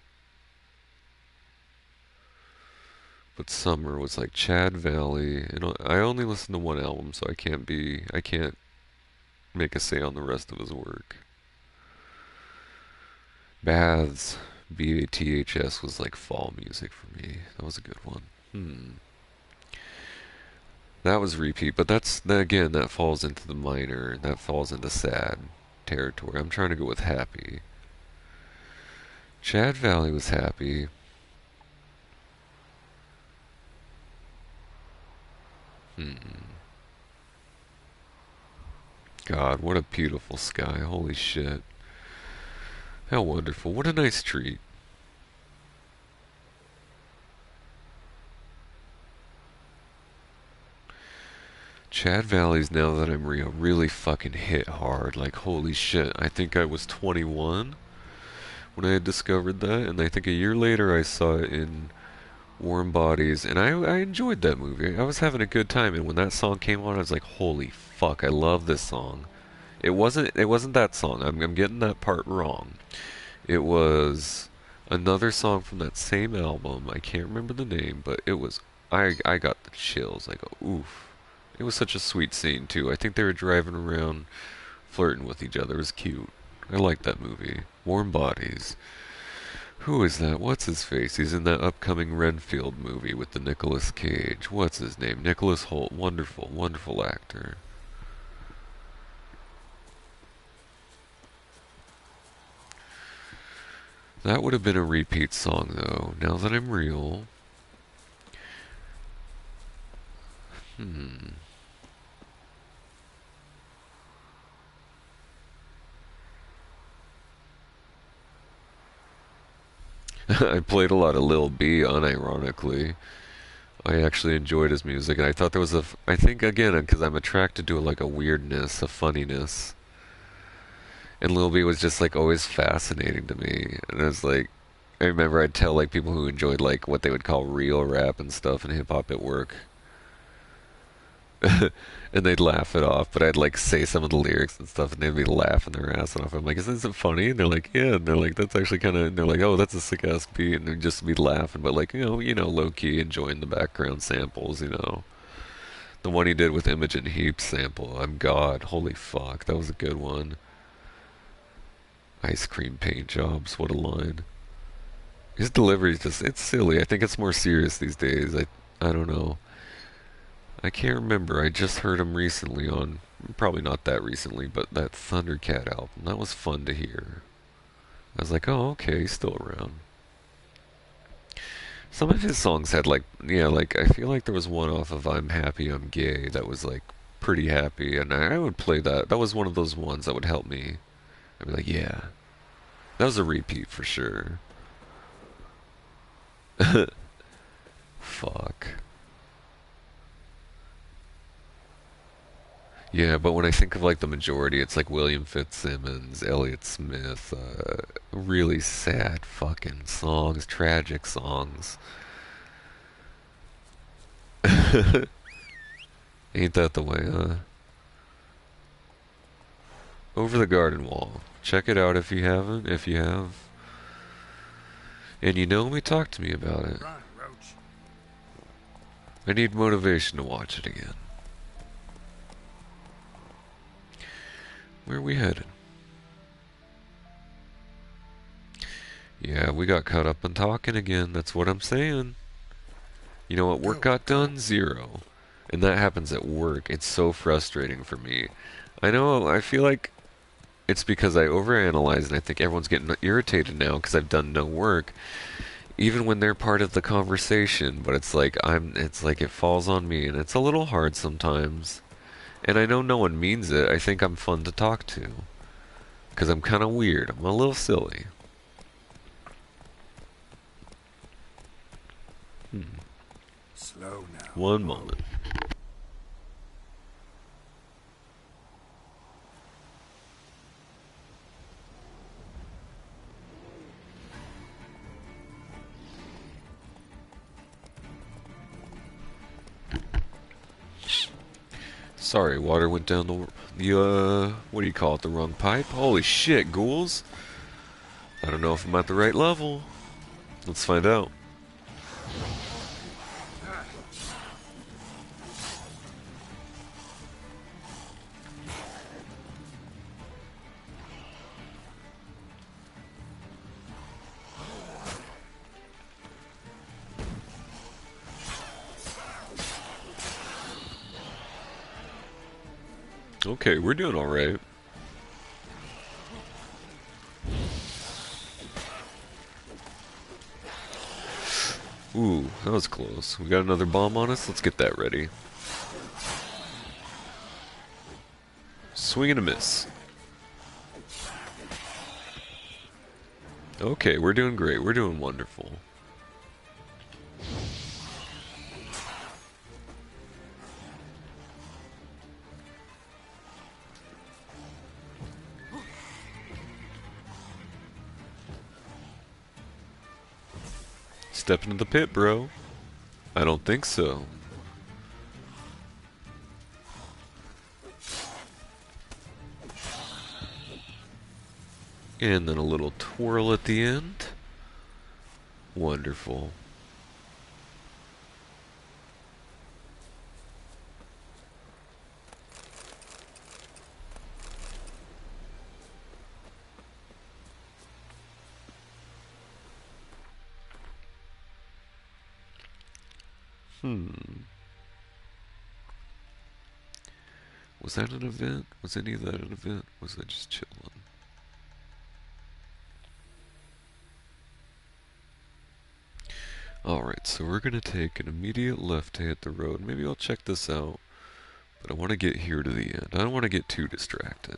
But summer was like Chad Valley, and I only listened to one album, so I can't make a say on the rest of his work. Baths, BATHS was like fall music for me. That was a good one. That was repeat, but again, that falls into the minor, that falls into sad territory. I'm trying to go with happy. Chad Valley was happy. God, what a beautiful sky. Holy shit. How wonderful. What a nice treat. Chad Valley's Now That I'm Real really fucking hit hard. Like, holy shit. I think I was 21 when I had discovered that, and I think a year later I saw it in Warm Bodies, and I enjoyed that movie. I was having a good time, and when that song came on, I was like, holy fuck, I love this song. It wasn't that song. I'm getting that part wrong. It was another song from that same album. I can't remember the name, but it was I got the chills. Like, oof. It was such a sweet scene too. I think they were driving around flirting with each other. It was cute. I liked that movie. Warm Bodies. Who is that? What's his face? He's in that upcoming Renfield movie with the Nicolas Cage. What's his name? Nicholas Hoult. Wonderful, wonderful actor. That would have been a repeat song though. Now That I'm Real. I played a lot of Lil B, unironically. I actually enjoyed his music, and I thought there was I think, again, because I'm attracted to like a weirdness, a funniness. And Lil B was just like always fascinating to me. And it was like, I remember I'd tell like people who enjoyed like what they would call real rap and stuff and hip hop at work. And they'd laugh it off, but I'd like say some of the lyrics and stuff, and they'd be laughing their ass off. I'm like, "Isn't this funny?" And they're like, "Yeah." And they're like, "That's actually kind of." And they're like, "Oh, that's a sick ass beat," and they'd just be laughing, but like, low key enjoying the background samples. The one he did with Imogen Heap's sample, I'm God, holy fuck, that was a good one. Ice cream paint jobs, what a line. His delivery's it's silly. I think it's more serious these days. I don't know. I can't remember. I just heard him recently on, probably not that recently, but that Thundercat album. That was fun to hear. I was like, oh, okay, he's still around. Some of his songs had like, yeah, like I feel like there was one off of I'm Happy I'm Gay that was like pretty happy, and I would play that. That was one of those ones that would help me. I'd be like, yeah, that was a repeat for sure. Fuck. Yeah, but when I think of like the majority, it's like William Fitzsimmons, Elliott Smith, really sad fucking songs, tragic songs. Ain't that the way, huh? Over the Garden Wall. Check it out if you haven't, if you have. And you know me, talk to me about it. I need motivation to watch it again. Where are we headed? Yeah, we got caught up on talking again. That's what I'm saying. You know what work got done? 0. And that happens at work. It's so frustrating for me. I know, I feel like it's because I overanalyze and I think everyone's getting irritated now because I've done no work. Even when they're part of the conversation, but it's like it falls on me and it's a little hard sometimes. And I know no one means it. I think I'm fun to talk to. Because I'm kind of weird. I'm a little silly. Slow now. One moment. Sorry, water went down what do you call it, the wrong pipe? Holy shit, ghouls! I don't know if I'm at the right level. Let's find out. Okay, we're doing alright. Ooh, that was close. We got another bomb on us? Let's get that ready. Swing and a miss. Okay, we're doing great. We're doing wonderful. Step into the pit, bro. I don't think so. And then a little twirl at the end. Wonderful. Was that an event? Was any of that an event? Was I just chilling? Alright, so we're gonna take an immediate left to hit the road. Maybe I'll check this out. But I want to get here to the end. I don't want to get too distracted.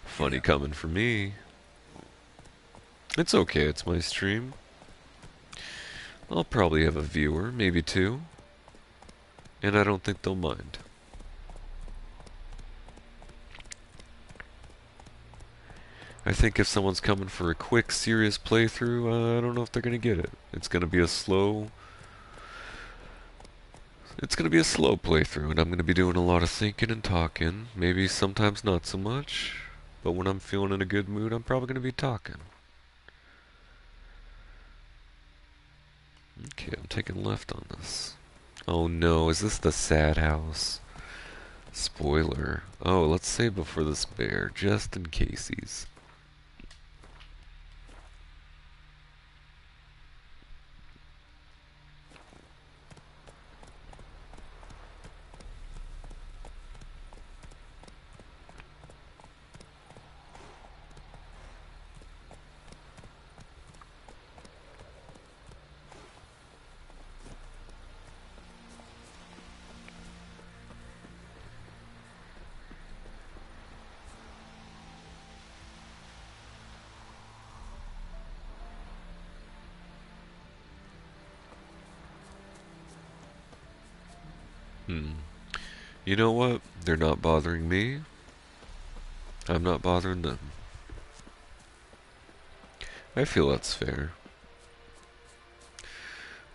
Funny coming for me. It's okay, it's my stream. I'll probably have a viewer, maybe 2. And I don't think they'll mind. I think if someone's coming for a quick, serious playthrough, I don't know if they're gonna get it. It's gonna be a slow playthrough, and I'm gonna be doing a lot of thinking and talking. Maybe sometimes not so much, but when I'm feeling in a good mood, I'm probably gonna be talking. Okay, I'm taking left on this. Oh no, is this the sad house? Spoiler. Oh, let's save before this bear, just in caseies. You know what? They're not bothering me. I'm not bothering them. I feel that's fair.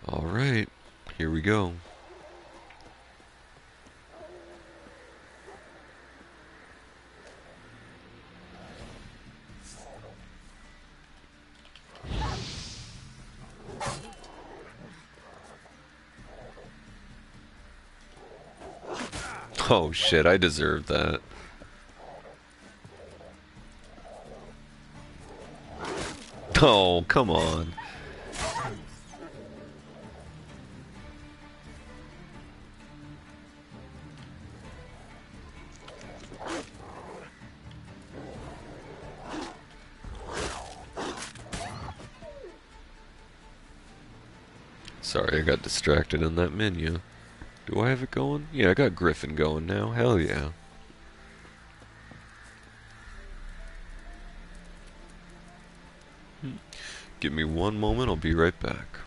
Alright, here we go. Oh shit, I deserve that. Oh, come on. Sorry, I got distracted in that menu. Do I have it going? Yeah, I got Griffin going now. Hell yeah. Give me one moment, I'll be right back.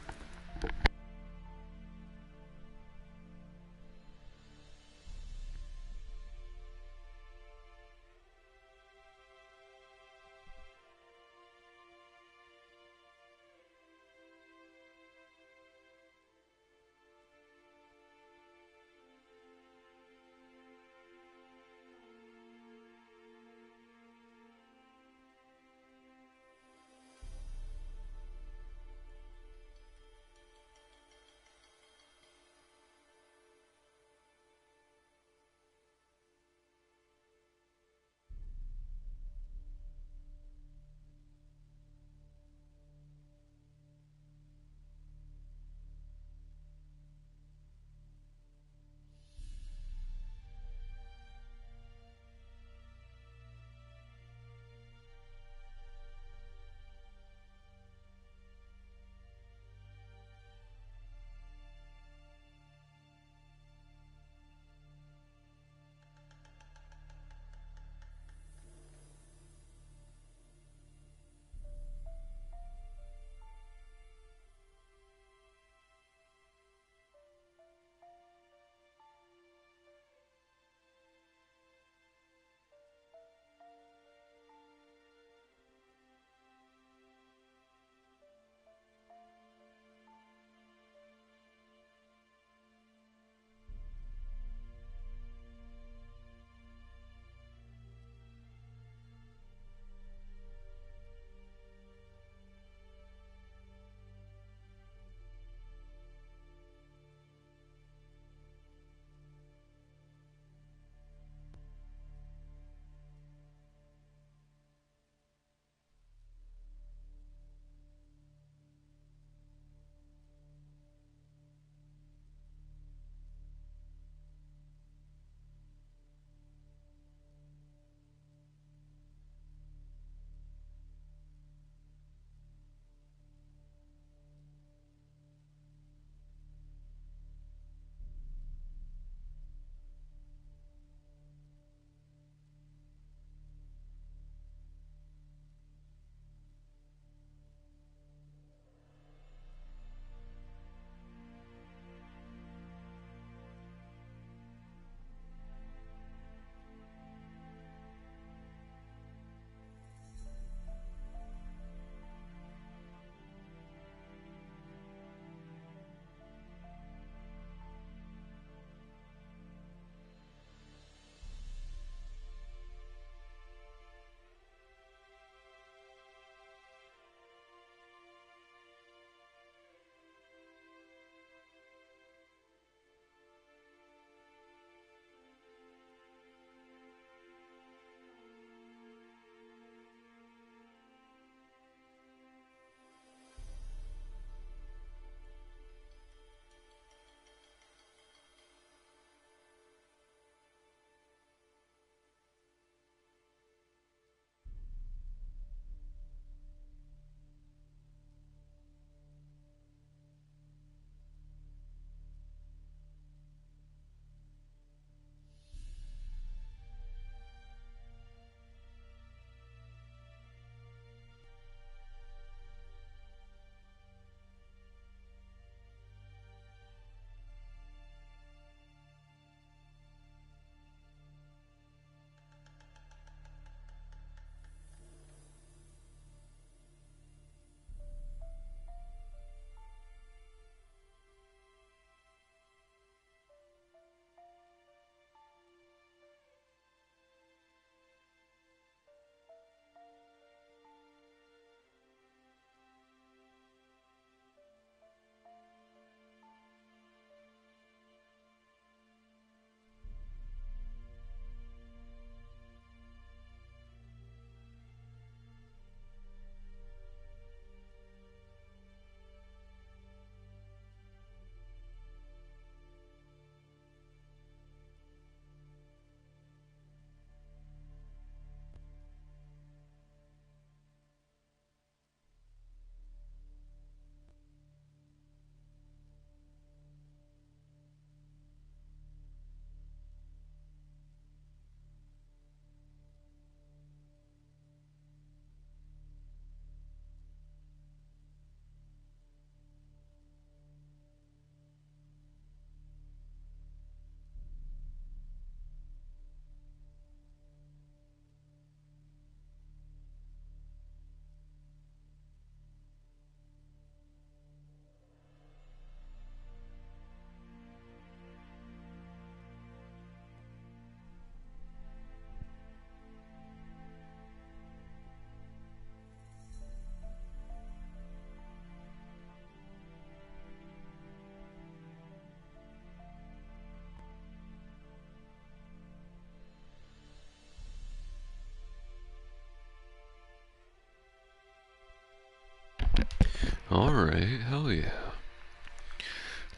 Alright, hell yeah.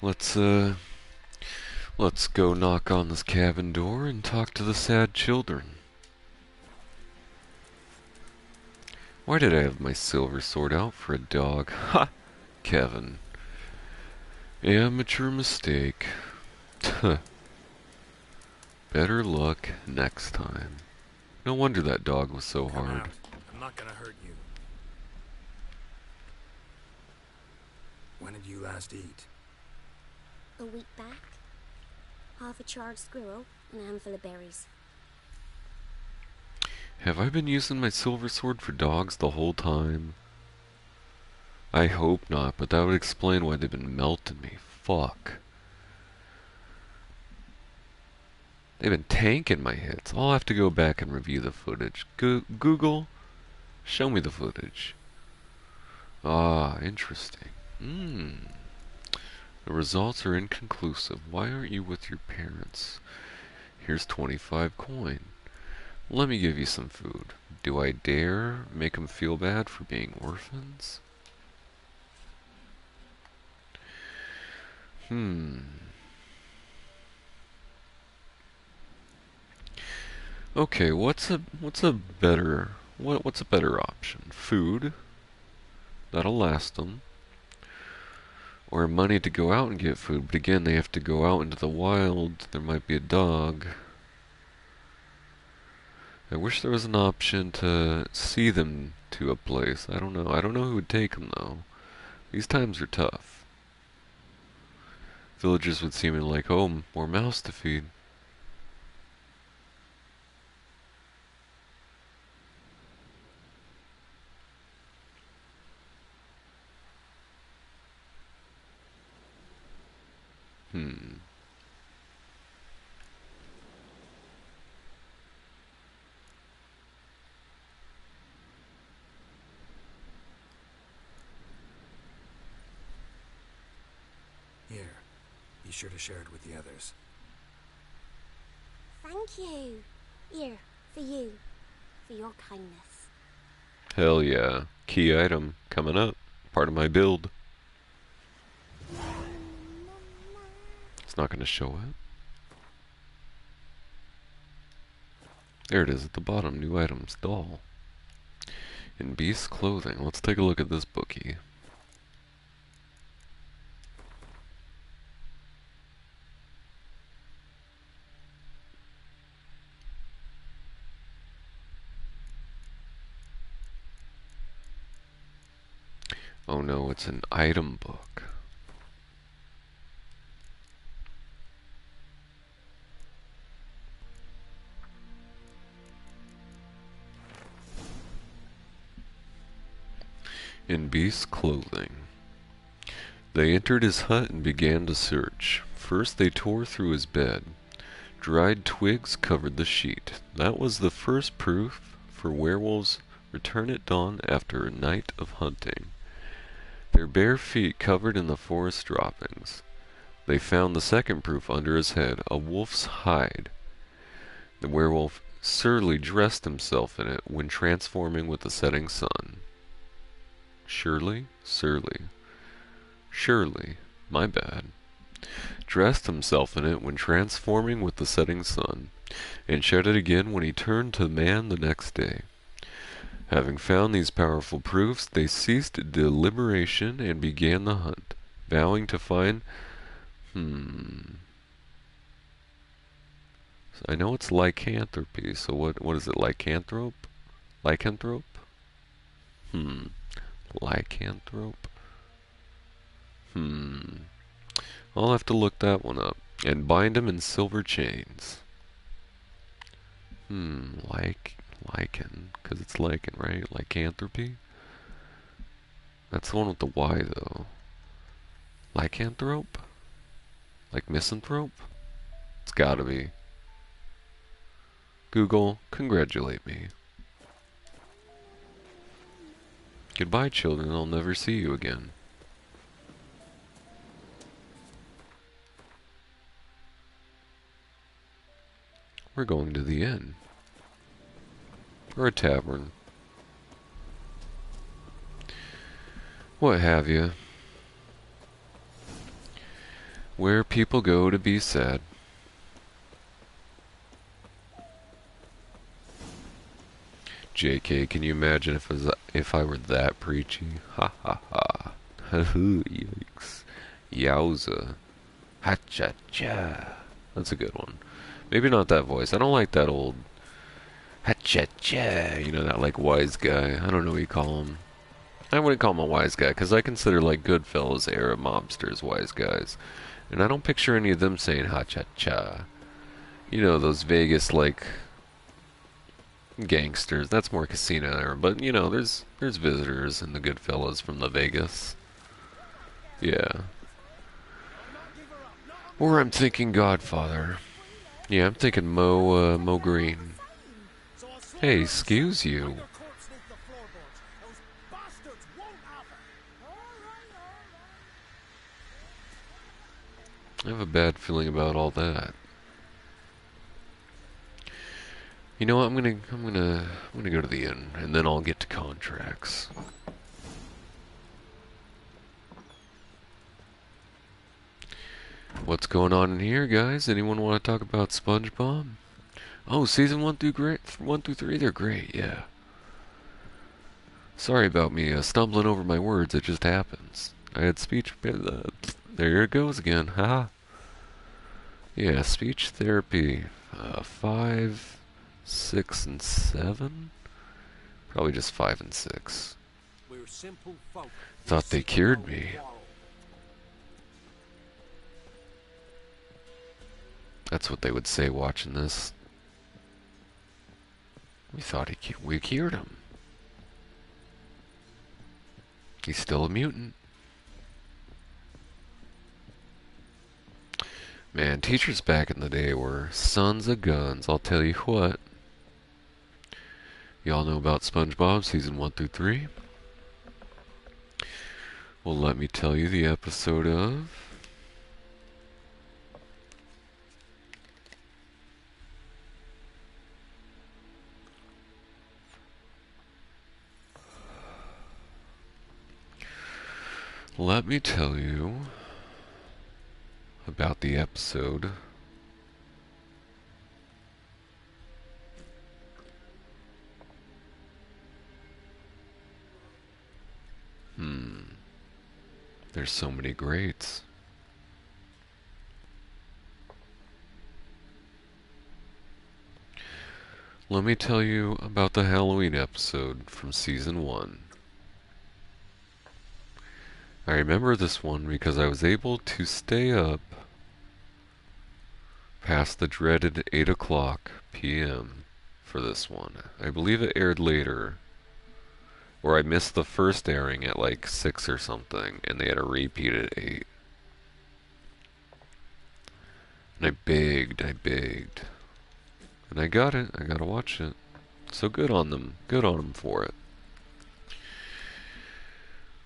Let's go knock on this cabin door and talk to the sad children. Why did I have my silver sword out for a dog? Ha! Kevin. Amateur mistake. Better luck next time. No wonder that dog was so Come hard. out. I'm not gonna hurt you. When did you last eat? A week back. Half a charred squirrel and a handful of berries. Have I been using my silver sword for dogs the whole time? I hope not, but that would explain why they've been melting me. Fuck. They've been tanking my hits. I'll have to go back and review the footage. Google, show me the footage. Ah, interesting. The results are inconclusive. Why aren't you with your parents? Here's 25 coin. Let me give you some food. Do I dare make them feel bad for being orphans? Okay, what's a better option? Food that'll last them, or money to go out and get food. But again, they have to go out into the wild. There might be a dog. I wish there was an option to see them to a place. I don't know. I don't know who would take them though. These times are tough. Villagers would seem like, oh, more mouths to feed. Here. Be sure to share it with the others. Thank you. Here, for you. For your kindness. Hell yeah. Key item coming up. Part of my build. It's not going to show it. There it is at the bottom. New items. Doll. In beast clothing. Let's take a look at this bookie. Oh no, it's an item book. In beast's clothing. They entered his hut and began to search. First they tore through his bed. Dried twigs covered the sheet. That was the first proof, for werewolves return at dawn after a night of hunting. Their bare feet covered in the forest droppings. They found the second proof under his head, a wolf's hide. The werewolf surly dressed himself in it when transforming with the setting sun. Surely? Surly. Surely. My bad. Dressed himself in it when transforming with the setting sun, and showed it again when he turned to man the next day. Having found these powerful proofs, they ceased deliberation and began the hunt, vowing to find... So I know it's lycanthropy, so what is it, lycanthrope? Lycanthrope? Lycanthrope? I'll have to look that one up. And bind him in silver chains. Lichen, because it's lichen, right? Lycanthropy? That's the one with the Y, though. Lycanthrope? Like misanthrope? It's gotta be. Google, congratulate me. Goodbye, children. I'll never see you again. We're going to the inn. Or a tavern. what have you. Where people go to be sad. JK, can you imagine if I were that preachy? Ha ha ha. Yikes. Yowza. Ha cha cha. That's a good one. Maybe not that voice. I don't like that old ha cha cha. You know, that like wise guy. I don't know what you call him. I wouldn't call him a wise guy, because I consider like Goodfellas era mobsters wise guys. And I don't picture any of them saying ha cha cha. You know, those Vegas like gangsters. That's more casino era, but you know, there's visitors in the Goodfellas from the Vegas. Yeah. Or I'm thinking Godfather. Yeah, I'm thinking Mo Green. Hey, excuse you. I have a bad feeling about all that. You know what? I'm gonna go to the inn, and then I'll get to contracts. What's going on in here, guys? Anyone want to talk about SpongeBob? Oh, season 1 through 3, they're great. Yeah. Sorry about me stumbling over my words. It just happens. I had speech. There it goes again. Haha. Yeah, speech therapy. 5, 6, and 7. Probably just 5 and 6. We're simple folk. Thought they cured me. That's what they would say watching this. We thought we cured him. He's still a mutant. Man, teachers back in the day were sons of guns, I'll tell you what. Y'all know about SpongeBob season 1 through 3? Well, let me tell you the episode of... Let me tell you about the episode There's so many greats. Let me tell you about the Halloween episode from season 1. I remember this one because I was able to stay up past the dreaded 8 o'clock p.m. for this one. I believe it aired later, or I missed the first airing at like 6 or something, and they had a repeat at 8. And I begged, and I got it. I gotta watch it. So good on them. Good on them for it.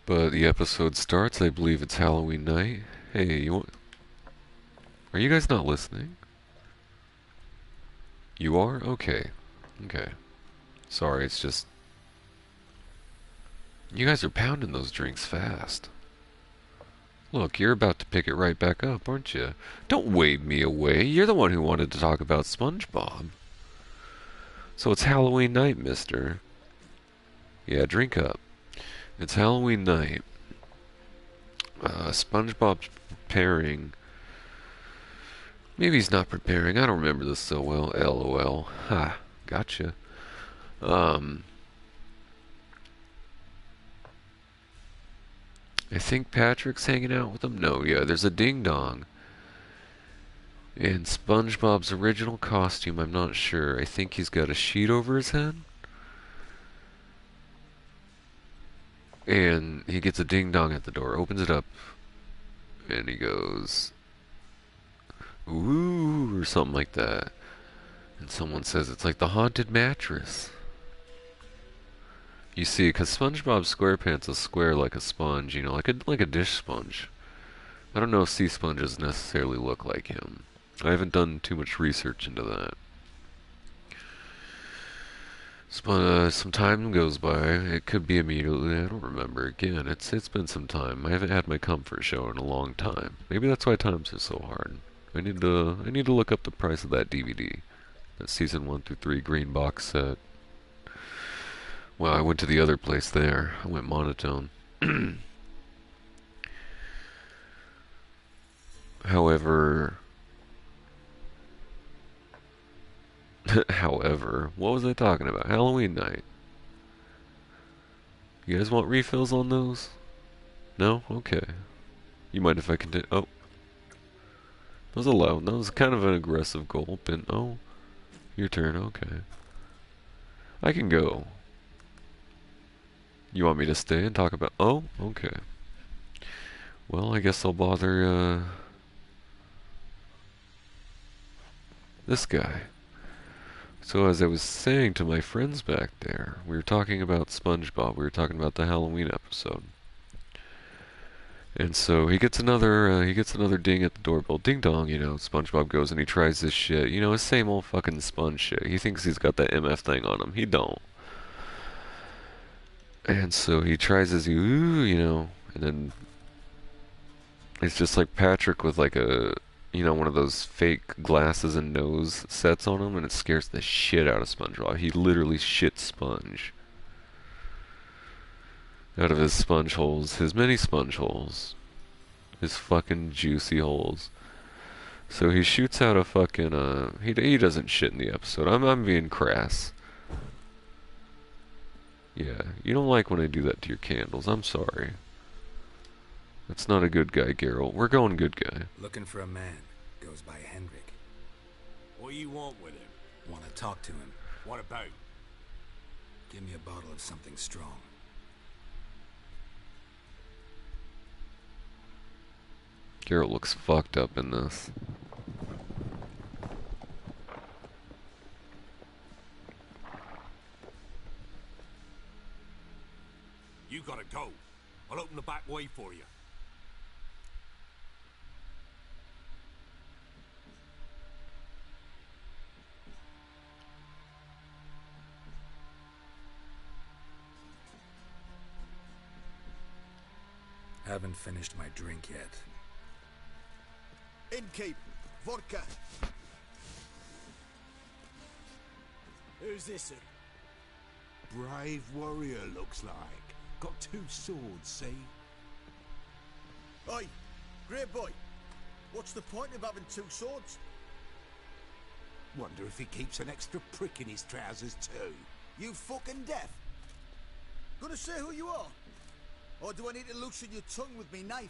But the episode starts, I believe it's Halloween night. Hey, are you guys not listening? You are? Okay. Okay. Sorry, it's just... You guys are pounding those drinks fast. Look, you're about to pick it right back up, aren't you? Don't wave me away. You're the one who wanted to talk about SpongeBob. So it's Halloween night, mister. Yeah, drink up. It's Halloween night. SpongeBob's preparing. Maybe he's not preparing. I don't remember this so well. LOL. Ha. Gotcha. I think Patrick's hanging out with him. No, yeah, there's a ding-dong. In SpongeBob's original costume, I'm not sure. I think he's got a sheet over his head. And he gets a ding-dong at the door, opens it up, and he goes, ooh, or something like that. And someone says it's like the haunted mattress. You see, because SpongeBob SquarePants is square like a sponge, you know, like a dish sponge. I don't know if sea sponges necessarily look like him. I haven't done too much research into that. Some time goes by. It could be immediately. I don't remember. Again, it's been some time. I haven't had my comfort show in a long time. Maybe that's why times are so hard. I need to look up the price of that DVD. That season 1 through 3 green box set. Well, I went to the other place there. I went monotone. However, what was I talking about? Halloween night. You guys want refills on those? No? Okay. You mind if I continue? Oh. That was allowed. That was kind of an aggressive gulp. And, oh. Your turn. Okay. I can go. You want me to stay and talk about... Oh, okay. Well, I guess I'll bother, this guy. So as I was saying to my friends back there, we were talking about SpongeBob. We were talking about the Halloween episode. And so he gets another ding at the doorbell. Ding dong, SpongeBob goes and he tries this shit. His same old fucking sponge shit. He thinks he's got that MF thing on him. He don't. And so he tries his and then it's just like Patrick with like one of those fake glasses and nose sets on him, and it scares the shit out of SpongeBob. He literally shits sponge out of his sponge holes, his many sponge holes, his fucking juicy holes. So he shoots out a fucking he doesn't shit in the episode. I'm being crass. Yeah, you don't like when I do that to your candles. I'm sorry. That's not a good guy, Geralt. We're going good guy. Looking for a man. Goes by Henrik. What do you want with him? Want to talk to him. What about? Give me a bottle of something strong. Geralt looks fucked up in this. You gotta go. I'll open the back way for you. Haven't finished my drink yet. Innkeep, vodka. Who's this, sir? Brave warrior, looks like. Got 2 swords, see? Oi, great boy. What's the point of having 2 swords? Wonder if he keeps an extra prick in his trousers too. You fucking deaf? Gonna say who you are? Or do I need to loosen your tongue with me knife?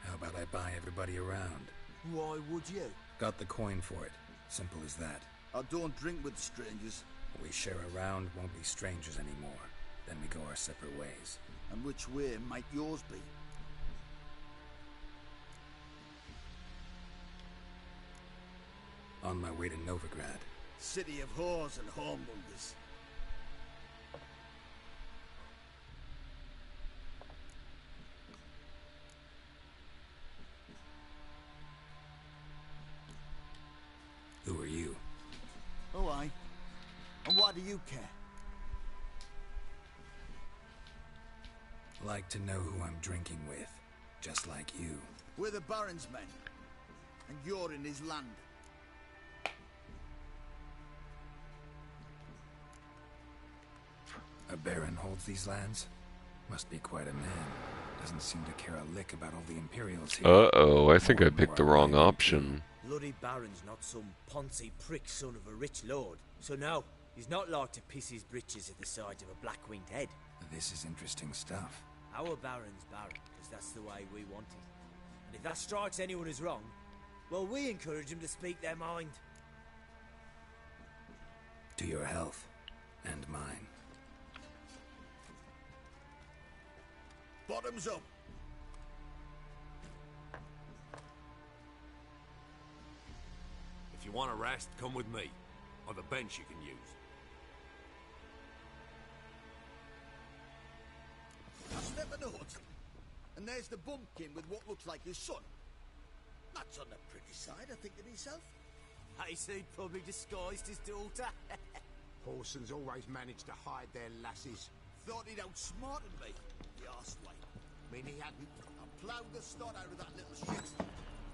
How about I buy everybody around? Why would you? Got the coin for it. Simple as that. I don't drink with strangers. We share a round, won't be strangers anymore. Then we go our separate ways. And which way might yours be? On my way to Novigrad. City of whores and whoremongers. Who are you? Oh, I. And why do you care? Like to know who I'm drinking with. Just like you. We're the Baron's men. And you're in his land. A baron holds these lands? Must be quite a man. Doesn't seem to care a lick about all the Imperials here. Uh-oh, I think I picked the wrong option. Bloody Baron's not some poncy prick son of a rich lord. So no, he's not like to piss his britches at the sight of a black-winged head. This is interesting stuff. Our Baron's Baron, because that's the way we want it. And if that strikes anyone as wrong, well, we encourage them to speak their mind. To your health. And mine. Bottoms up. If you want a rest, come with me. I've a bench you can use. I step a note. And there's the bumpkin with what looks like his son. That's on the pretty side, I think to myself. I see probably disguised his daughter. Horsons always manage to hide their lasses. Thought he'd outsmarted me, the arseway. Mean he hadn't. I ploughed the snot out of that little shit.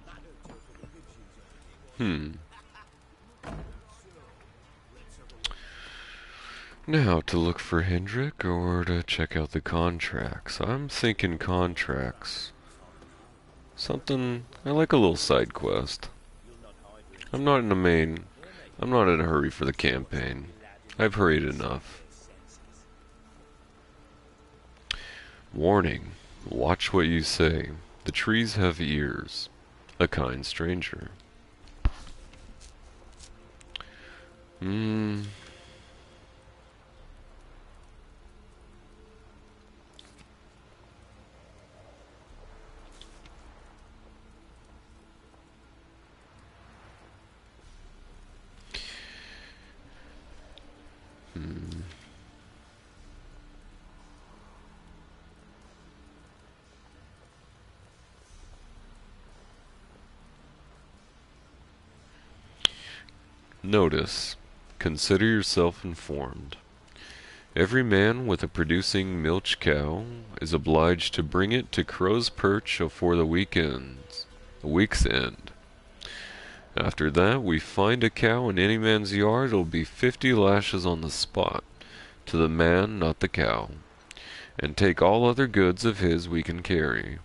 That hurt her for the bib she's Hmm. Now to look for Hendrik or to check out the contracts. I'm thinking contracts. Something, I like a little side quest. I'm not in a hurry for the campaign. I've hurried enough. Warning, watch what you say. The trees have ears. A kind stranger. Notice. Consider yourself informed. Every man with a producing milch cow is obliged to bring it to Crow's Perch afore the week's end. After that, we find a cow in any man's yard, it'll be 50 lashes on the spot, to the man, not the cow, and take all other goods of his we can carry.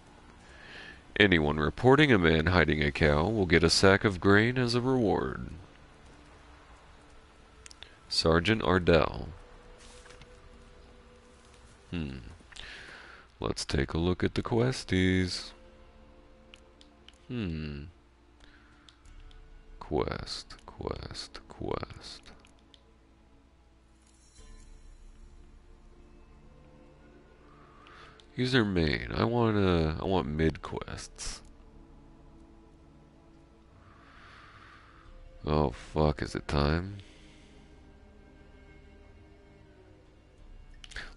Anyone reporting a man hiding a cow will get a sack of grain as a reward. Sergeant Ardell. Let's take a look at the questies. Quest. User main. I want mid quests. Oh fuck, is it time?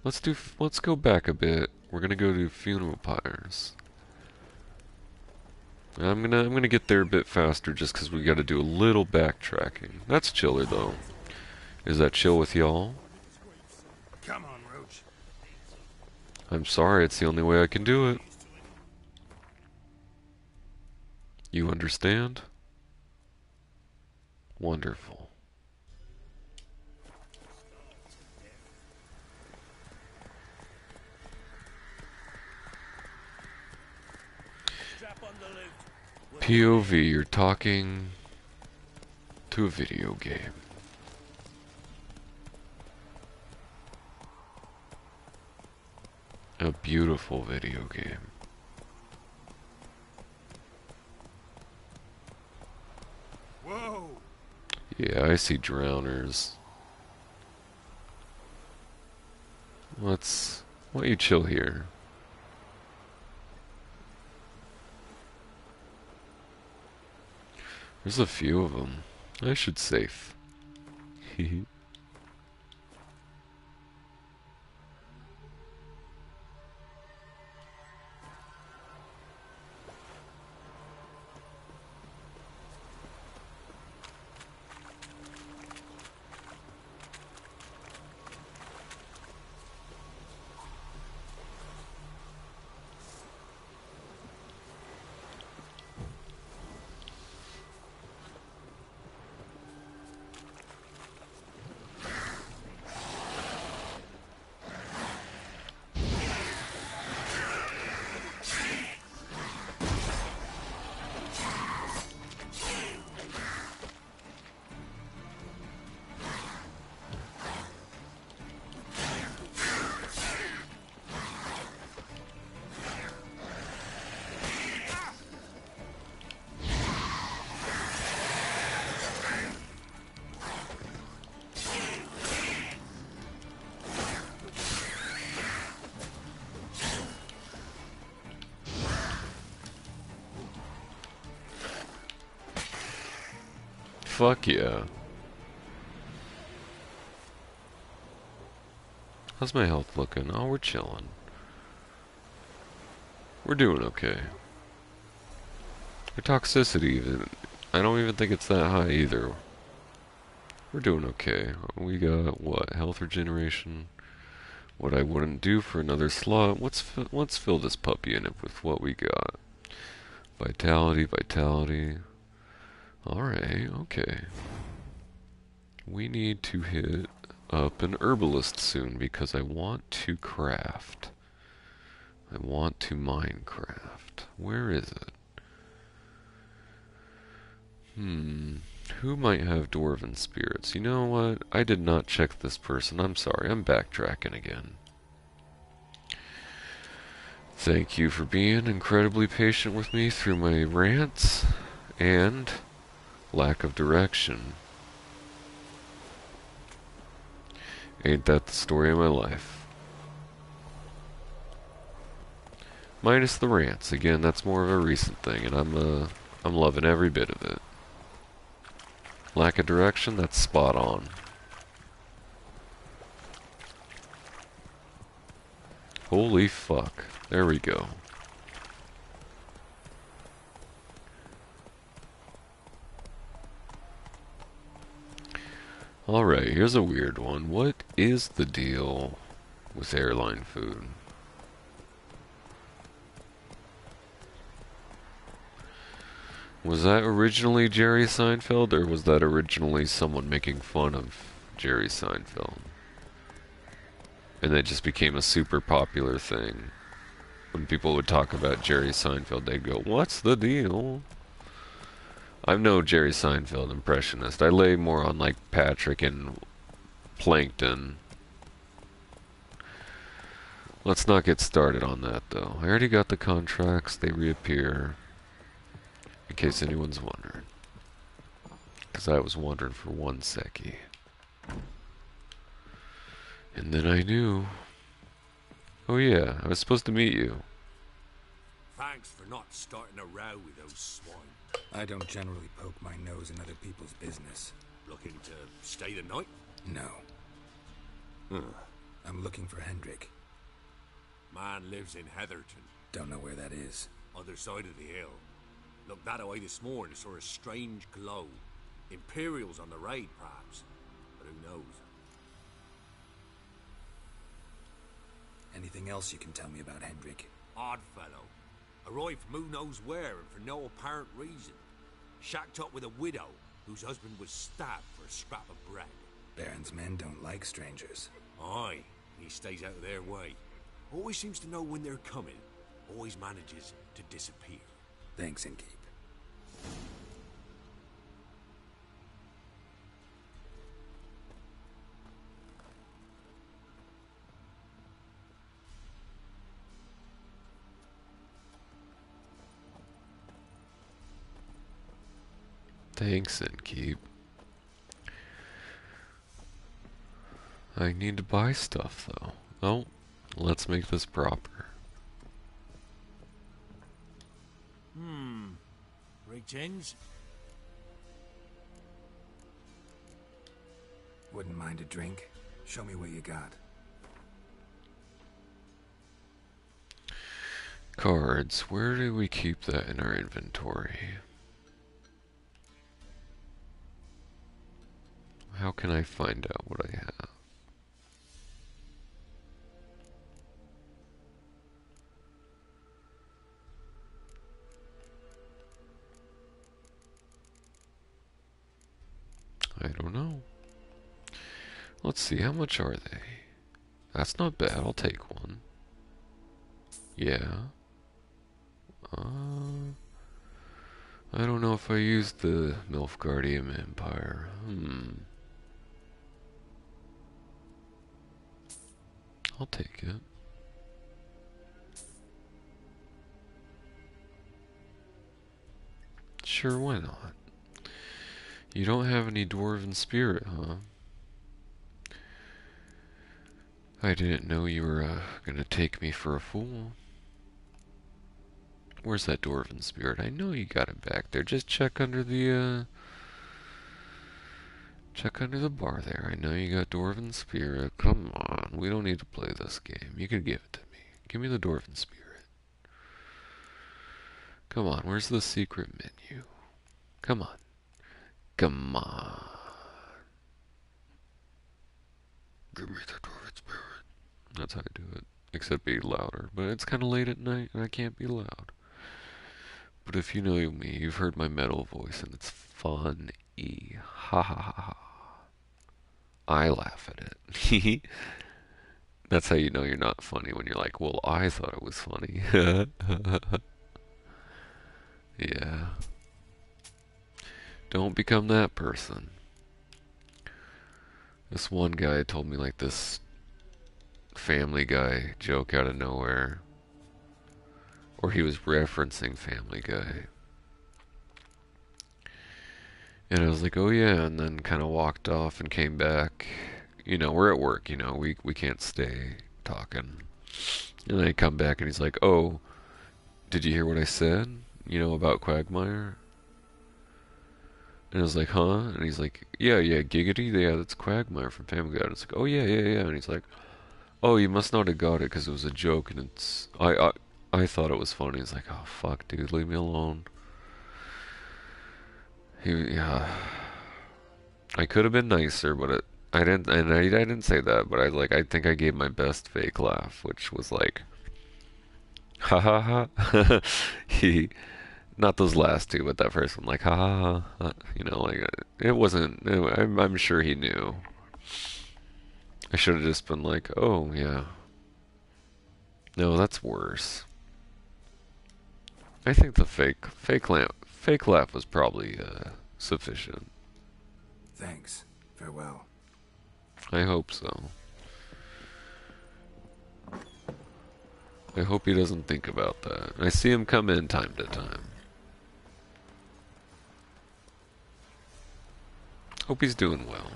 Let's go back a bit. We're gonna go to funeral pyres. I'm gonna get there a bit faster just because we gotta do a little backtracking. That's chiller though. Is that chill with y'all? Come on, Roach. I'm sorry, it's the only way I can do it. You understand? Wonderful. POV, you're talking to a video game. A beautiful video game. Whoa! Yeah, I see drowners. Why don't you chill here? There's a few of them. I should save. Fuck yeah. How's my health looking? Oh, we're chilling. We're doing okay. Our toxicity, I don't even think it's that high either. We're doing okay. We got, what, health regeneration? What I wouldn't do for another slot. Let's fill this puppy in with what we got. Vitality, vitality. Alright, okay. We need to hit up an herbalist soon because I want to craft. I want to Minecraft. Where is it? Who might have dwarven spirits? You know what? I did not check this person. I'm sorry. I'm backtracking again. Thank you for being incredibly patient with me through my rants and lack of direction. Ain't that the story of my life? Minus the rants. Again, that's more of a recent thing, and I'm loving every bit of it. Lack of direction, that's spot on. Holy fuck. There we go. Alright, here's a weird one. What is the deal with airline food? Was that originally Jerry Seinfeld, or was that originally someone making fun of Jerry Seinfeld? And that just became a super popular thing. When people would talk about Jerry Seinfeld, they'd go, "What's the deal?" I'm no Jerry Seinfeld impressionist. I lay more on like Patrick and Plankton. Let's not get started on that though. I already got the contracts, they reappear. In case anyone's wondering. Because I was wondering for one seckie. And then I knew. Oh yeah, I was supposed to meet you. Thanks for not starting a row with those swine. I don't generally poke my nose in other people's business. Looking to stay the night? No. I'm looking for Hendrik. Man lives in Heatherton. Don't know where that is. Other side of the hill. Looked that away this morning, saw a strange glow. Imperials on the raid, perhaps. But who knows? Anything else you can tell me about Hendrik? Odd fellow. Arrived from who knows where and for no apparent reason. Shacked up with a widow whose husband was stabbed for a scrap of bread. Baron's men don't like strangers. Aye, he stays out of their way. Always seems to know when they're coming. Always manages to disappear. Thanks, Inkeep. Thanks, Inkeep. I need to buy stuff, though. Oh, let's make this proper. Greetings. Wouldn't mind a drink? Show me what you got. Cards. Where do we keep that in our inventory? How can I find out what I have? I don't know. Let's see, how much are they? That's not bad, I'll take one. Yeah. I don't know if I used the Nilfgaardian Empire. I'll take it. Sure, why not? You don't have any dwarven spirit, huh? I didn't know you were gonna take me for a fool. Where's that dwarven spirit? I know you got it back there. Just check under the bar there. I know you got dwarven spirit. Come on, we don't need to play this game. You can give it to me. Give me the dwarven spirit. Come on, where's the secret menu? Come on. Come on. Give me the dwarven spirit. That's how I do it. Except be louder. But it's kind of late at night and I can't be loud. But if you know me, you've heard my metal voice and it's funny. Ha ha ha ha. I laugh at it. That's how you know you're not funny, when you're like, well, I thought it was funny. Yeah. Don't become that person. This one guy told me like this Family Guy joke out of nowhere. Or he was referencing Family Guy. And I was like, oh yeah, and then kind of walked off and came back. You know, we're at work, you know, we can't stay talking. And then I come back and he's like, oh, did you hear what I said? You know, about Quagmire? And I was like, huh? And he's like, yeah, Giggity, yeah, that's Quagmire from Family Guy. And it's like, oh yeah. And he's like, oh, you must not have got it because it was a joke and it's... I thought it was funny. He's like, oh fuck, dude, leave me alone. Yeah. I could have been nicer, but I didn't, and I didn't say that, but I think I gave my best fake laugh, which was like, ha ha ha. He, not those last two, but that first one, like, ha ha ha. You know, like, it wasn't, I'm sure he knew. I should have just been like, oh, yeah. No, that's worse. I think the fake laugh was probably, sufficient. Thanks. Farewell. I hope so. I hope he doesn't think about that. I see him come in time to time. Hope he's doing well.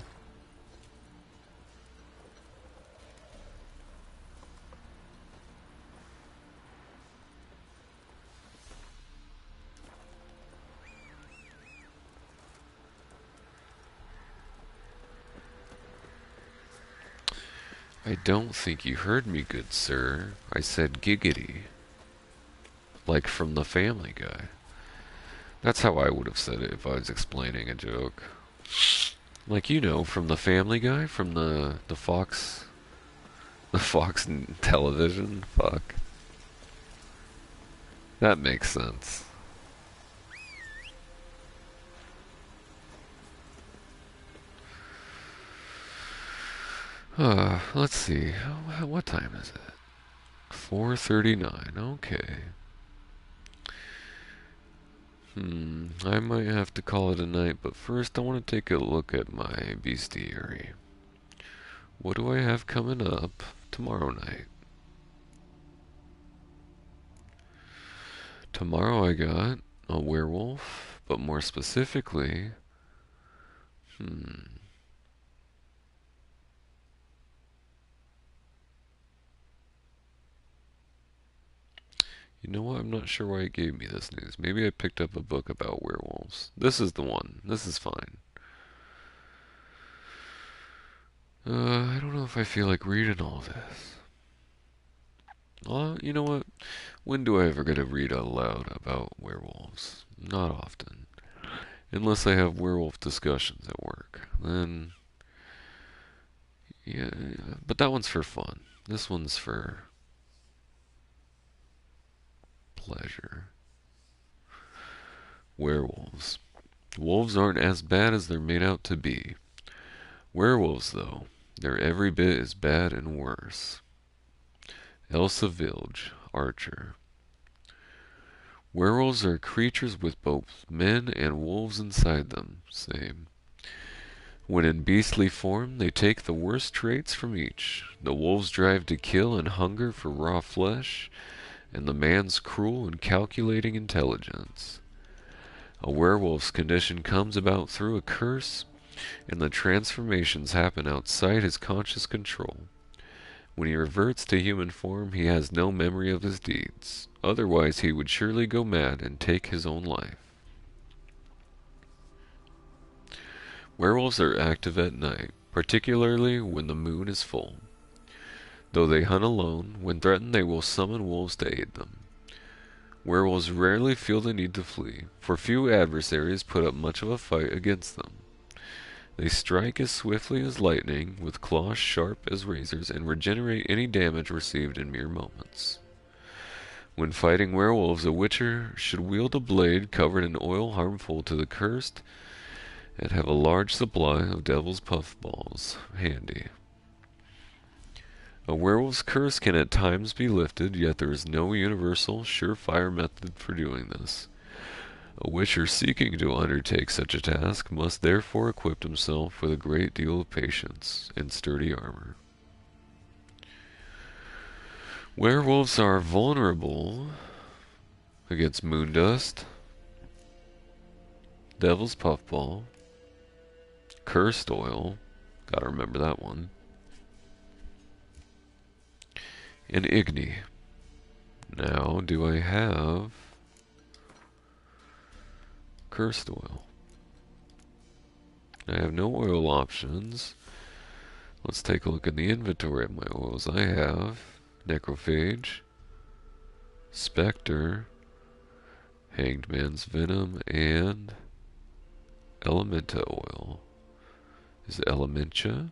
I don't think you heard me, good sir. I said giggity. Like from the Family Guy. That's how I would have said it if I was explaining a joke. Like, you know, from the Family Guy, from the Fox television. Fuck. That makes sense. Let's see. What time is it? 4:39. Okay. I might have to call it a night, but first I want to take a look at my bestiary. What do I have coming up tomorrow night? Tomorrow I got a werewolf, but more specifically, you know what? I'm not sure why it gave me this news. Maybe I picked up a book about werewolves. This is the one. This is fine. I don't know if I feel like reading all this. You know what? When do I ever get to read out loud about werewolves? Not often. Unless I have werewolf discussions at work. Then, yeah, but that one's for fun. This one's for pleasure. Werewolves. Wolves aren't as bad as they're made out to be. Werewolves, though, they're every bit as bad and worse. Elsa Vilge, Archer. Werewolves are creatures with both men and wolves inside them, same. When in beastly form, they take the worst traits from each. The wolf's drive to kill and hunger for raw flesh, and the man's cruel and calculating intelligence. A werewolf's condition comes about through a curse, and the transformations happen outside his conscious control. When he reverts to human form, he has no memory of his deeds. Otherwise, he would surely go mad and take his own life. Werewolves are active at night, particularly when the moon is full. Though they hunt alone, when threatened they will summon wolves to aid them. Werewolves rarely feel the need to flee, for few adversaries put up much of a fight against them. They strike as swiftly as lightning, with claws sharp as razors, and regenerate any damage received in mere moments. When fighting werewolves, a witcher should wield a blade covered in oil harmful to the cursed, and have a large supply of devil's puffballs handy. A werewolf's curse can at times be lifted, yet there is no universal, surefire method for doing this. A witcher seeking to undertake such a task must therefore equip himself with a great deal of patience and sturdy armor. Werewolves are vulnerable against moon dust, devil's puffball, cursed oil, gotta remember that one, and Igni. Now, do I have cursed oil? I have no oil options. Let's take a look in the inventory of my oils. I have Necrophage, Spectre, Hanged Man's Venom, and Elementa oil. Is it Elementia?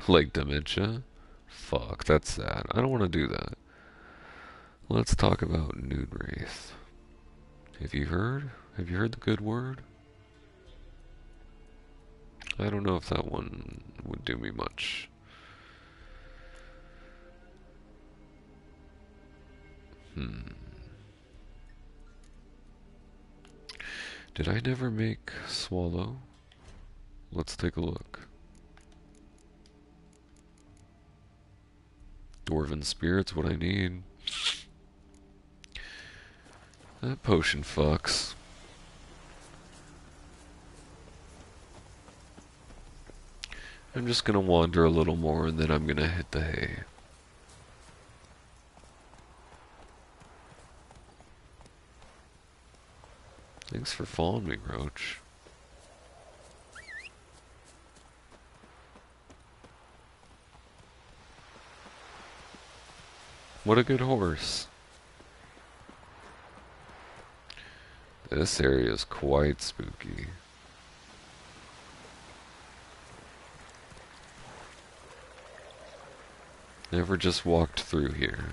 Like dementia? Fuck, that's sad. I don't want to do that. Let's talk about Noon Wraith. Have you heard? Have you heard the good word? I don't know if that one would do me much. Did I never make Swallow? Let's take a look. Dwarven Spirit's what I need. That potion fucks. I'm just gonna wander a little more and then I'm gonna hit the hay. Thanks for following me, Roach. What a good horse. This area is quite spooky. Never just walked through here.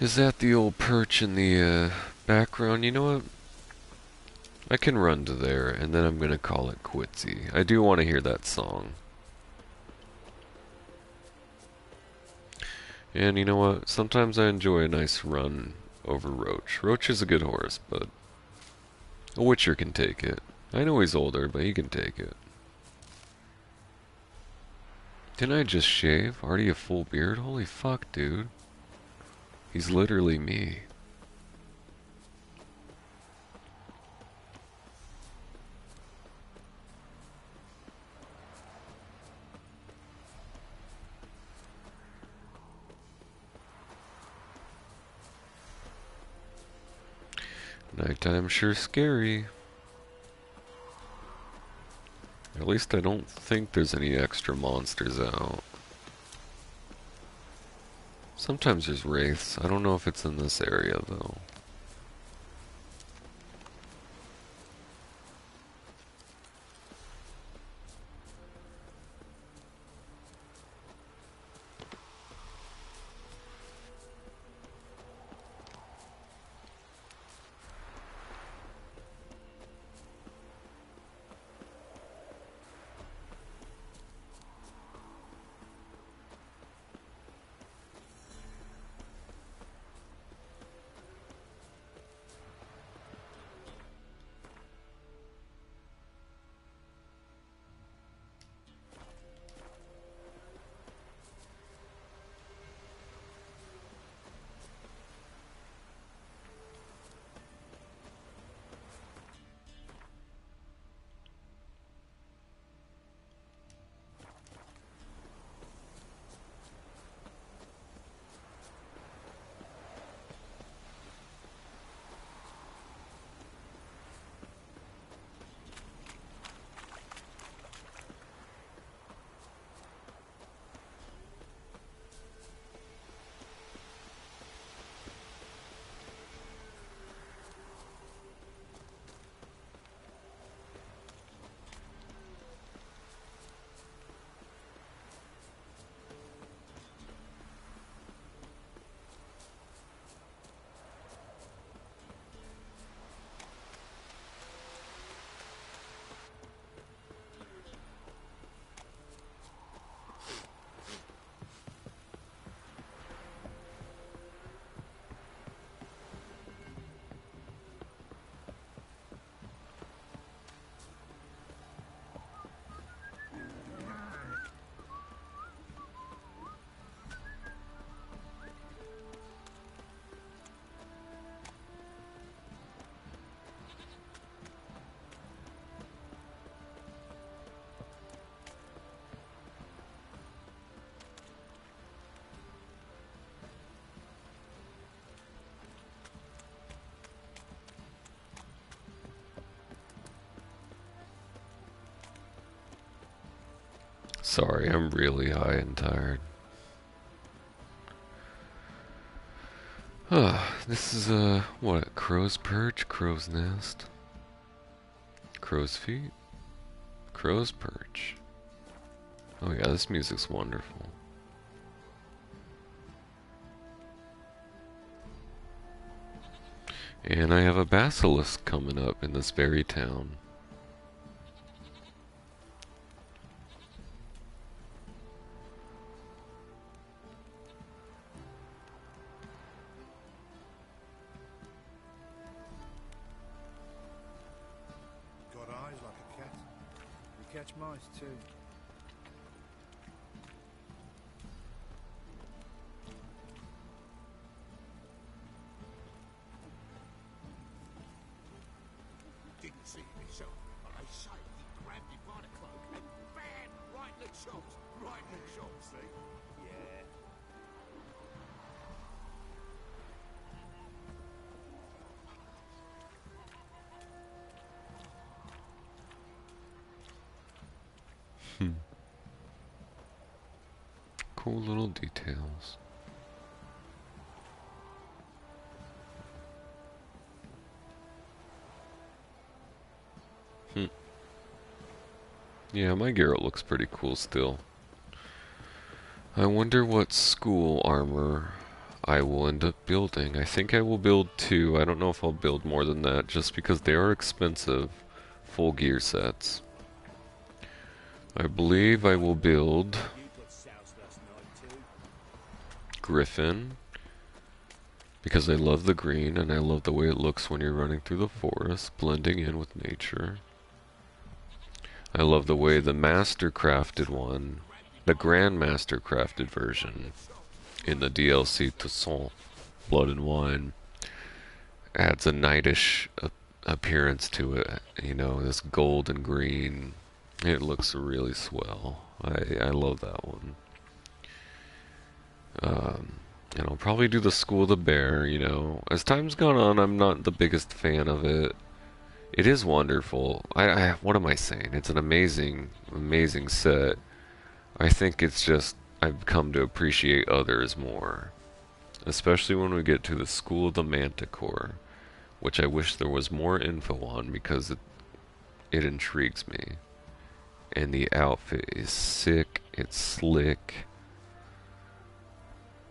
Is that the old perch in the background? You know what? I can run to there, and then I'm gonna call it quitsy. I do want to hear that song. And you know what? Sometimes I enjoy a nice run over Roach. Roach is a good horse, but a Witcher can take it. I know he's older, but he can take it. Didn't I just shave? Already a full beard? Holy fuck, dude. He's literally me. Nighttime sure scary. At least I don't think there's any extra monsters out. Sometimes there's wraiths. I don't know if it's in this area though. Sorry, I'm really high and tired. This is what? Crow's perch? Crow's nest? Crow's feet? Crow's perch. Oh yeah, this music's wonderful. And I have a basilisk coming up in this very town. Got eyes like a cat. You catch mice too. Didn't see me, so I say he grabbed him by the cloak and bam! Right in the chops. Right in the chops, see? Yeah. Cool little details. Yeah, my Garrett looks pretty cool still. I wonder what school armor I will end up building. I think I will build 2. I don't know if I'll build more than that, just because they are expensive full gear sets. I believe I will build Griffin, because I love the green and I love the way it looks when you're running through the forest, blending in with nature. I love the way the master crafted one, the Grandmaster crafted version in the DLC Toussaint, Blood and Wine, adds a knightish appearance to it. You know, this gold and green. It looks really swell. I love that one. And I'll probably do the School of the Bear, you know. As time's gone on, I'm not the biggest fan of it. It is wonderful. What am I saying? It's an amazing, amazing set. I think it's just, I've come to appreciate others more. Especially when we get to the School of the Manticore, which I wish there was more info on because it intrigues me. And the outfit is sick, it's slick.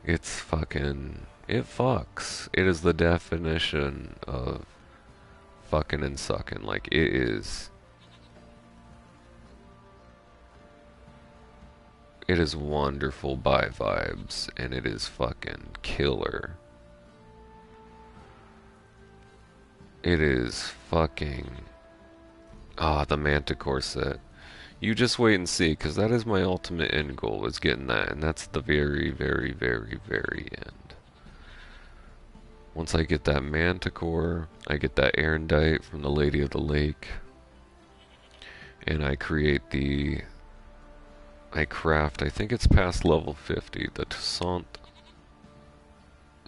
It's fucking, it fucks. It is the definition of fucking and sucking. Like, it is wonderful by vibes, and it is fucking killer. It is fucking, the Manticore set. You just wait and see, because that is my ultimate end goal, is getting that, and that's the very, very, very, very end. Once I get that Manticore, I get that Erendite from the Lady of the Lake, and I create I craft, I think it's past level 50, the Toussaint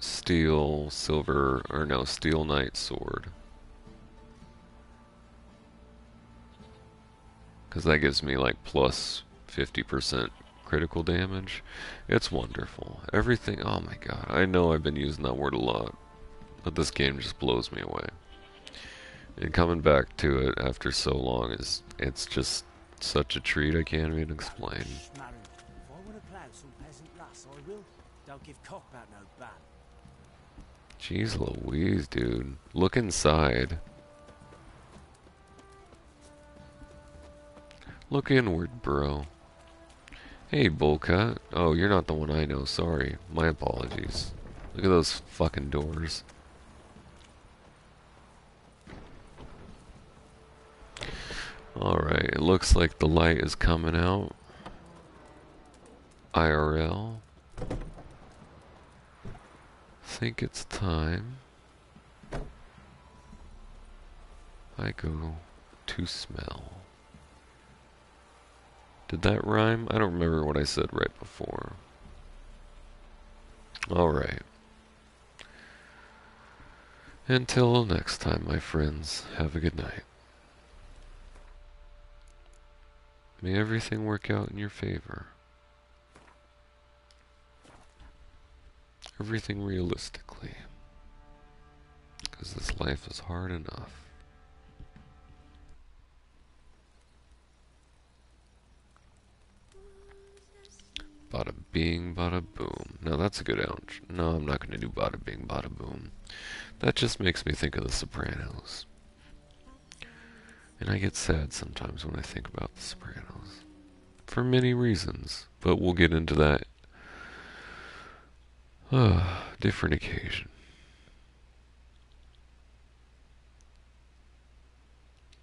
Steel Knight Sword. Because that gives me like plus 50% critical damage. It's wonderful. Everything, oh my god, I know I've been using that word a lot, but this game just blows me away. And coming back to it after so long it's just such a treat I can't even explain. If I want to plough some peasant lass, I will. Don't give cock about no ban. Jeez Louise, dude. Look inside. Look inward, bro. Hey, Bullcut. Oh, you're not the one I know. Sorry. My apologies. Look at those fucking doors. Alright, it looks like the light is coming out. IRL. Think it's time I go to smell. Did that rhyme? I don't remember what I said right before. Alright. Until next time, my friends, have a good night. May everything work out in your favor. Everything realistically. Because this life is hard enough. Bada bing, bada boom. Now that's a good ouch. No, I'm not going to do bada bing, bada boom. That just makes me think of The Sopranos. And I get sad sometimes when I think about The Sopranos. For many reasons. But we'll get into that different occasion.